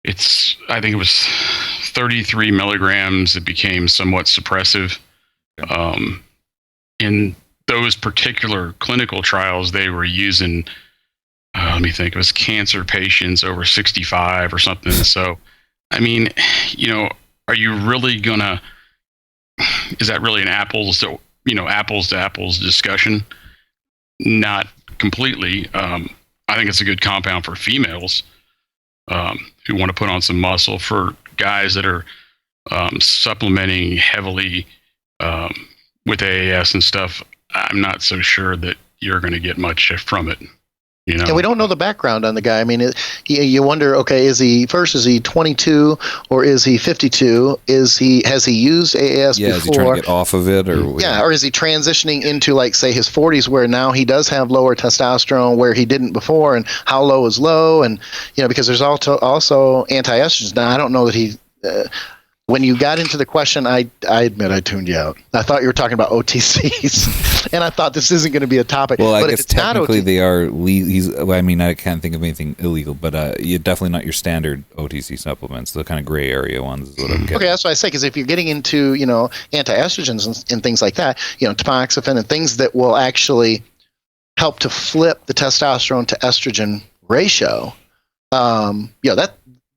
it's I think it was 33 milligrams. It became somewhat suppressive. In those particular clinical trials, they were using, let me think, it was cancer patients over 65 or something. So, are you really gonna, is that really an apples to apples discussion? Not completely. I think it's a good compound for females who want to put on some muscle. For guys that are supplementing heavily with AAS and stuff, I'm not so sure that you're going to get much from it. And we don't know the background on the guy. I mean, you wonder, okay, is he 22 or is he 52? Has he used AAS before? Is he trying to get off of it? Or is he transitioning into, say, his 40s where now he does have lower testosterone where he didn't before, and how low is low? And, because there's also anti-estrogens. Now, I don't know that he... when you got into the question, I admit I tuned you out. I thought you were talking about OTCs, and I thought this isn't going to be a topic. Well, but I guess technically they are. I can't think of anything illegal, but you're definitely not your standard OTC supplements. The kind of gray area ones is what I'm getting. Okay, that's what I say. Because if you're getting into anti-estrogens and things like that, tamoxifen and things that will actually help to flip the testosterone to estrogen ratio,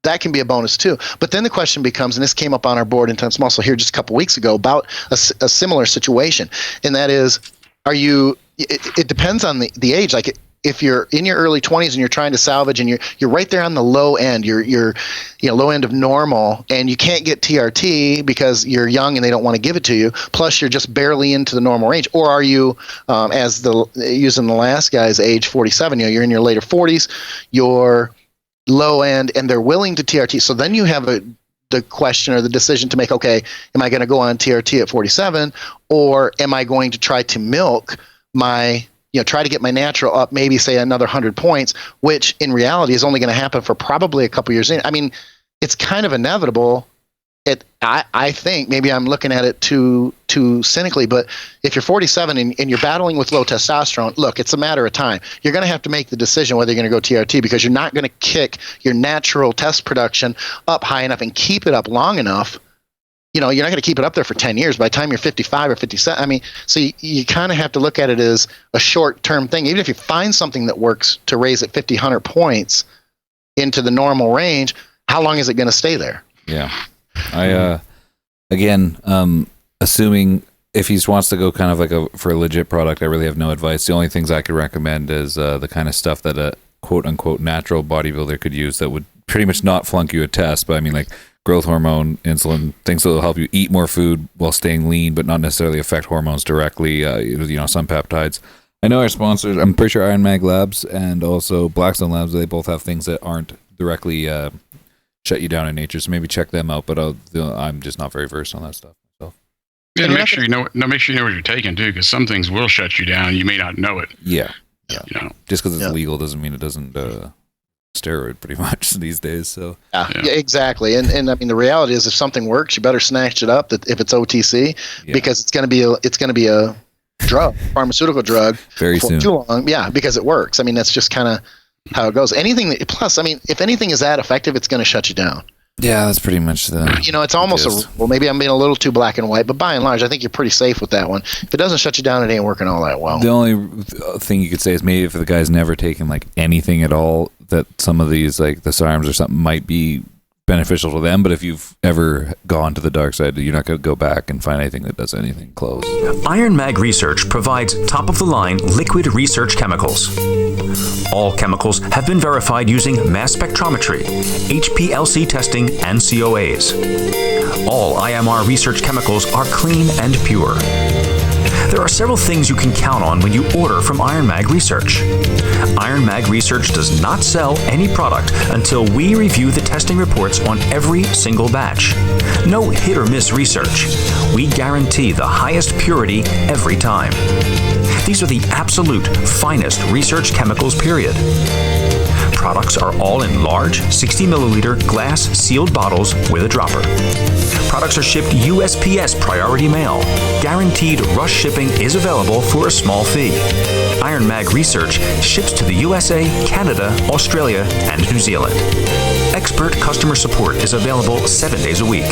that can be a bonus too. But then the question becomes, and this came up on our board Intense Muscle here just a couple weeks ago about a similar situation, and that is, it depends on the age. Like if you're in your early 20s and you're trying to salvage and you're right there on the low end, you're low end of normal, and you can't get TRT because you're young and they don't want to give it to you, plus you're just barely into the normal range. Or are you, using the last guy's age, 47, you're in your later 40s, you're low end and they're willing to TRT. So then you have the question or the decision to make, okay, am I going to go on TRT at 47, or am I going to try to milk my, try to get my natural up, maybe say another 100 points, which in reality is only going to happen for probably a couple years in. I mean, it's kind of inevitable. I think maybe I'm looking at it too cynically, but if you're 47 and you're battling with low testosterone, look, it's a matter of time. You're going to have to make the decision whether you're going to go TRT, because you're not going to kick your natural test production up high enough and keep it up long enough. You're not going to keep it up there for 10 years. By the time you're 55 or 57, I mean, so you kind of have to look at it as a short-term thing. Even if you find something that works to raise it 50, 100 points into the normal range, how long is it going to stay there? Yeah. Assuming if he wants to go kind of for a legit product, I really have no advice. The only things I could recommend is the kind of stuff that a quote unquote natural bodybuilder could use that would pretty much not flunk you a test. But I mean, like growth hormone, insulin, things that will help you eat more food while staying lean, but not necessarily affect hormones directly. Some peptides. I know our sponsors, I'm pretty sure Iron Mag Labs and also Blackstone Labs, they both have things that aren't directly shut you down in nature. So maybe check them out, but I'm just not very versed on that stuff myself. Yeah, make sure you know what you're taking too, because some things will shut you down. You may not know it. Yeah. Just because it's Yeah. legal doesn't mean it doesn't steroid pretty much these days. So Yeah, exactly. And I mean, the reality is, if something works, you better snatch it up. That if it's OTC, because it's going to be a drug, pharmaceutical drug, very for soon. too long. Yeah, because it works. I mean, that's just kind of how it goes. Plus, I mean, if anything is that effective, it's going to shut you down. Yeah, that's pretty much the. It's almost well, maybe I'm being a little too black and white, but by and large, I think you're pretty safe with that one. If it doesn't shut you down, it ain't working all that well. The only thing you could say is maybe if the guy's never taken like anything at all, that some of these like the SARMs or something might be beneficial to them. But if you've ever gone to the dark side, you're not going to go back and find anything that does anything close. Iron Mag Research provides top-of-the-line liquid research chemicals. All chemicals have been verified using mass spectrometry, HPLC testing, and COAs. All IMR research chemicals are clean and pure. There are several things you can count on when you order from Iron Mag Research. Iron Mag Research does not sell any product until we review the testing reports on every single batch. No hit or miss research. We guarantee the highest purity every time. These are the absolute finest research chemicals, period. Products are all in large 60 milliliter glass sealed bottles with a dropper. Products are shipped USPS priority mail. Guaranteed rush shipping is available for a small fee. Iron Mag Research ships to the USA, Canada, Australia, and New Zealand. Expert customer support is available 7 days a week.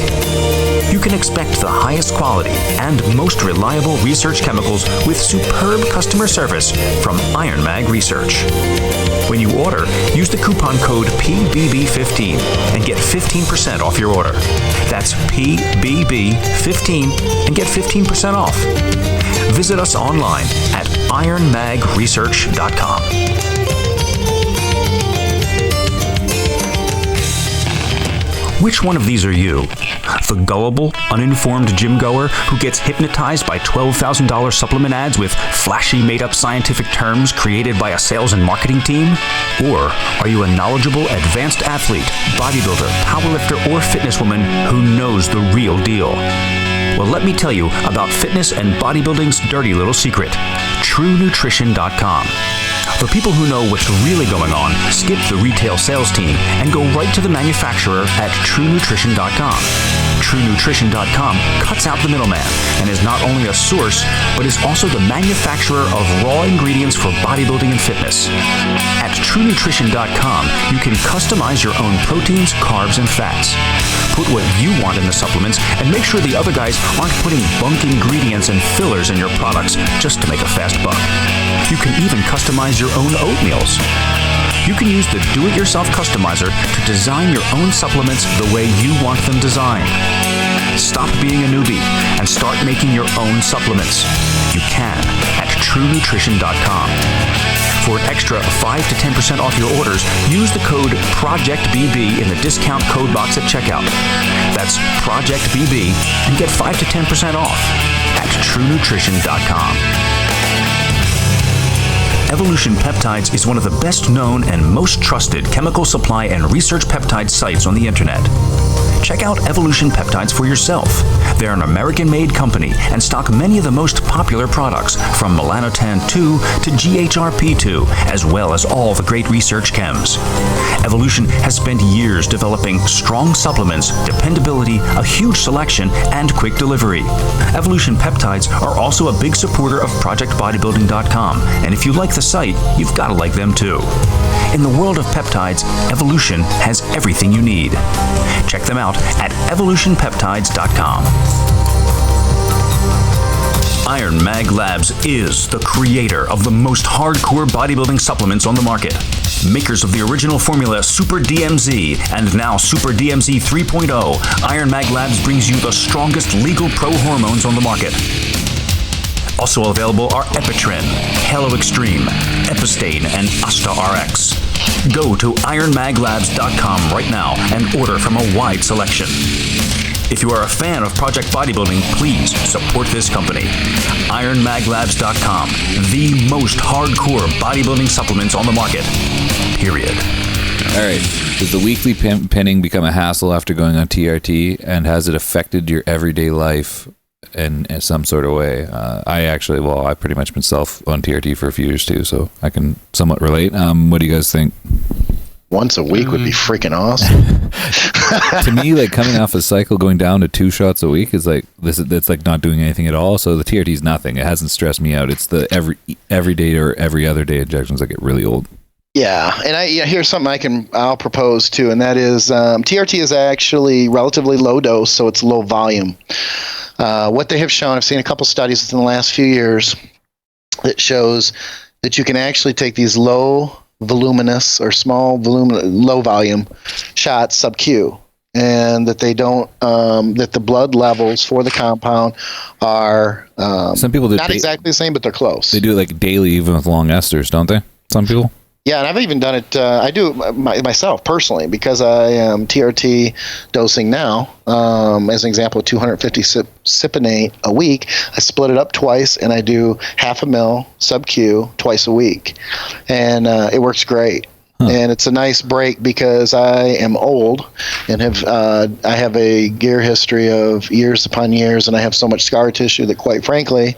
You can expect the highest quality and most reliable research chemicals with superb customer service from Iron Mag Research. When you order, use the coupon code PBB15 and get 15% off your order. That's PBB15 and get 15% off. Visit us online at ironmagresearch.com. Which one of these are you? The gullible, uninformed gym goer who gets hypnotized by $12,000 supplement ads with flashy made-up scientific terms created by a sales and marketing team? Or are you a knowledgeable, advanced athlete, bodybuilder, powerlifter, or fitness woman who knows the real deal? Well, let me tell you about fitness and bodybuilding's dirty little secret, TrueNutrition.com. For people who know what's really going on, skip the retail sales team and go right to the manufacturer at TrueNutrition.com. TrueNutrition.com cuts out the middleman and is not only a source, but is also the manufacturer of raw ingredients for bodybuilding and fitness. At TrueNutrition.com, you can customize your own proteins, carbs, and fats. Put what you want in the supplements and make sure the other guys aren't putting bunk ingredients and fillers in your products just to make a fast buck. You can even customize your own oatmeals. You can use the do-it-yourself customizer to design your own supplements the way you want them designed. Stop being a newbie and start making your own supplements. You can at TrueNutrition.com. For an extra 5 to 10% off your orders, use the code PROJECTBB in the discount code box at checkout. That's PROJECTBB and get 5 to 10% off at TrueNutrition.com. Evolution Peptides is one of the best known and most trusted chemical supply and research peptide sites on the internet. Check out Evolution Peptides for yourself. They're an American-made company and stock many of the most popular products, from melanotan 2 to GHRP2, as well as all the great research chems. Evolution has spent years developing strong supplements, dependability, a huge selection, and quick delivery. Evolution Peptides are also a big supporter of Projectbodybuilding.com, and if you like the site, you've got to like them too. In the world of peptides, Evolution has everything you need. Check them out at evolutionpeptides.com. Iron Mag Labs is the creator of the most hardcore bodybuilding supplements on the market. Makers of the original formula Super DMZ and now Super DMZ 3.0, Iron Mag Labs brings you the strongest legal pro hormones on the market. Also available are Epitrin, Halo Extreme, Epistane, and Asta RX. Go to ironmaglabs.com right now and order from a wide selection. If you are a fan of Project Bodybuilding, please support this company. ironmaglabs.com, the most hardcore bodybuilding supplements on the market. Period. All right. Does the weekly pinning become a hassle after going on TRT, and has it affected your everyday life in some sort of way? I've pretty much been on TRT for a few years too, so I can somewhat relate. What do you guys think? Once a week would be freaking awesome. To me, like coming off a cycle, going down to 2 shots a week is like that's like not doing anything at all. So the TRT is nothing. It hasn't stressed me out. It's the every day or every other day injections that get really old. Yeah, and here's something I'll propose too, and that is TRT is actually relatively low dose, so it's low volume. What they have shown, I've seen a couple studies within the last few years that shows that you can actually take these low voluminous or low volume shots sub-Q, and that they don't that the blood levels for the compound are some people not exactly the same, but they're close. They do it like daily, even with long esters, don't they? Some people. Yeah, and I've even done it. I do myself personally because I am TRT dosing now. As an example, 250 cypionate a week. I split it up twice, and I do 0.5 ml sub-Q twice a week, and it works great. Huh. And it's a nice break because I am old and I have a gear history of years upon years, and I have so much scar tissue that, quite frankly,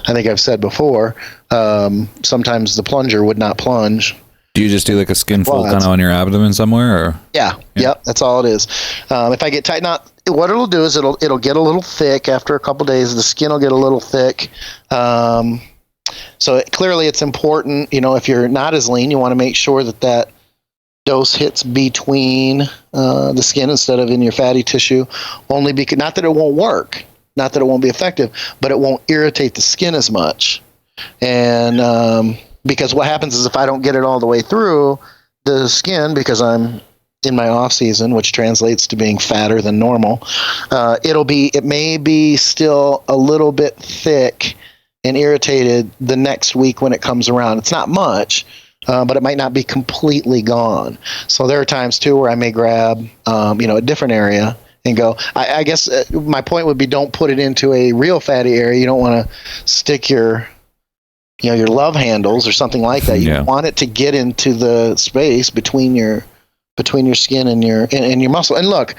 I think I've said before, sometimes the plunger would not plunge. Do you just do like a skin fold kind of on your abdomen somewhere, or? Yeah. Yep, that's all it is. If I get tight, what it'll do is it'll get a little thick after a couple days. The skin will get a little thick. So clearly it's important, if you're not as lean, you want to make sure that dose hits between the skin instead of in your fatty tissue, only because, not that it won't work, not that it won't be effective, but it won't irritate the skin as much. And because what happens is if I don't get it all the way through the skin, because I'm in my off season, which translates to being fatter than normal, it may be still a little bit thick and irritated the next week when it comes around. It's not much, but it might not be completely gone. So there are times too where I may grab, a different area and go. I guess my point would be, don't put it into a real fatty area. You don't want to stick your love handles or something like that. You want it to get into the space between your skin and your muscle. And look,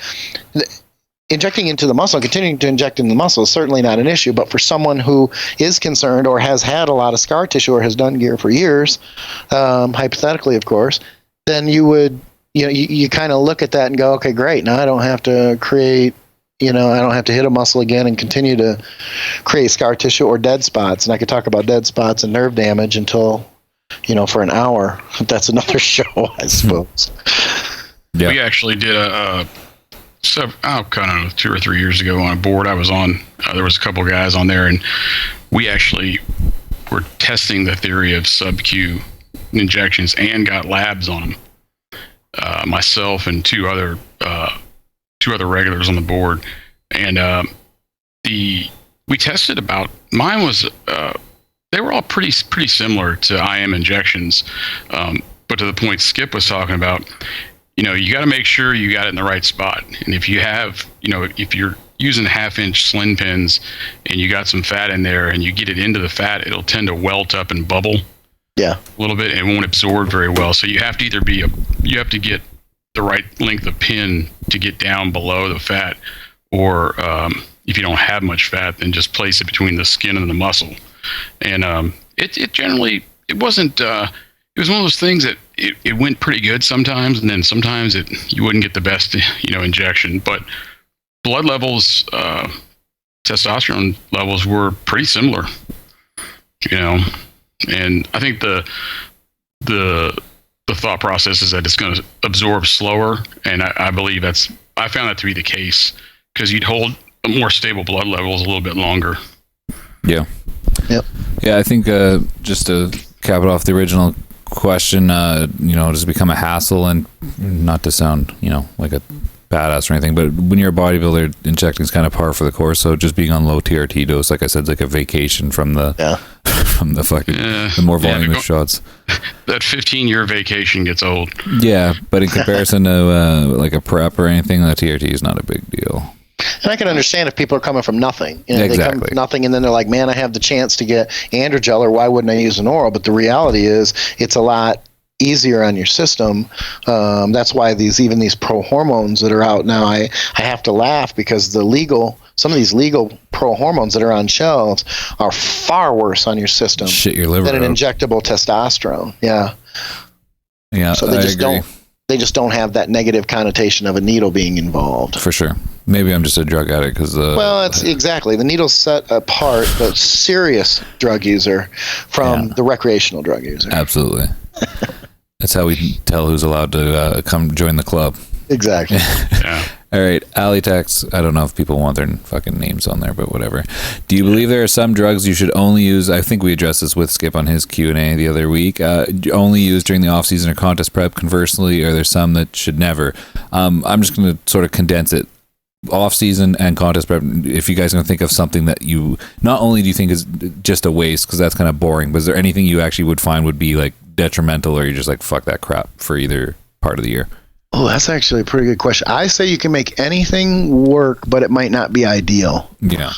injecting into the muscle, continuing to inject into the muscle is certainly not an issue, but for someone who is concerned or has had a lot of scar tissue or has done gear for years, hypothetically, of course, then you would, you kind of look at that and go, okay, great. Now I don't have to create, I don't have to hit a muscle again and continue to create scar tissue or dead spots. And I could talk about dead spots and nerve damage until, for an hour. That's another show, I suppose. Yeah. We actually did a 2 or 3 years ago on a board I was on. There was a couple guys on there, and we actually were testing the theory of sub-Q injections and got labs on them. Myself and two other regulars on the board, and we tested about, mine was they were all pretty similar to IM injections, but to the point Skip was talking about, you got to make sure you got it in the right spot. And if you have, if you're using 1/2-inch sling pins and you got some fat in there and you get it into the fat, it'll tend to welt up and bubble a little bit, and it won't absorb very well. So you have to either you have to get the right length of pin to get down below the fat, or if you don't have much fat, then just place it between the skin and the muscle. And it wasn't, it was one of those things that it went pretty good sometimes, and then sometimes you wouldn't get the best, injection. But blood levels, testosterone levels were pretty similar, and I think the thought process is that it's going to absorb slower, and I believe I found that to be the case, because you'd hold more stable blood levels a little bit longer. Yeah. Yep. Yeah, I think just to cap it off the original question, does it become a hassle? And not to sound, like a badass or anything, but when you're a bodybuilder, injecting is kind of par for the course. So just being on low TRT dose, like I said, is like a vacation from the from the fucking the more voluminous shots. That 15-year vacation gets old. Yeah, but in comparison to like a prep or anything, the TRT is not a big deal. And I can understand if people are coming from nothing. You know, exactly. They come from nothing, and then they're like, man, I have the chance to get androgel, or why wouldn't I use an oral? But the reality is it's a lot easier on your system. That's why even these pro hormones that are out now, I have to laugh, because some of these legal pro hormones that are on shelves are far worse on your system Shit your liver than an up. injectable testosterone. Yeah. So they just don't have that negative connotation of a needle being involved. For sure. Maybe I'm just a drug addict because well, it's exactly, the needle's set apart the serious drug user from the recreational drug user. Absolutely. That's how we tell who's allowed to come join the club. Exactly. Yeah. All right, Alitex. I don't know if people want their fucking names on there, but whatever. Do you believe there are some drugs you should only use? I think we addressed this with Skip on his Q&A the other week. Only use during the off-season or contest prep. Conversely, are there some that should never? I'm just going to sort of condense it. Off-season and contest prep. If you guys are going to think of something that you not only do you think is just a waste because that's kind of boring, but is there anything you actually would find would be like detrimental, or you're just like fuck that crap for either part of the year? Oh, that's actually a pretty good question. I say you can make anything work, but it might not be ideal. Yeah.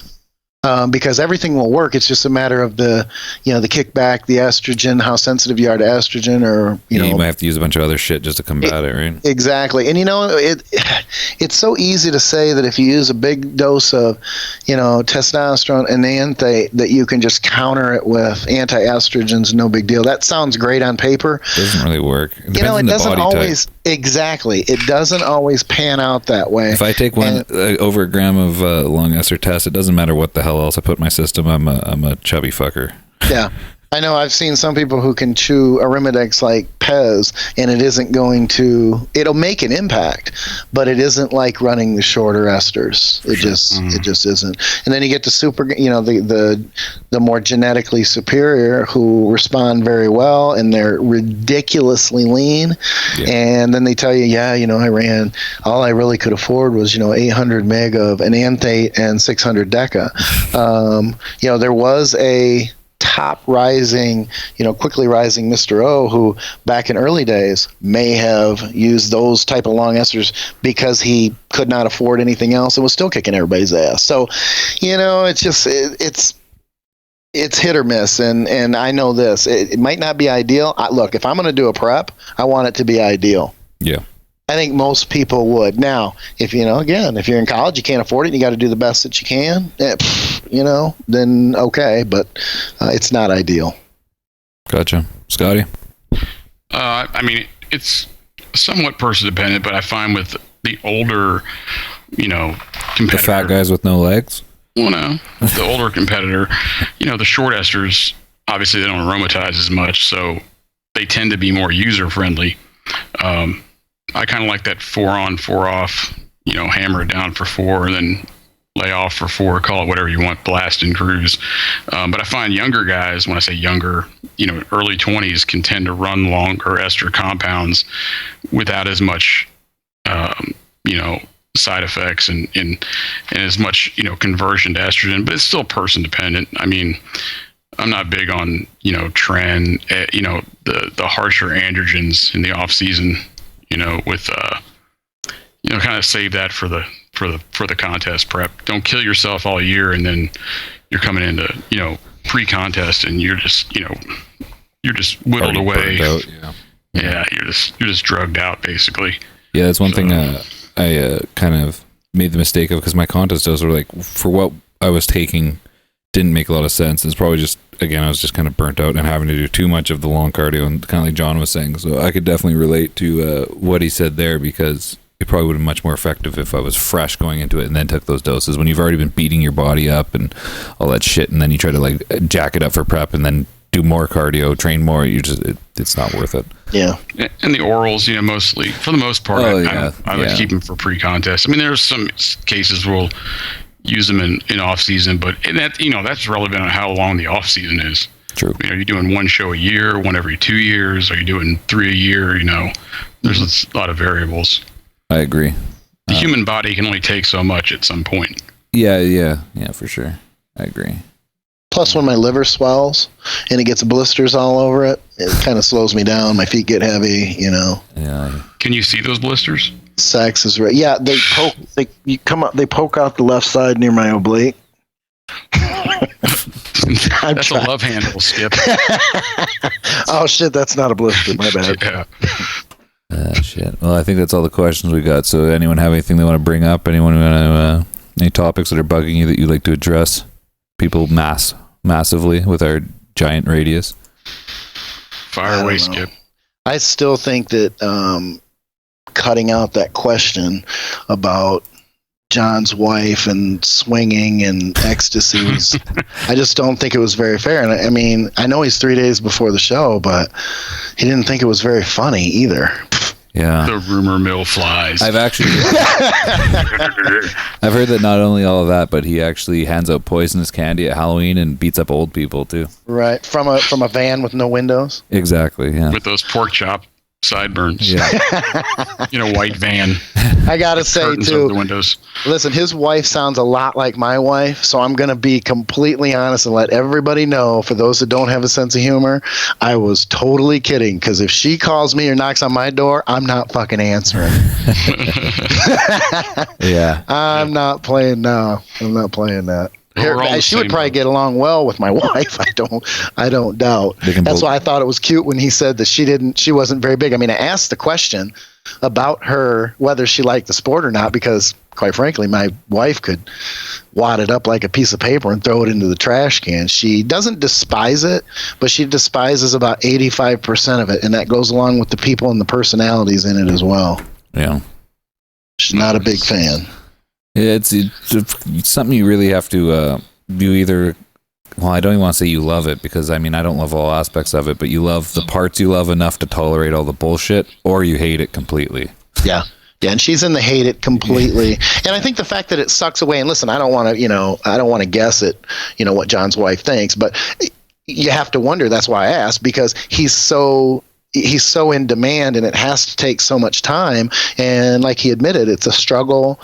Because everything will work. It's just a matter of the kickback, the estrogen, how sensitive you are to estrogen, or you might have to use a bunch of other shit just to combat it, right? Exactly. And it's so easy to say that if you use a big dose of testosterone and enanthate, that you can just counter it with anti-estrogens, no big deal. That sounds great on paper. It doesn't really work. It it doesn't always type. Exactly. It doesn't always pan out that way. If I take over a gram of long ester test, it doesn't matter what the hell else I put in my system. I'm a chubby fucker. Yeah. I know I've seen some people who can chew Arimidex like Pez, and it'll make an impact, but it isn't like running the shorter esters. It just isn't. And then you get the the more genetically superior who respond very well, and they're ridiculously lean. Yeah. And then they tell you, I ran, all I really could afford was, 800 meg of enanthate and 600 deca. There was a top rising, quickly rising Mr. O, who back in early days may have used those type of long esters because he could not afford anything else and was still kicking everybody's ass. So, it's just, it's hit or miss. And I know this, it might not be ideal. Look, if I'm going to do a prep, I want it to be ideal. Yeah. I think most people would. Now, if if you're in college, you can't afford it, and you got to do the best that you can, then okay, but it's not ideal. Gotcha. Scotty? It's somewhat person dependent, but I find with the older, competitor. The fat guys with no legs? Well, no. The older competitor, the short esters, obviously they don't aromatize as much, so they tend to be more user-friendly. I kind of like that 4 on, 4 off, hammer it down for 4 and then lay off for 4, call it whatever you want, blast and cruise. But I find younger guys, when I say younger, early 20s can tend to run longer ester compounds without as much, side effects and as much, conversion to estrogen, but it's still person dependent. I mean, I'm not big on, tren, the harsher androgens in the off season. With kind of save that for the contest prep. Don't kill yourself all year and then you're coming into pre-contest and you're just whittled away. Out, yeah, you're just drugged out basically. Yeah, that's one thing I kind of made the mistake of, because my contest dose were like, for what I was taking, didn't make a lot of sense. It's probably just, again, I was just kind of burnt out and having to do too much of the long cardio, and kind of like John was saying. So I could definitely relate to what he said there, because it probably would have been much more effective if I was fresh going into it and then took those doses. When you've already been beating your body up and all that shit, and then you try to like jack it up for prep and then do more cardio, train more, it's not worth it. Yeah. And the orals, mostly, for the most part, I like to keep them for pre-contest. I mean, there's some cases where we'll use them in off season, but that's relevant on how long the off season is. True. Are you doing one show a year, one every 2 years? Are you doing 3 a year? There's a lot of variables. I agree. The human body can only take so much at some point. Yeah, for sure. I agree. Plus, when my liver swells and it gets blisters all over it, it kind of slows me down. My feet get heavy, Yeah. Can you see those blisters? Sex is right. Yeah, they poke. They poke out the left side near my oblique. That's a love handle, Skip. Oh shit, that's not a blister. My bad. Yeah. Shit. Well, I think that's all the questions we got. So, anyone have anything they want to bring up? Anyone want to any topics that are bugging you that you'd like to address? People massively with our giant radius. Fire away, Skip. I still think that cutting out that question about John's wife and swinging and ecstasies, I just don't think it was very fair. And I mean, I know he's 3 days before the show, but he didn't think it was very funny either. Yeah. The rumor mill flies. I've heard that not only all of that, but he actually hands out poisonous candy at Halloween and beats up old people too. Right. From a van with no windows. Exactly. Yeah. With those pork chop sideburns. Yeah. White van. I gotta say too, the windows. Listen, his wife sounds a lot like my wife, so I'm gonna be completely honest and let everybody know, for those that don't have a sense of humor, I was totally kidding, because if she calls me or knocks on my door, I'm not fucking answering. Yeah. I'm not playing that. She would probably get along well with my wife. I don't doubt. That's why I thought it was cute when he said that she wasn't very big. I mean, I asked the question about her, whether she liked the sport or not, because quite frankly, my wife could wad it up like a piece of paper and throw it into the trash can. She doesn't despise it, but she despises about 85% of it. And that goes along with the people and the personalities in it as well. Yeah. She's not a big fan. It's something you really have to do either. Well, I don't even want to say you love it, because I mean, I don't love all aspects of it, but you love the parts you love enough to tolerate all the bullshit, or you hate it completely. Yeah. Yeah, and she's in the hate it completely. And I think the fact that it sucks away, and listen, I don't want to guess at, what John's wife thinks, but you have to wonder. That's why I asked, because he's so in demand, and it has to take so much time. And like he admitted, it's a struggle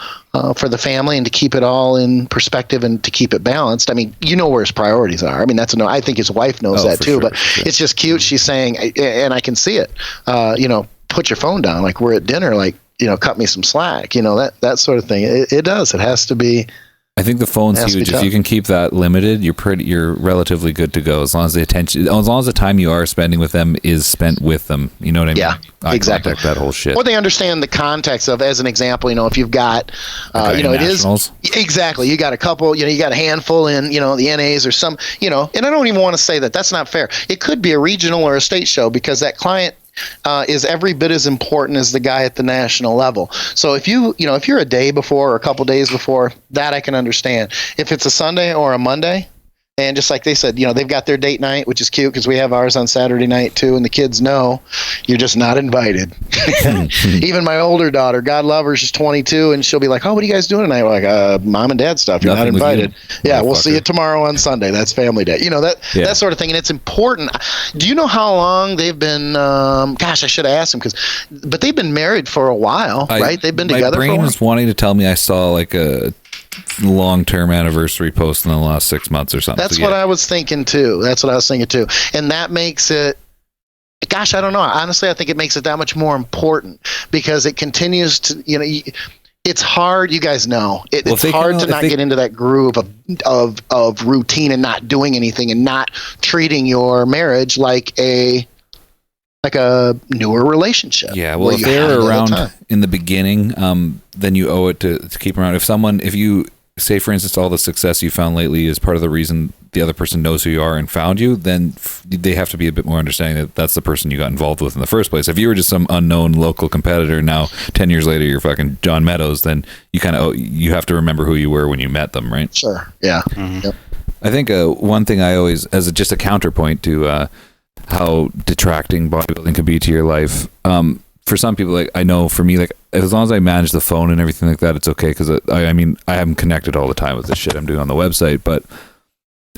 for the family, and to keep it all in perspective and to keep it balanced. I mean, where his priorities are. I mean, I think his wife knows that too, but it's just cute. She's saying, and I can see it, put your phone down. Like, we're at dinner, like, cut me some slack, that sort of thing. It does. It has to be. I think the phone's huge. If you can keep that limited, you're relatively good to go. As long as the time you are spending with them is spent with them. You know what I mean? Yeah, exactly. That whole shit. Or they understand the context of, as an example, if you've got, it is exactly. You got a couple, you got a handful in, the NAs or some, and I don't even want to say that. That's not fair. It could be a regional or a state show, because that client is every bit as important as the guy at the national level. So if if you're a day before or a couple days before, that I can understand. If it's a Sunday or a Monday, and just like they said, they've got their date night, which is cute, because we have ours on Saturday night too, and the kids know you're just not invited. Even my older daughter, God love her, she's 22, and she'll be like, "Oh, what are you guys doing tonight?" We're like, "Mom and Dad stuff. You're Nothing not invited." Yeah, we'll see you tomorrow on Sunday. That's family day. That sort of thing, and it's important. Do you know how long they've been? Gosh, I should have asked them, but they've been married for a while, right? They've been together for a while. My brain was wanting to tell me I saw like a long-term anniversary post in the last 6 months or something. That's what I was thinking too. And that makes it, gosh, I don't know. Honestly, I think it makes it that much more important, because it continues to, it's hard. You guys know it's hard to not get into that groove of routine and not doing anything and not treating your marriage like a newer relationship. Yeah, well, if they're around in the beginning, then you owe it to keep them around. If you say, for instance, all the success you found lately is part of the reason the other person knows who you are and found you, then they have to be a bit more understanding that that's the person you got involved with in the first place. If you were just some unknown local competitor, now 10 years later you're fucking John Meadows, then you have to remember who you were when you met them, right? Sure. Yeah. Mm-hmm. Yep. I think one thing I always, as just a counterpoint to how detracting bodybuilding can be to your life, for some people, like, I know for me, like, as long as I manage the phone and everything like that, it's okay, because I am connected all the time with the shit I'm doing on the website, but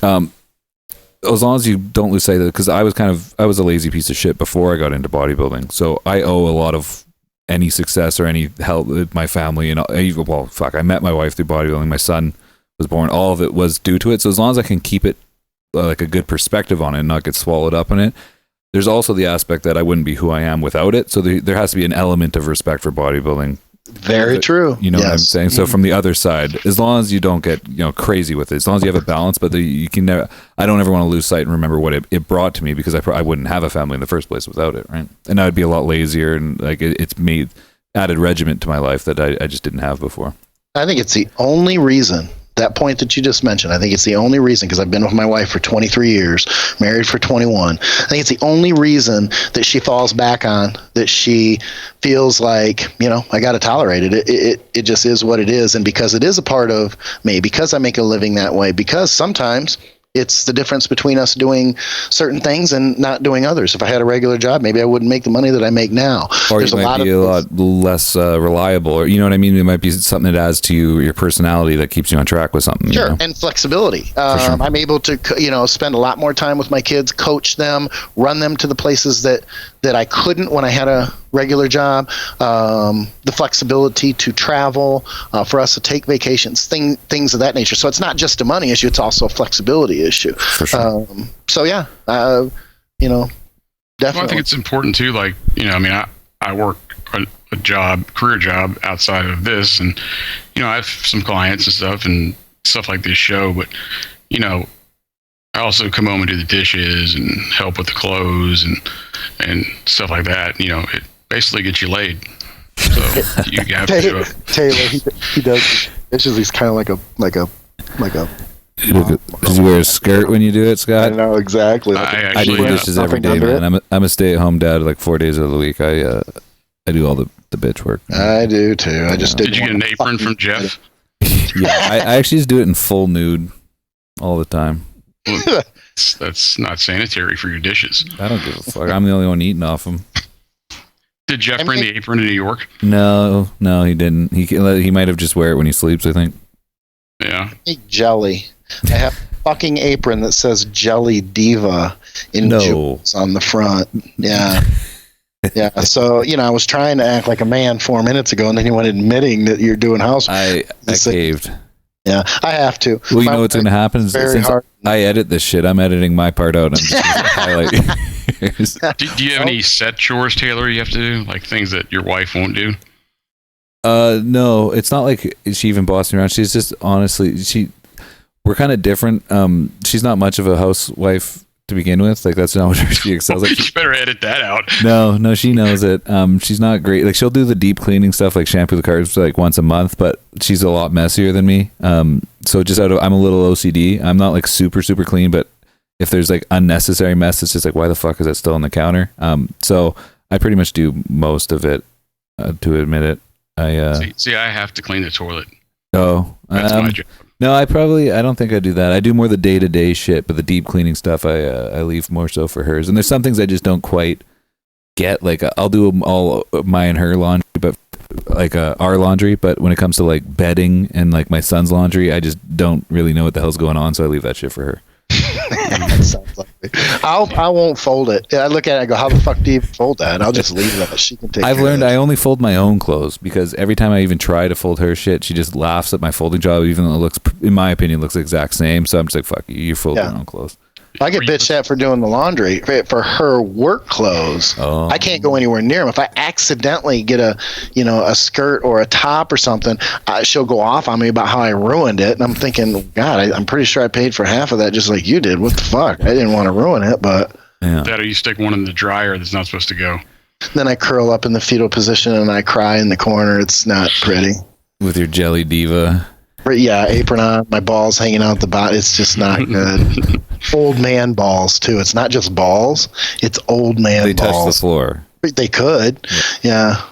as long as you don't lose sight of it, because I was a lazy piece of shit before I got into bodybuilding, so I owe a lot of any success or any help with my family. And I met my wife through bodybuilding. My son was born. All of it was due to it. So as long as I can keep it like a good perspective on it and not get swallowed up in it, there's also the aspect that I wouldn't be who I am without it. So there has to be an element of respect for bodybuilding. Very true. You know what I'm saying? So from the other side, as long as you don't get crazy with it, as long as you have a balance, but you can never. I don't ever want to lose sight and remember what it brought to me, because I wouldn't have a family in the first place without it, right? And I would be a lot lazier, and like it's made added regiment to my life that I just didn't have before. I think it's the only reason. That point that you just mentioned, I think it's the only reason, because I've been with my wife for 23 years, married for 21. I think it's the only reason that she falls back on, that she feels like, I got to tolerate it. It just is what it is. And because it is a part of me, because I make a living that way, because sometimes it's the difference between us doing certain things and not doing others. If I had a regular job, maybe I wouldn't make the money that I make now. Or you might be a lot less reliable, or you know what I mean? It might be something that adds to your personality that keeps you on track with something. Sure, and flexibility. Sure. I'm able to, spend a lot more time with my kids, coach them, run them to the places that I couldn't when I had a regular job. The flexibility to travel, for us to take vacations, things of that nature. So it's not just a money issue; it's also a flexibility issue. For sure. Definitely. Well, I think it's important too. Like, I work a career job outside of this, and I have some clients and stuff like this show, but I also come home and do the dishes and help with the clothes and stuff like that. It basically gets you laid. So you have to do it. Taylor, he does dishes. He's kind of like a. Does he wear a skirt when you do it, Scott? I know exactly. I do dishes every day, man. I'm a stay-at-home dad, like 4 days of the week. I do all the bitch work. I do too. I just did you get an apron from Jeff? Yeah, I actually just do it in full nude all the time. Well, that's not sanitary for your dishes. I don't give a fuck. I'm the only one eating off them. Did Jeff bring the apron to New York? No, he didn't. He might have just wear it when he sleeps, I think. Yeah. Jelly. I have a fucking apron that says Jelly Diva in jewels on the front. Yeah. Yeah. So, I was trying to act like a man 4 minutes ago, and then you went admitting that you're doing housework. I caved. Yeah, I have to. Well, you know what's going to happen? Since I edit this shit, I'm editing my part out. I'm just going to highlight. Do you have any set chores, Taylor, you have to do? Like things that your wife won't do? No, it's not like she even bossing around. She's just, honestly, we're kind of different. She's not much of a housewife to begin with. Like, that's not what she excels at. You better edit that out. No, she knows it. She's not great. Like, she'll do the deep cleaning stuff, like shampoo the cars like once a month, but she's a lot messier than me. So just I'm a little OCD. I'm not like super, super clean, but if there's like unnecessary mess, it's just like, why the fuck is that still on the counter? So I pretty much do most of it, to admit it. See, I have to clean the toilet. Oh, that's my job. No, I don't think I do that. I do more the day-to-day shit, but the deep cleaning stuff I leave more so for hers. And there's some things I just don't quite get. Like, I'll do all my and her laundry, but like our laundry. But when it comes to like bedding and like my son's laundry, I just don't really know what the hell's going on, so I leave that shit for her. That sounds like it. I won't fold it. I look at it, I go, how the fuck do you fold that? I'll just leave that. She can take I've learned I only fold my own clothes, because every time I even try to fold her shit, she just laughs at my folding job, even though it looks, in my opinion, looks the exact same. So I'm just like, fuck you, you fold your own clothes. I get bitched at for doing the laundry for her work clothes. Oh. I can't go anywhere near them. If I accidentally get a skirt or a top or something, she'll go off on me about how I ruined it. And I'm thinking, God, I'm pretty sure I paid for half of that just like you did. What the fuck? I didn't want to ruin it, but. Yeah. That or you stick one in the dryer that's not supposed to go. Then I curl up in the fetal position and I cry in the corner. It's not pretty. With your Jelly Diva. Yeah, apron on, my balls hanging out the bottom. It's just not good. Old man balls, too. It's not just balls. It's old man balls. They balls. touch the floor. They could. Yeah.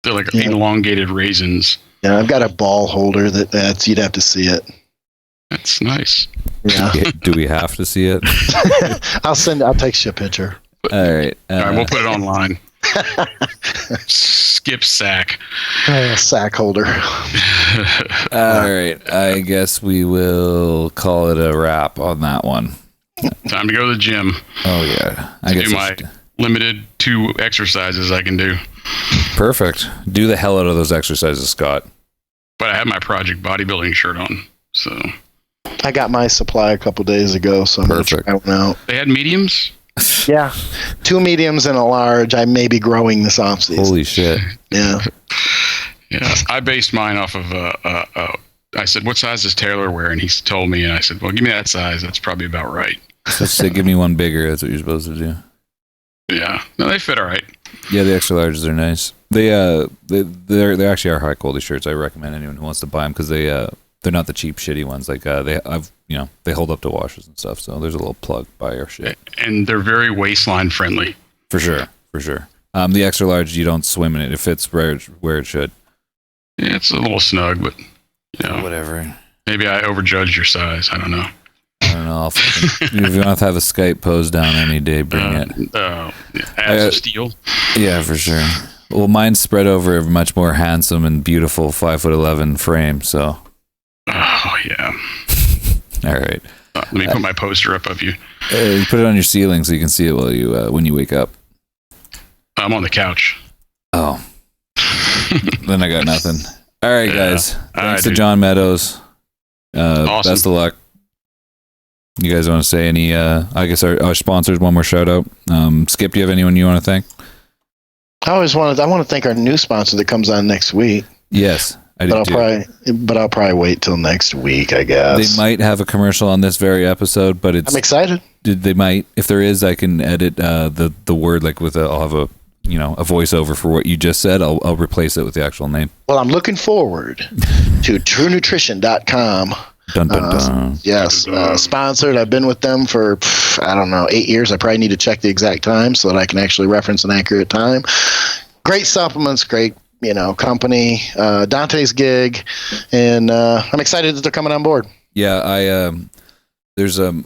They're like elongated raisins. Yeah, I've got a ball holder that's you'd have to see it. That's nice. Yeah. Do we have to see it? I'll take you a picture. All right. All right, we'll put it online. Skip sack. Sack holder. All right. I guess we will call it a wrap on that one. Time to go to the gym. Oh, yeah. I guess do my limited 2 exercises I can do. Perfect. Do the hell out of those exercises, Scott. But I have my Project Bodybuilding shirt on, so. I got my supply a couple days ago, so I'm going to try one out. They had mediums? Yeah. 2 mediums and a large. I may be growing this offseason. Holy shit. Yeah. Yeah. I based mine off of, I said, what size does Taylor wear? And he told me, and I said, well, give me that size. That's probably about right. Let's say, give me one bigger. That's what you're supposed to do. Yeah. No, they fit all right. Yeah, the extra larges are nice. They actually are high quality shirts. I recommend anyone who wants to buy them because they're not the cheap, shitty ones. Like they hold up to washes and stuff. So there's a little plug. Buy our shit. And they're very waistline friendly. For sure. The extra large, you don't swim in it. It fits where it should. Yeah, it's a little snug, but whatever. Maybe I overjudged your size. I don't know. If you want to have a Skype pose down any day, bring it. Abs of steel. Yeah, for sure. Well, mine's spread over a much more handsome and beautiful 5'11" frame. So. Oh yeah. All right. Let me put my poster up of you. You put it on your ceiling so you can see it while you when you wake up. I'm on the couch. Oh. Then I got nothing. All right, guys. Thanks to dude. John Meadows. Awesome. Best of luck. You guys want to say any, I guess our sponsors, one more shout out. Skip, do you have anyone you want to thank? I want to thank our new sponsor that comes on next week. Yes, I do too. But I'll probably wait till next week, I guess. They might have a commercial on this very episode, but I'm excited. They might. If there is, I can edit the word like with I'll have a voiceover for what you just said. I'll replace it with the actual name. Well, I'm looking forward to TrueNutrition.com. Dun, dun, dun. Yes, sponsored. I've been with them for, 8 years. I probably need to check the exact time so that I can actually reference an accurate time. Great supplements, great, company. Dante's gig, and I'm excited that they're coming on board. Yeah,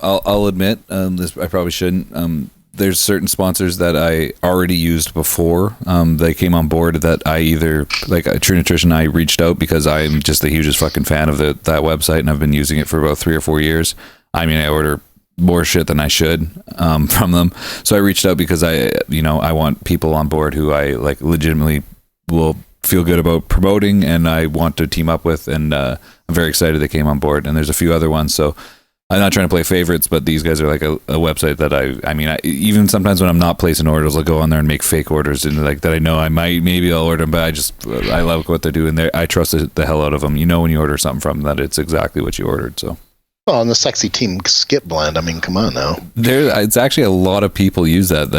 I'll admit, this I probably shouldn't. There's certain sponsors that I already used before they came on board that I either, like True Nutrition, I reached out because I'm just the hugest fucking fan of that website, and I've been using it for about 3 or 4 years. I mean, I order more shit than I should from them. So I reached out because I want people on board who I like legitimately will feel good about promoting and I want to team up with, and I'm very excited they came on board. And there's a few other ones, so I'm not trying to play favorites, but these guys are like a website that I even sometimes when I'm not placing orders, I'll go on there and make fake orders and like that I know maybe I'll order them, but I love what they're doing there. I trust the hell out of them. When you order something from them that it's exactly what you ordered. So. Well, and the Sexy Team Skip blend. I mean, come on now. It's actually a lot of people use that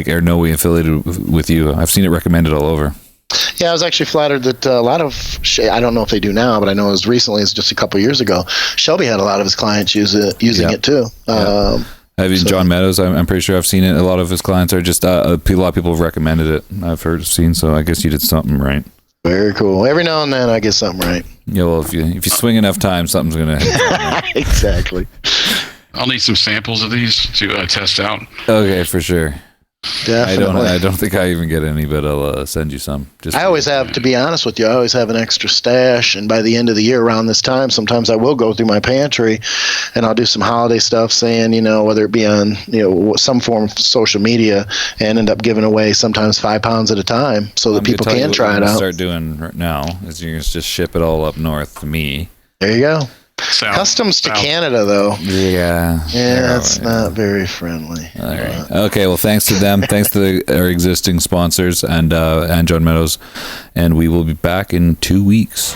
are no way affiliated with you. I've seen it recommended all over. Yeah, I was actually flattered that a lot of, I don't know if they do now, but I know as recently as just a couple of years ago, Shelby had a lot of his clients using it too. John Meadows, I'm pretty sure I've seen it. A lot of his clients are just, a lot of people have recommended it. I've seen, so I guess you did something right. Very cool. Every now and then I get something right. Yeah, well, if you swing enough time, something's going to happen. Exactly. I'll need some samples of these to test out. Okay, for sure. Definitely. I don't think I even get any, but I'll send you some. I always have, to be honest with you, I always have an extra stash, and by the end of the year around this time, sometimes I will go through my pantry and I'll do some holiday stuff saying, whether it be on, some form of social media, and end up giving away sometimes 5 pounds at a time so that people can try it out. Start doing right now is you're going to just ship it all up north to me. There you go. Customs to Canada, though. Yeah, that's not very friendly. All right. Okay. Well, thanks to them. Thanks to our existing sponsors and John Meadows, and we will be back in 2 weeks.